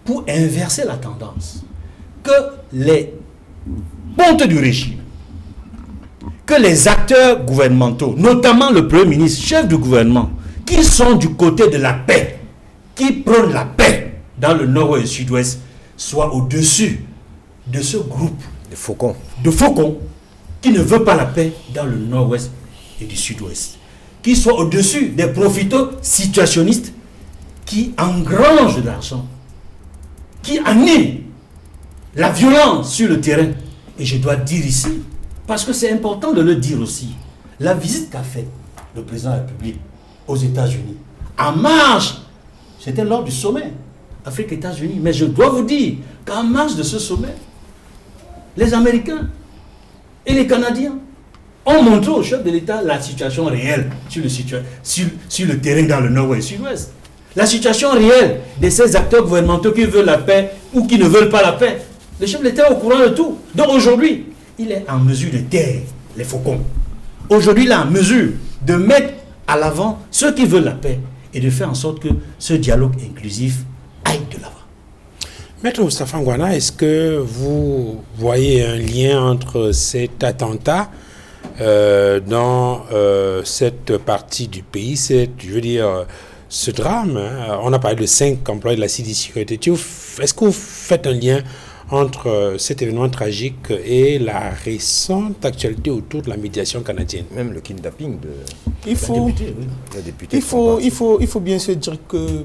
pour inverser la tendance. Que les pontes du régime, que les acteurs gouvernementaux, notamment le Premier ministre, chef du gouvernement, qui sont du côté de la paix, qui prônent la paix dans le nord-ouest et le sud-ouest, soient au-dessus de ce groupe de faucons qui ne veut pas la paix dans le nord-ouest et du sud-ouest, qui soient au-dessus des profiteurs situationnistes qui engrangent de l'argent, qui animent la violence sur le terrain. Et je dois dire ici, parce que c'est important de le dire aussi, la visite qu'a fait le président de la République aux États-Unis, en marge, c'était lors du sommet Afrique-États-Unis, mais je dois vous dire qu'en marge de ce sommet, les Américains et les Canadiens ont montré au chef de l'État la situation réelle sur le terrain dans le nord-ouest et le sud-ouest. La situation réelle de ces acteurs gouvernementaux qui veulent la paix ou qui ne veulent pas la paix. Le chef de l'État est au courant de tout. Donc aujourd'hui, il est en mesure de taire les faucons. Aujourd'hui, il est en mesure de mettre à l'avant ceux qui veulent la paix et de faire en sorte que ce dialogue inclusif aille de l'avant. Maître Moustapha Ngouana, est-ce que vous voyez un lien entre cet attentat dans cette partie du pays, ce drame, hein? On a parlé de 5 employés de la sécurité. Est-ce que vous faites un lien entre cet événement tragique et la récente actualité autour de la médiation canadienne? Même le kidnapping de Il faut, la députée. il faut bien se dire que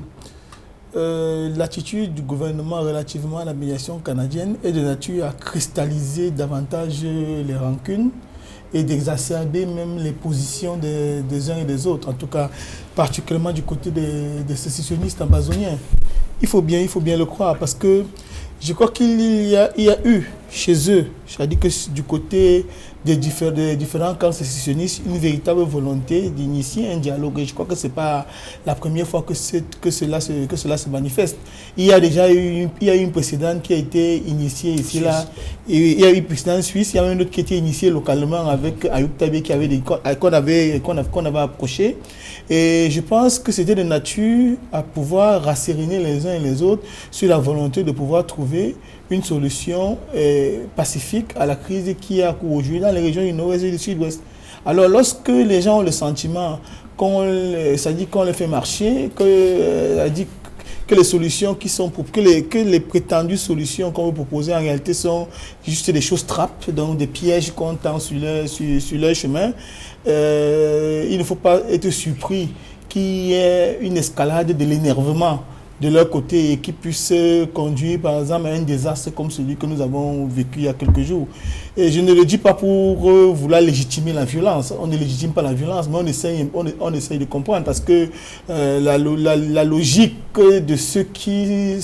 l'attitude du gouvernement relativement à la médiation canadienne est de nature à cristalliser davantage les rancunes et d'exacerber même les positions des uns et des autres, en tout cas particulièrement du côté des sécessionnistes amazoniens. Il faut bien le croire, parce que je crois qu'il y a eu chez eux, c'est-à-dire que du côté des différents camps sécessionnistes, une véritable volonté d'initier un dialogue. Et je crois que ce n'est pas la première fois que cela se manifeste. Il y a déjà eu une précédente qui a été initiée ici, là. Et il y a eu une précédente suisse, il y a une autre qui a été initiée localement avec Ayoub Tabé qu'on avait approché. Et je pense que c'était de nature à pouvoir rasséréner les uns et les autres sur la volonté de pouvoir trouver une solution pacifique à la crise qui a cours aujourd'hui dans les régions du nord-ouest et du sud-ouest. Alors lorsque les gens ont le sentiment qu'on les fait marcher, que les solutions que les prétendues solutions qu'on veut proposer en réalité sont juste des choses trappes, donc des pièges qu'on tend sur leur chemin, il ne faut pas être surpris qu'il y ait une escalade de l'énervement de leur côté et qui puisse conduire par exemple à un désastre comme celui que nous avons vécu il y a quelques jours. Et je ne le dis pas pour vouloir légitimer la violence. On ne légitime pas la violence, mais on essaye de comprendre, parce que la logique de ceux qui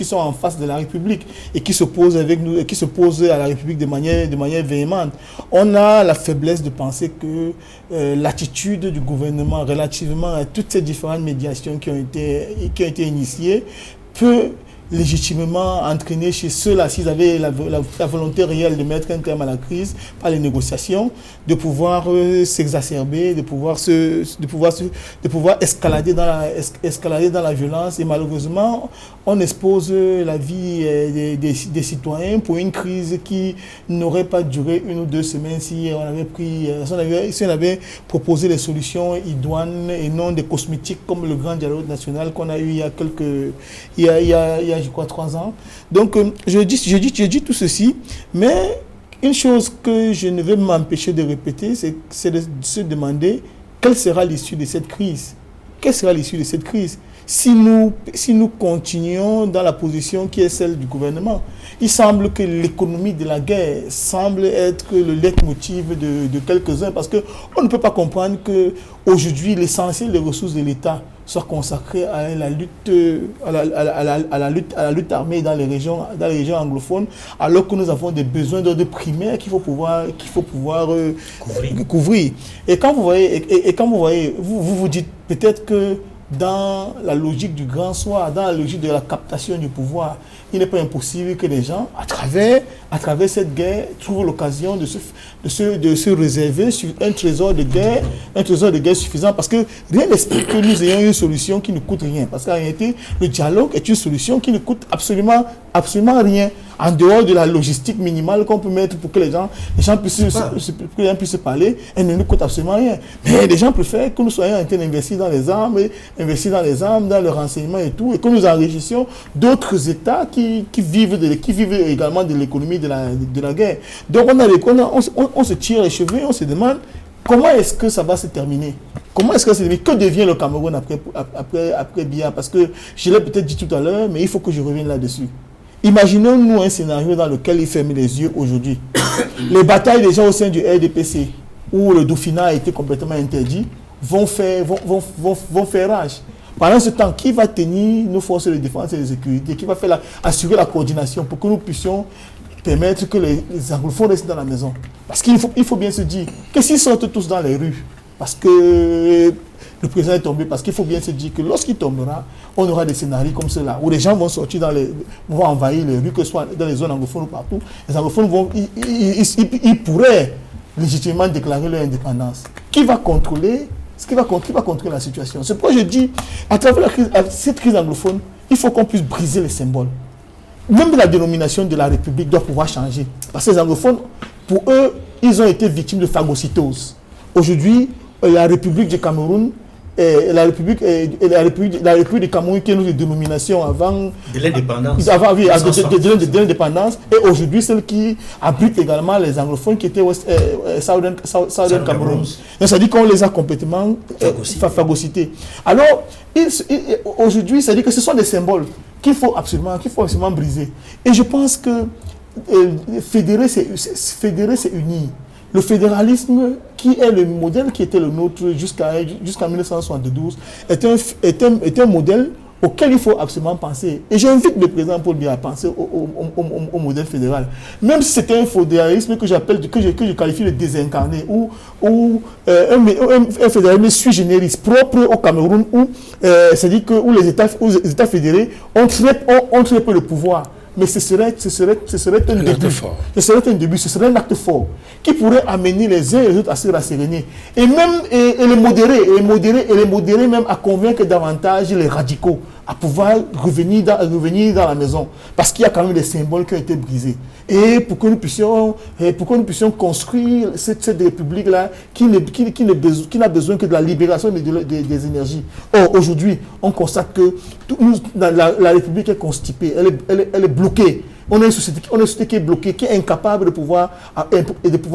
sont en face de la République et qui s'opposent avec nous, et qui s'opposent à la République de manière véhémente, on a la faiblesse de penser que l'attitude du gouvernement relativement à toutes ces différentes médiations qui ont été initiées peut légitimement entraîner chez ceux-là, s'ils avaient la volonté réelle de mettre un terme à la crise par les négociations, de pouvoir s'exacerber, de pouvoir escalader dans la violence. Et malheureusement, on expose la vie des citoyens pour une crise qui n'aurait pas duré 1 ou 2 semaines si on avait proposé des solutions idoines et non des cosmétiques comme le grand dialogue national qu'on a eu il y a je crois 3 ans. Donc je dis tout ceci, mais une chose que je ne vais m'empêcher de répéter, c'est de se demander quelle sera l'issue de cette crise. Quelle sera l'issue de cette crise si nous continuons dans la position qui est celle du gouvernement? Il semble que l'économie de la guerre semble être le leitmotiv de quelques-uns, parce qu'on ne peut pas comprendre qu'aujourd'hui l'essentiel des ressources de l'État soit consacré à la lutte armée dans les régions anglophones, alors que nous avons des besoins d'ordre primaire qu'il faut pouvoir couvrir. Et quand vous voyez, vous dites peut-être que dans la logique du grand soir, dans la logique de la captation du pouvoir, il n'est pas impossible que les gens, à travers cette guerre, trouvent l'occasion de se réserver sur un trésor de guerre suffisant, parce que rien n'explique que nous ayons une solution qui ne coûte rien. Parce qu'en réalité, le dialogue est une solution qui ne coûte absolument rien, en dehors de la logistique minimale qu'on peut mettre pour que les gens puissent parler, elle ne nous coûte absolument rien. Mais les gens préfèrent que nous soyons en train d'investir dans les armes, dans le renseignement et tout, et que nous enrichissions d'autres États qui vivent également de l'économie de la guerre. Donc on se tire les cheveux, on se demande comment est-ce que ça va se terminer. Que devient le Cameroun après Biya? Parce que je l'ai peut-être dit tout à l'heure, mais il faut que je revienne là-dessus. Imaginons-nous un scénario dans lequel il ferme les yeux aujourd'hui. Les batailles déjà au sein du RDPC, où le Dauphinat a été complètement interdit, vont faire rage. Pendant ce temps, qui va tenir nos forces de défense et de sécurité? Qui va assurer la coordination pour que nous puissions permettre que les anglophones restent dans la maison? Parce qu'il faut bien se dire que s'ils sortent tous dans les rues, parce que le président est tombé, parce qu'il faut bien se dire que lorsqu'il tombera, on aura des scénarios comme cela, où les gens vont sortir vont envahir les rues, que ce soit dans les zones anglophones ou partout. Les anglophones ils pourraient légitimement déclarer leur indépendance. Qui va contrôler la situation? C'est pourquoi je dis, à travers cette crise anglophone, il faut qu'on puisse briser les symboles. même la dénomination de la République doit pouvoir changer. Parce que les anglophones, pour eux, ils ont été victimes de phagocytose. Aujourd'hui, la République du Cameroun, la République du Cameroun qui est notre dénomination avant de l'indépendance. Avant, oui, de l'indépendance, et aujourd'hui celle qui abrite également les anglophones qui étaient Southern Cameroun. Donc ça dit qu'on les a complètement phagocytés. Alors, aujourd'hui, ça dit que ce sont des symboles qu'il faut absolument briser. Et je pense que fédérer, c'est unir. Le fédéralisme, qui est le modèle qui était le nôtre jusqu'à 1972, est un modèle auquel il faut absolument penser. Et j'invite le président Paul Biya à penser au modèle fédéral. Même si c'était un fédéralisme que je qualifie de désincarné, ou un fédéralisme sui generis, propre au Cameroun, c'est-à-dire que où les États fédérés ont très peu de pouvoir. Mais ce serait un début. Ce serait un début, ce serait un acte fort qui pourrait amener les uns et les autres à se rasséréner. Et même les modérer même à convaincre davantage les radicaux à pouvoir revenir dans la maison. Parce qu'il y a quand même des symboles qui ont été brisés. Et pour que nous puissions construire cette république-là qui n'a besoin que de la libération des énergies. Or, aujourd'hui, on constate que la République est constipée, elle est bloquée. On a une société qui est bloquée, qui est incapable de pouvoir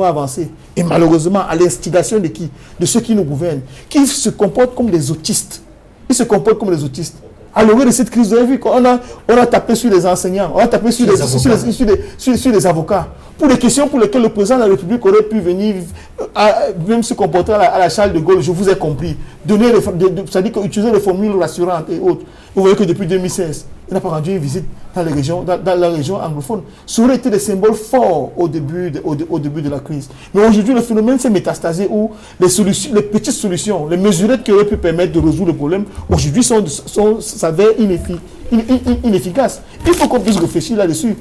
avancer. Et malheureusement, à l'instigation de qui? De ceux qui nous gouvernent, qui se comportent comme des autistes. Ils se comportent comme des autistes. À l'orée de cette crise, vous avez vu qu'on a tapé sur les enseignants, on a tapé sur les avocats. Pour les questions pour lesquelles le président de la République aurait pu venir, même se comporter à la Charles de Gaulle, je vous ai compris. C'est-à-dire qu'utiliser des formules rassurantes et autres. Vous voyez que depuis 2016, il n'a pas rendu une visite dans la région anglophone. Ça aurait été des symboles forts au début de la crise. Mais aujourd'hui, le phénomène s'est métastasé où les petites solutions, les mesurettes qui auraient pu permettre de résoudre le problème, aujourd'hui s'avèrent inefficaces. Il faut qu'on puisse réfléchir là-dessus.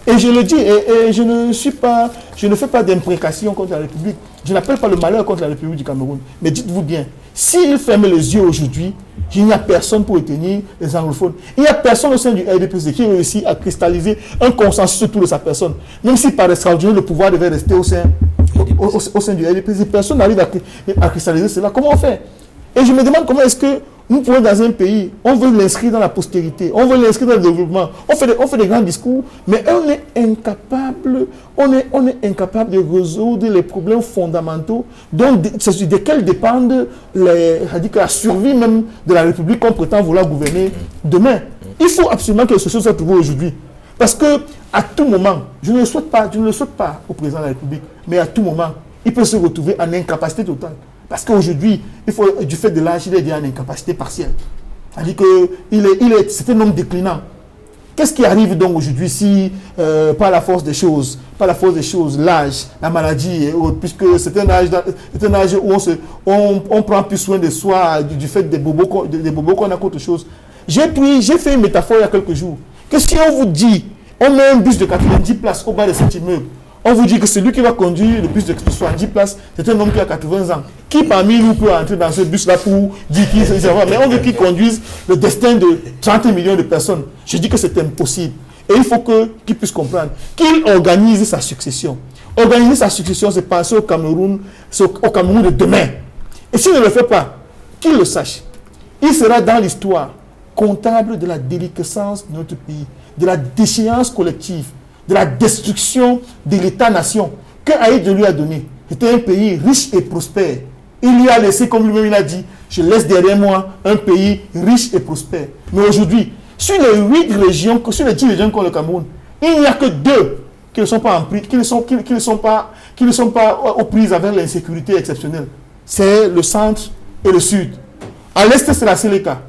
Et je le dis, et je ne fais pas d'imprécation contre la République. Je n'appelle pas le malheur contre la République du Cameroun. Mais dites-vous bien, s'ils ferment les yeux aujourd'hui, il n'y a personne pour retenir les anglophones. Il n'y a personne au sein du RDPC qui réussit à cristalliser un consensus autour de sa personne. Même si par extraordinaire, le pouvoir devait rester au sein du RDPC, personne n'arrive à cristalliser cela. Comment on fait? Et je me demande comment est-ce que nous pouvons dans un pays, on veut l'inscrire dans la postérité, on veut l'inscrire dans le développement, on fait des grands discours, mais on est incapable de résoudre les problèmes fondamentaux desquels dépendent la survie même de la République qu'on prétend vouloir gouverner demain. Il faut absolument que les sociétés soient trouvées aujourd'hui. Parce que à tout moment, je ne le souhaite pas au président de la République, mais à tout moment, il peut se retrouver en incapacité totale. Parce qu'aujourd'hui, du fait de l'âge, il est déjà en incapacité partielle. C'est-à-dire que c'est un homme déclinant. Qu'est-ce qui arrive donc aujourd'hui si, par la force des choses, l'âge, la maladie et autres, puisque c'est un âge où on prend plus soin de soi du fait des bobos qu'on a qu'autre chose. J'ai fait une métaphore il y a quelques jours, que si on vous dit, on met un bus de 90 places au bas de cet immeuble, on vous dit que celui qui va conduire le bus de 70 places, c'est un homme qui a 80 ans. Qui parmi nous peut entrer dans ce bus-là pour dire qu'il s'en va? Mais on veut qu'il conduise le destin de 30 millions de personnes. Je dis que c'est impossible. Et il faut qu'il puisse comprendre qu'il organise sa succession. Organiser sa succession, c'est penser au Cameroun de demain. Et s'il ne le fait pas, qu'il le sache. Il sera dans l'histoire comptable de la déliquescence de notre pays, de la déchéance collective, de la destruction de l'État-nation que Haït lui a donné. C'était un pays riche et prospère. Il lui a laissé, comme lui-même il a dit, je laisse derrière moi un pays riche et prospère. Mais aujourd'hui, sur les 10 régions qu'ont le Cameroun, il n'y a que 2 qui ne sont pas aux prises avec l'insécurité exceptionnelle. C'est le centre et le sud. À l'est, c'est la Séléka,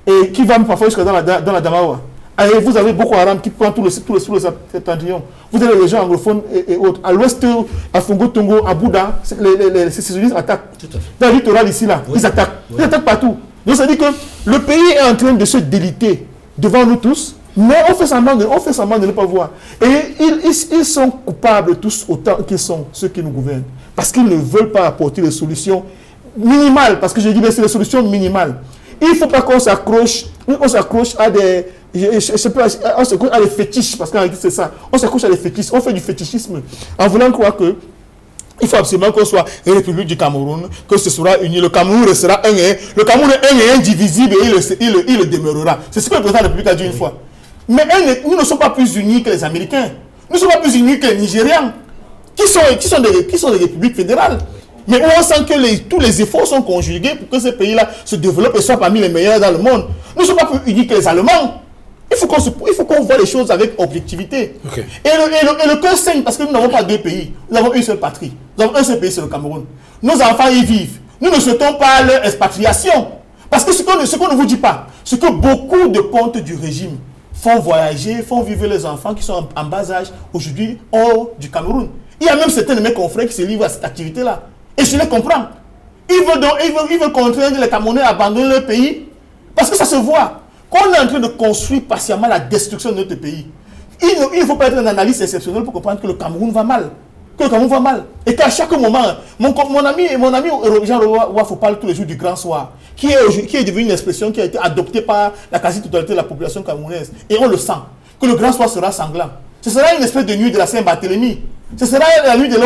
et qui va parfois jusqu'à dans la Damawa. Et vous avez Boko Haram qui prend tout le septentrion. Vous avez les régions anglophones et autres. À l'ouest, à Fongo Tongo, à Bouddha, les sécessionnistes attaquent. Dans le littoral ici, là, oui. Ils attaquent. Oui. Ils attaquent partout. Donc ça dit que le pays est en train de se déliter devant nous tous, mais on fait semblant de ne pas voir. Et ils sont coupables tous autant qu'ils sont ceux qui nous gouvernent. Parce qu'ils ne veulent pas apporter des solutions minimales. Parce que je dis que c'est des solutions minimales. Il ne faut pas qu'on s'accroche Oui, on s'accroche à des... on s'accroche à des fétiches, parce qu'en réalité c'est ça. On s'accroche à des fétiches, on fait du fétichisme en voulant croire que il faut absolument qu'on soit une République du Cameroun, que ce sera uni. Le Cameroun restera un et un. Le Cameroun est un et indivisible et il le demeurera. C'est ce que le président de la République a dit une fois. Mais nous ne sommes pas plus unis que les Américains. Nous ne sommes pas plus unis que les Nigérians, qui sont des républiques fédérales. Mais on sent que tous les efforts sont conjugués pour que ces pays-là se développent et soient parmi les meilleurs dans le monde. Nous ne sommes pas plus unis que les Allemands. Il faut qu'on voit les choses avec objectivité. Okay. Et le cœur saigne parce que nous n'avons pas deux pays. Nous avons une seule patrie. Nous avons un seul pays, c'est le Cameroun. Nos enfants y vivent. Nous ne souhaitons pas leur expatriation. Parce que ce qu'on ne vous dit pas, c'est que beaucoup de comptes du régime font voyager, font vivre les enfants qui sont en bas âge aujourd'hui hors du Cameroun. Il y a même certains de mes confrères qui se livrent à cette activité-là. Et je les comprends. Ils veulent contraindre les Camerounais à abandonner leur pays parce que ça se voit. Qu'on est en train de construire patiemment la destruction de notre pays. Il ne faut pas être un analyste exceptionnel pour comprendre que le Cameroun va mal. Et qu'à chaque moment, mon ami Jean Wafo parle tous les jours du grand soir, qui est devenu une expression qui a été adoptée par la quasi-totalité de la population camerounaise. Et on le sent, que le grand soir sera sanglant. Ce sera une espèce de nuit de la Saint-Barthélemy. Ce sera la nuit de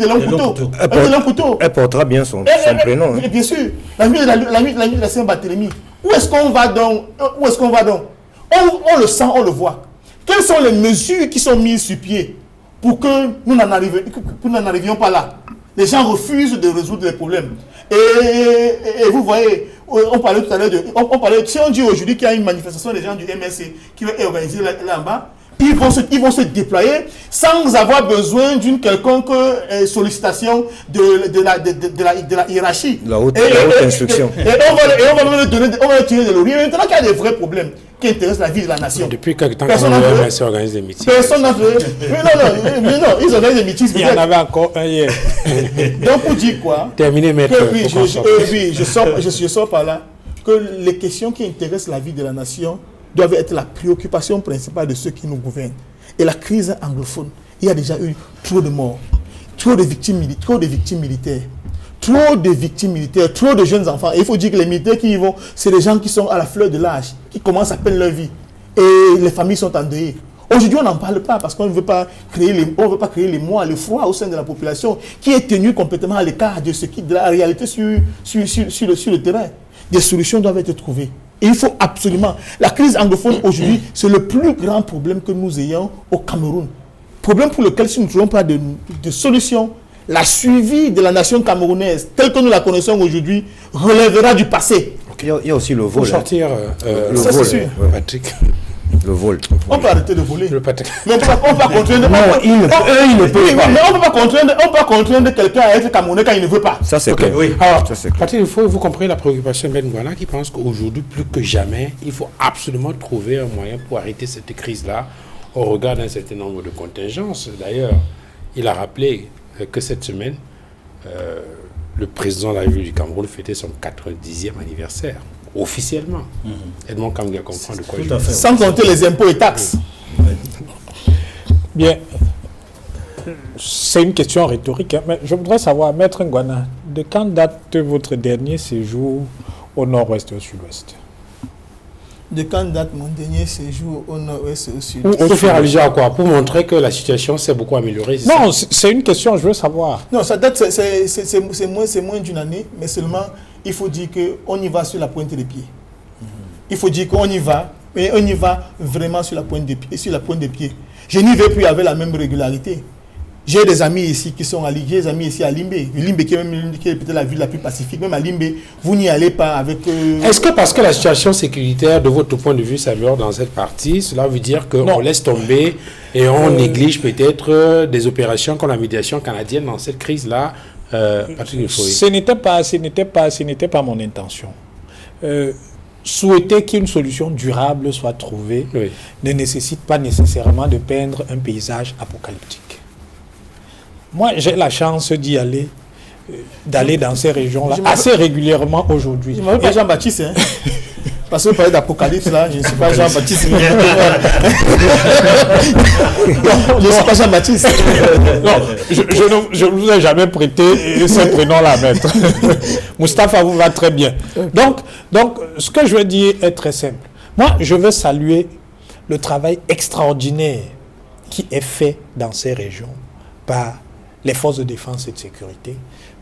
l'homme couteau. Elle portera bien son prénom. Hein. Bien sûr, la nuit de la Saint-Barthélemy. Où est-ce qu'on va donc on le sent, on le voit. Quelles sont les mesures qui sont mises sur pied pour que nous n'en arrivions pas là? Les gens refusent de résoudre les problèmes. Et vous voyez, on parlait tout à l'heure si on dit aujourd'hui qu'il y a une manifestation des gens du MSC qui va être organisée là-bas, ils vont se déployer sans avoir besoin d'une quelconque sollicitation de la hiérarchie. La haute instruction. Et on va leur tirer de l'oreille. Maintenant qu'il y a des vrais problèmes qui intéressent la vie de la nation. Depuis quelque temps, le MSC organise des meetings. Personne n'a fait. Mais non, ils organisent des meetings. Il y en avait encore un hier. Donc, pour dire quoi? Terminé, maître. Je sors par là que les questions qui intéressent la vie de la nation doivent être la préoccupation principale de ceux qui nous gouvernent. Et la crise anglophone, il y a déjà eu trop de morts, trop de victimes militaires, trop de jeunes enfants. Et il faut dire que les militaires qui y vont, c'est des gens qui sont à la fleur de l'âge, qui commencent à peine leur vie. Et les familles sont endeuillées. Aujourd'hui, on n'en parle pas parce qu'on ne veut pas créer les mois, le froid au sein de la population qui est tenue complètement à l'écart de la réalité sur le terrain. Des solutions doivent être trouvées. Et il faut absolument... La crise anglophone aujourd'hui, c'est le plus grand problème que nous ayons au Cameroun. Problème pour lequel, si nous ne trouvons pas de solution, la suivi de la nation camerounaise, telle que nous la connaissons aujourd'hui, relèvera du passé. Okay. Il y a aussi le vol. Pour sortir, le vol, Patrick. Le vol. On peut arrêter de voler. Mais on peut pas contraindre. On peut contraindre quelqu'un à être camerounais quand il ne veut pas. Ça c'est clair. Oui. Alors, Patrick, il faut que vous compreniez la préoccupation de Ben Ngouala qui pense qu'aujourd'hui, plus que jamais, il faut absolument trouver un moyen pour arrêter cette crise-là au regard d'un certain nombre de contingences. D'ailleurs, il a rappelé que cette semaine, le président de la République du Cameroun fêtait son 90e anniversaire. Officiellement. Edmond Kamga comprend de quoi je veux. Sans compter les impôts et taxes. Bien. C'est une question rhétorique, hein, mais je voudrais savoir, Maître Ngouala, de quand date votre dernier séjour au nord-ouest et au sud-ouest? De quand date mon dernier séjour au nord-ouest et au sud-ouest? Pour faire allusion à quoi? Pour montrer que la situation s'est beaucoup améliorée? Non, c'est une question, je veux savoir. Non, ça date, c'est moins d'une année, mais seulement... Il faut dire qu'on y va sur la pointe des pieds. Il faut dire qu'on y va, mais on y va vraiment sur la pointe des pieds. Je n'y vais plus avec la même régularité. J'ai des amis ici qui sont à Ligue, j'ai des amis ici à Limbe. Limbe qui est peut-être la ville la plus pacifique, même à Limbe, vous n'y allez pas avec... Est-ce que parce que la situation sécuritaire, de votre point de vue, s'améliore dans cette partie, cela veut dire qu'on laisse tomber et on néglige peut-être des opérations comme la médiation canadienne dans cette crise-là? Ce n'était pas mon intention. Souhaiter qu'une solution durable soit trouvée ne nécessite pas nécessairement de peindre un paysage apocalyptique. Moi, j'ai la chance d'y aller, d'aller dans ces régions-là assez régulièrement aujourd'hui. Je ne m'appelle pas Jean-Baptiste, hein. Parce que vous parlez d'Apocalypse, là, je ne suis pas Jean-Baptiste. Je ne suis pas Jean-Baptiste. Non, je ne vous ai jamais prêté ce prénom-là, maître. Moustapha vous va très bien. Donc, ce que je veux dire est très simple. Moi, je veux saluer le travail extraordinaire qui est fait dans ces régions par les forces de défense et de sécurité,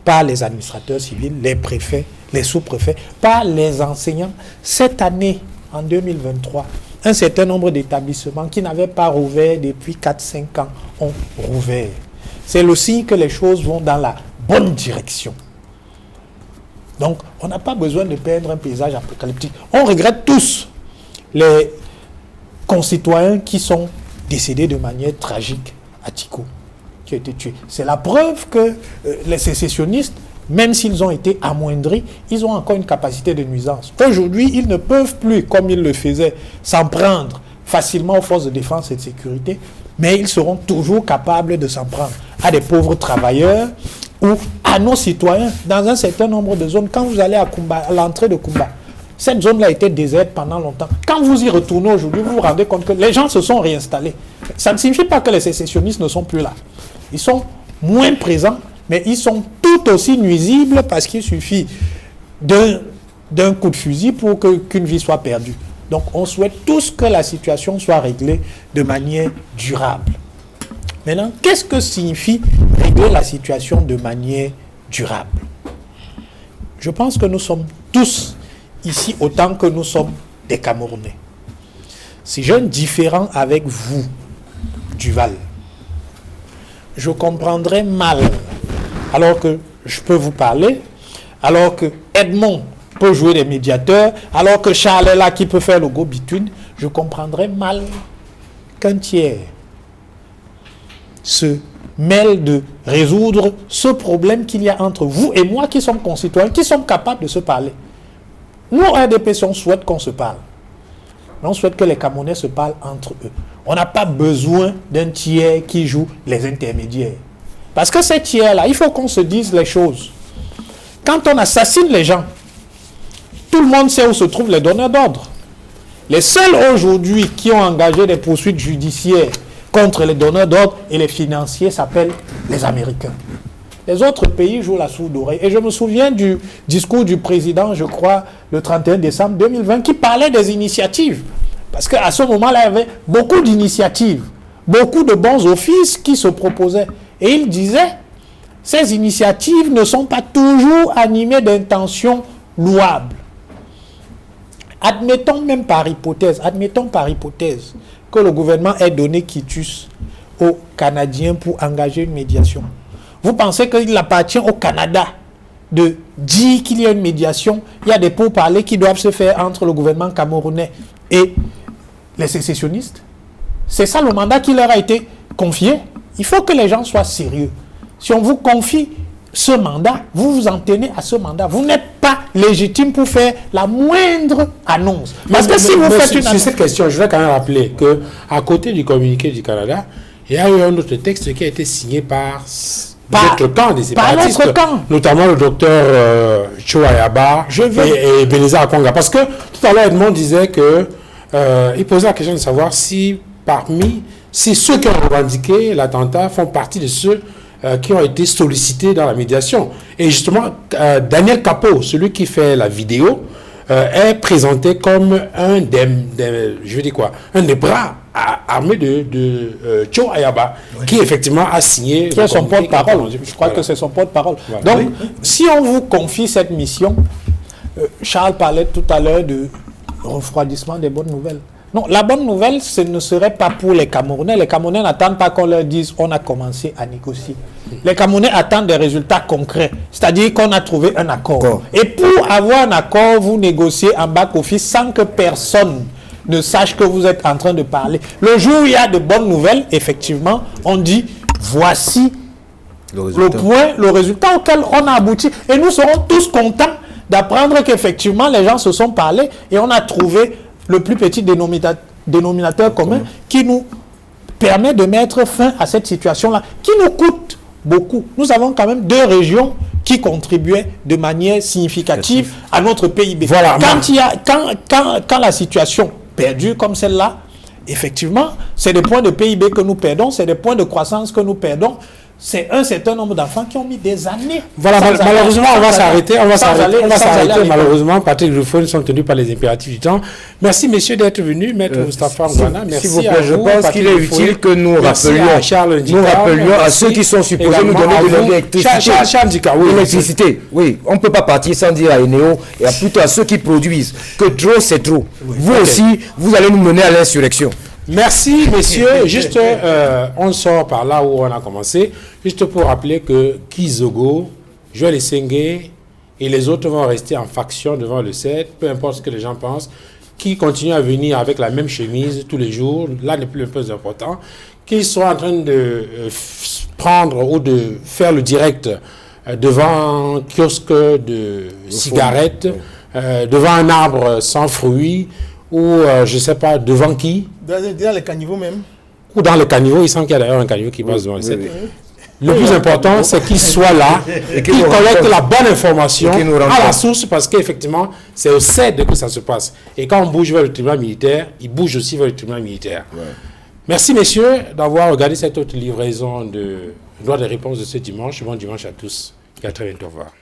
par les administrateurs civils, les préfets, les sous-préfets, par les enseignants. Cette année, en 2023, un certain nombre d'établissements qui n'avaient pas rouvert depuis 4-5 ans ont rouvert. C'est le signe que les choses vont dans la bonne direction. Donc, on n'a pas besoin de peindre un paysage apocalyptique. On regrette tous les concitoyens qui sont décédés de manière tragique à Tiko, qui ont été tués. C'est la preuve que les sécessionnistes, même s'ils ont été amoindris, ils ont encore une capacité de nuisance. Aujourd'hui, ils ne peuvent plus, comme ils le faisaient, s'en prendre facilement aux forces de défense et de sécurité, mais ils seront toujours capables de s'en prendre à des pauvres travailleurs ou à nos citoyens dans un certain nombre de zones. Quand vous allez à Kumba, à l'entrée de Kumba, cette zone-là a été déserte pendant longtemps. Quand vous y retournez aujourd'hui, vous vous rendez compte que les gens se sont réinstallés. Ça ne signifie pas que les sécessionnistes ne sont plus là. Ils sont moins présents, mais ils sont tout aussi nuisibles parce qu'il suffit d'un coup de fusil pour qu'une vie soit perdue. Donc on souhaite tous que la situation soit réglée de manière durable. Maintenant, qu'est-ce que signifie régler la situation de manière durable? Je pense que nous sommes tous ici autant que nous sommes des Camerounais. Si j'ai un différend avec vous, Duval, je comprendrais mal, alors que je peux vous parler, alors que Edmond peut jouer des médiateurs, alors que Charles est là qui peut faire le go-between, je comprendrais mal qu'un tiers se mêle de résoudre ce problème qu'il y a entre vous et moi qui sommes concitoyens, qui sommes capables de se parler. Nous, RDPC, on souhaite qu'on se parle. On souhaite que les Camerounais se parlent entre eux. On n'a pas besoin d'un tiers qui joue les intermédiaires. Parce que ces tiers-là, il faut qu'on se dise les choses. Quand on assassine les gens, tout le monde sait où se trouvent les donneurs d'ordre. Les seuls aujourd'hui qui ont engagé des poursuites judiciaires contre les donneurs d'ordre et les financiers s'appellent les Américains. Les autres pays jouent la sourde oreille. Et je me souviens du discours du président, je crois, le 31 décembre 2020, qui parlait des initiatives. Parce qu'à ce moment-là, il y avait beaucoup d'initiatives, beaucoup de bons offices qui se proposaient. Et il disait, ces initiatives ne sont pas toujours animées d'intentions louables. Admettons même par hypothèse, que le gouvernement ait donné quitus aux Canadiens pour engager une médiation. Vous pensez qu'il appartient au Canada de dire qu'il y a une médiation, il y a des pourparlers qui doivent se faire entre le gouvernement camerounais et les sécessionnistes? C'est ça le mandat qui leur a été confié. Il faut que les gens soient sérieux. Si on vous confie ce mandat, vous vous en tenez à ce mandat. Vous n'êtes pas légitime pour faire la moindre annonce. Parce que si vous faites une annonce... Sur cette question, je vais quand même rappeler qu'à côté du communiqué du Canada, il y a eu un autre texte qui a été signé par d'autres camps, des séparatistes, notamment le docteur Choayaba et Beniza Akonga. Parce que tout à l'heure, Edmond disait que il posait la question de savoir si ceux qui ont revendiqué l'attentat font partie de ceux qui ont été sollicités dans la médiation. Et justement, Daniel Capot, celui qui fait la vidéo, est présenté comme un des bras armé de Cho Ayaba, qui effectivement a signé... Qui est son porte-parole. Je crois que c'est son porte-parole. Voilà. Donc, si on vous confie cette mission, Charles parlait tout à l'heure de refroidissement des bonnes nouvelles. Non, la bonne nouvelle, ce ne serait pas pour les Camerounais. Les Camerounais n'attendent pas qu'on leur dise on a commencé à négocier. Les Camerounais attendent des résultats concrets, c'est-à-dire qu'on a trouvé un accord. Et pour avoir un accord, vous négociez en back-office sans que personne ne sache que vous êtes en train de parler. Le jour où il y a de bonnes nouvelles, effectivement, on dit voici le résultat auquel on a abouti. Et nous serons tous contents d'apprendre qu'effectivement les gens se sont parlé et on a trouvé le plus petit dénominateur commun qui nous permet de mettre fin à cette situation-là, qui nous coûte beaucoup. Nous avons quand même 2 régions qui contribuaient de manière significative à notre PIB. Voilà. Quand la situation perdue comme celle-là, effectivement, c'est des points de PIB que nous perdons, c'est des points de croissance que nous perdons. c'est un certain nombre d'enfants qui ont mis des années. Voilà, malheureusement, on va s'arrêter. Malheureusement, Malheureusement, Patrick Lufone sont tenus par les impératifs du temps. Merci, messieurs, d'être venus. Maître Moustapha Ngwana, merci. S'il vous plaît, je pense qu'il est utile que nous rappelions à ceux qui sont supposés nous donner de l'électricité. Oui, on ne peut pas partir sans dire à Eneo et plutôt à ceux qui produisent que trop, c'est trop. Vous aussi, vous allez nous mener à l'insurrection. Merci, messieurs. Juste, on sort par là où on a commencé. Juste pour rappeler que Kizogo, Joël Essengue et les autres vont rester en faction devant le 7, peu importe ce que les gens pensent, qui continuent à venir avec la même chemise tous les jours, là n'est plus le plus important, qu'ils soient en train de prendre ou de faire le direct devant un kiosque de cigarettes, devant un arbre sans fruits, ou je ne sais pas, devant qui? Dans les caniveaux même. Ou dans le caniveau, il semble qu'il y a d'ailleurs un caniveau qui passe devant le 7. Le plus important, c'est qu'ils soient là, qu'ils collectent la bonne information à la source, parce qu'effectivement, c'est au CED que ça se passe. Et quand on bouge vers le tribunal militaire, ils bougent aussi vers le tribunal militaire. Ouais. Merci, messieurs, d'avoir regardé cette autre livraison de droit de réponse de ce dimanche. Bon dimanche à tous et à très bientôt. Au revoir.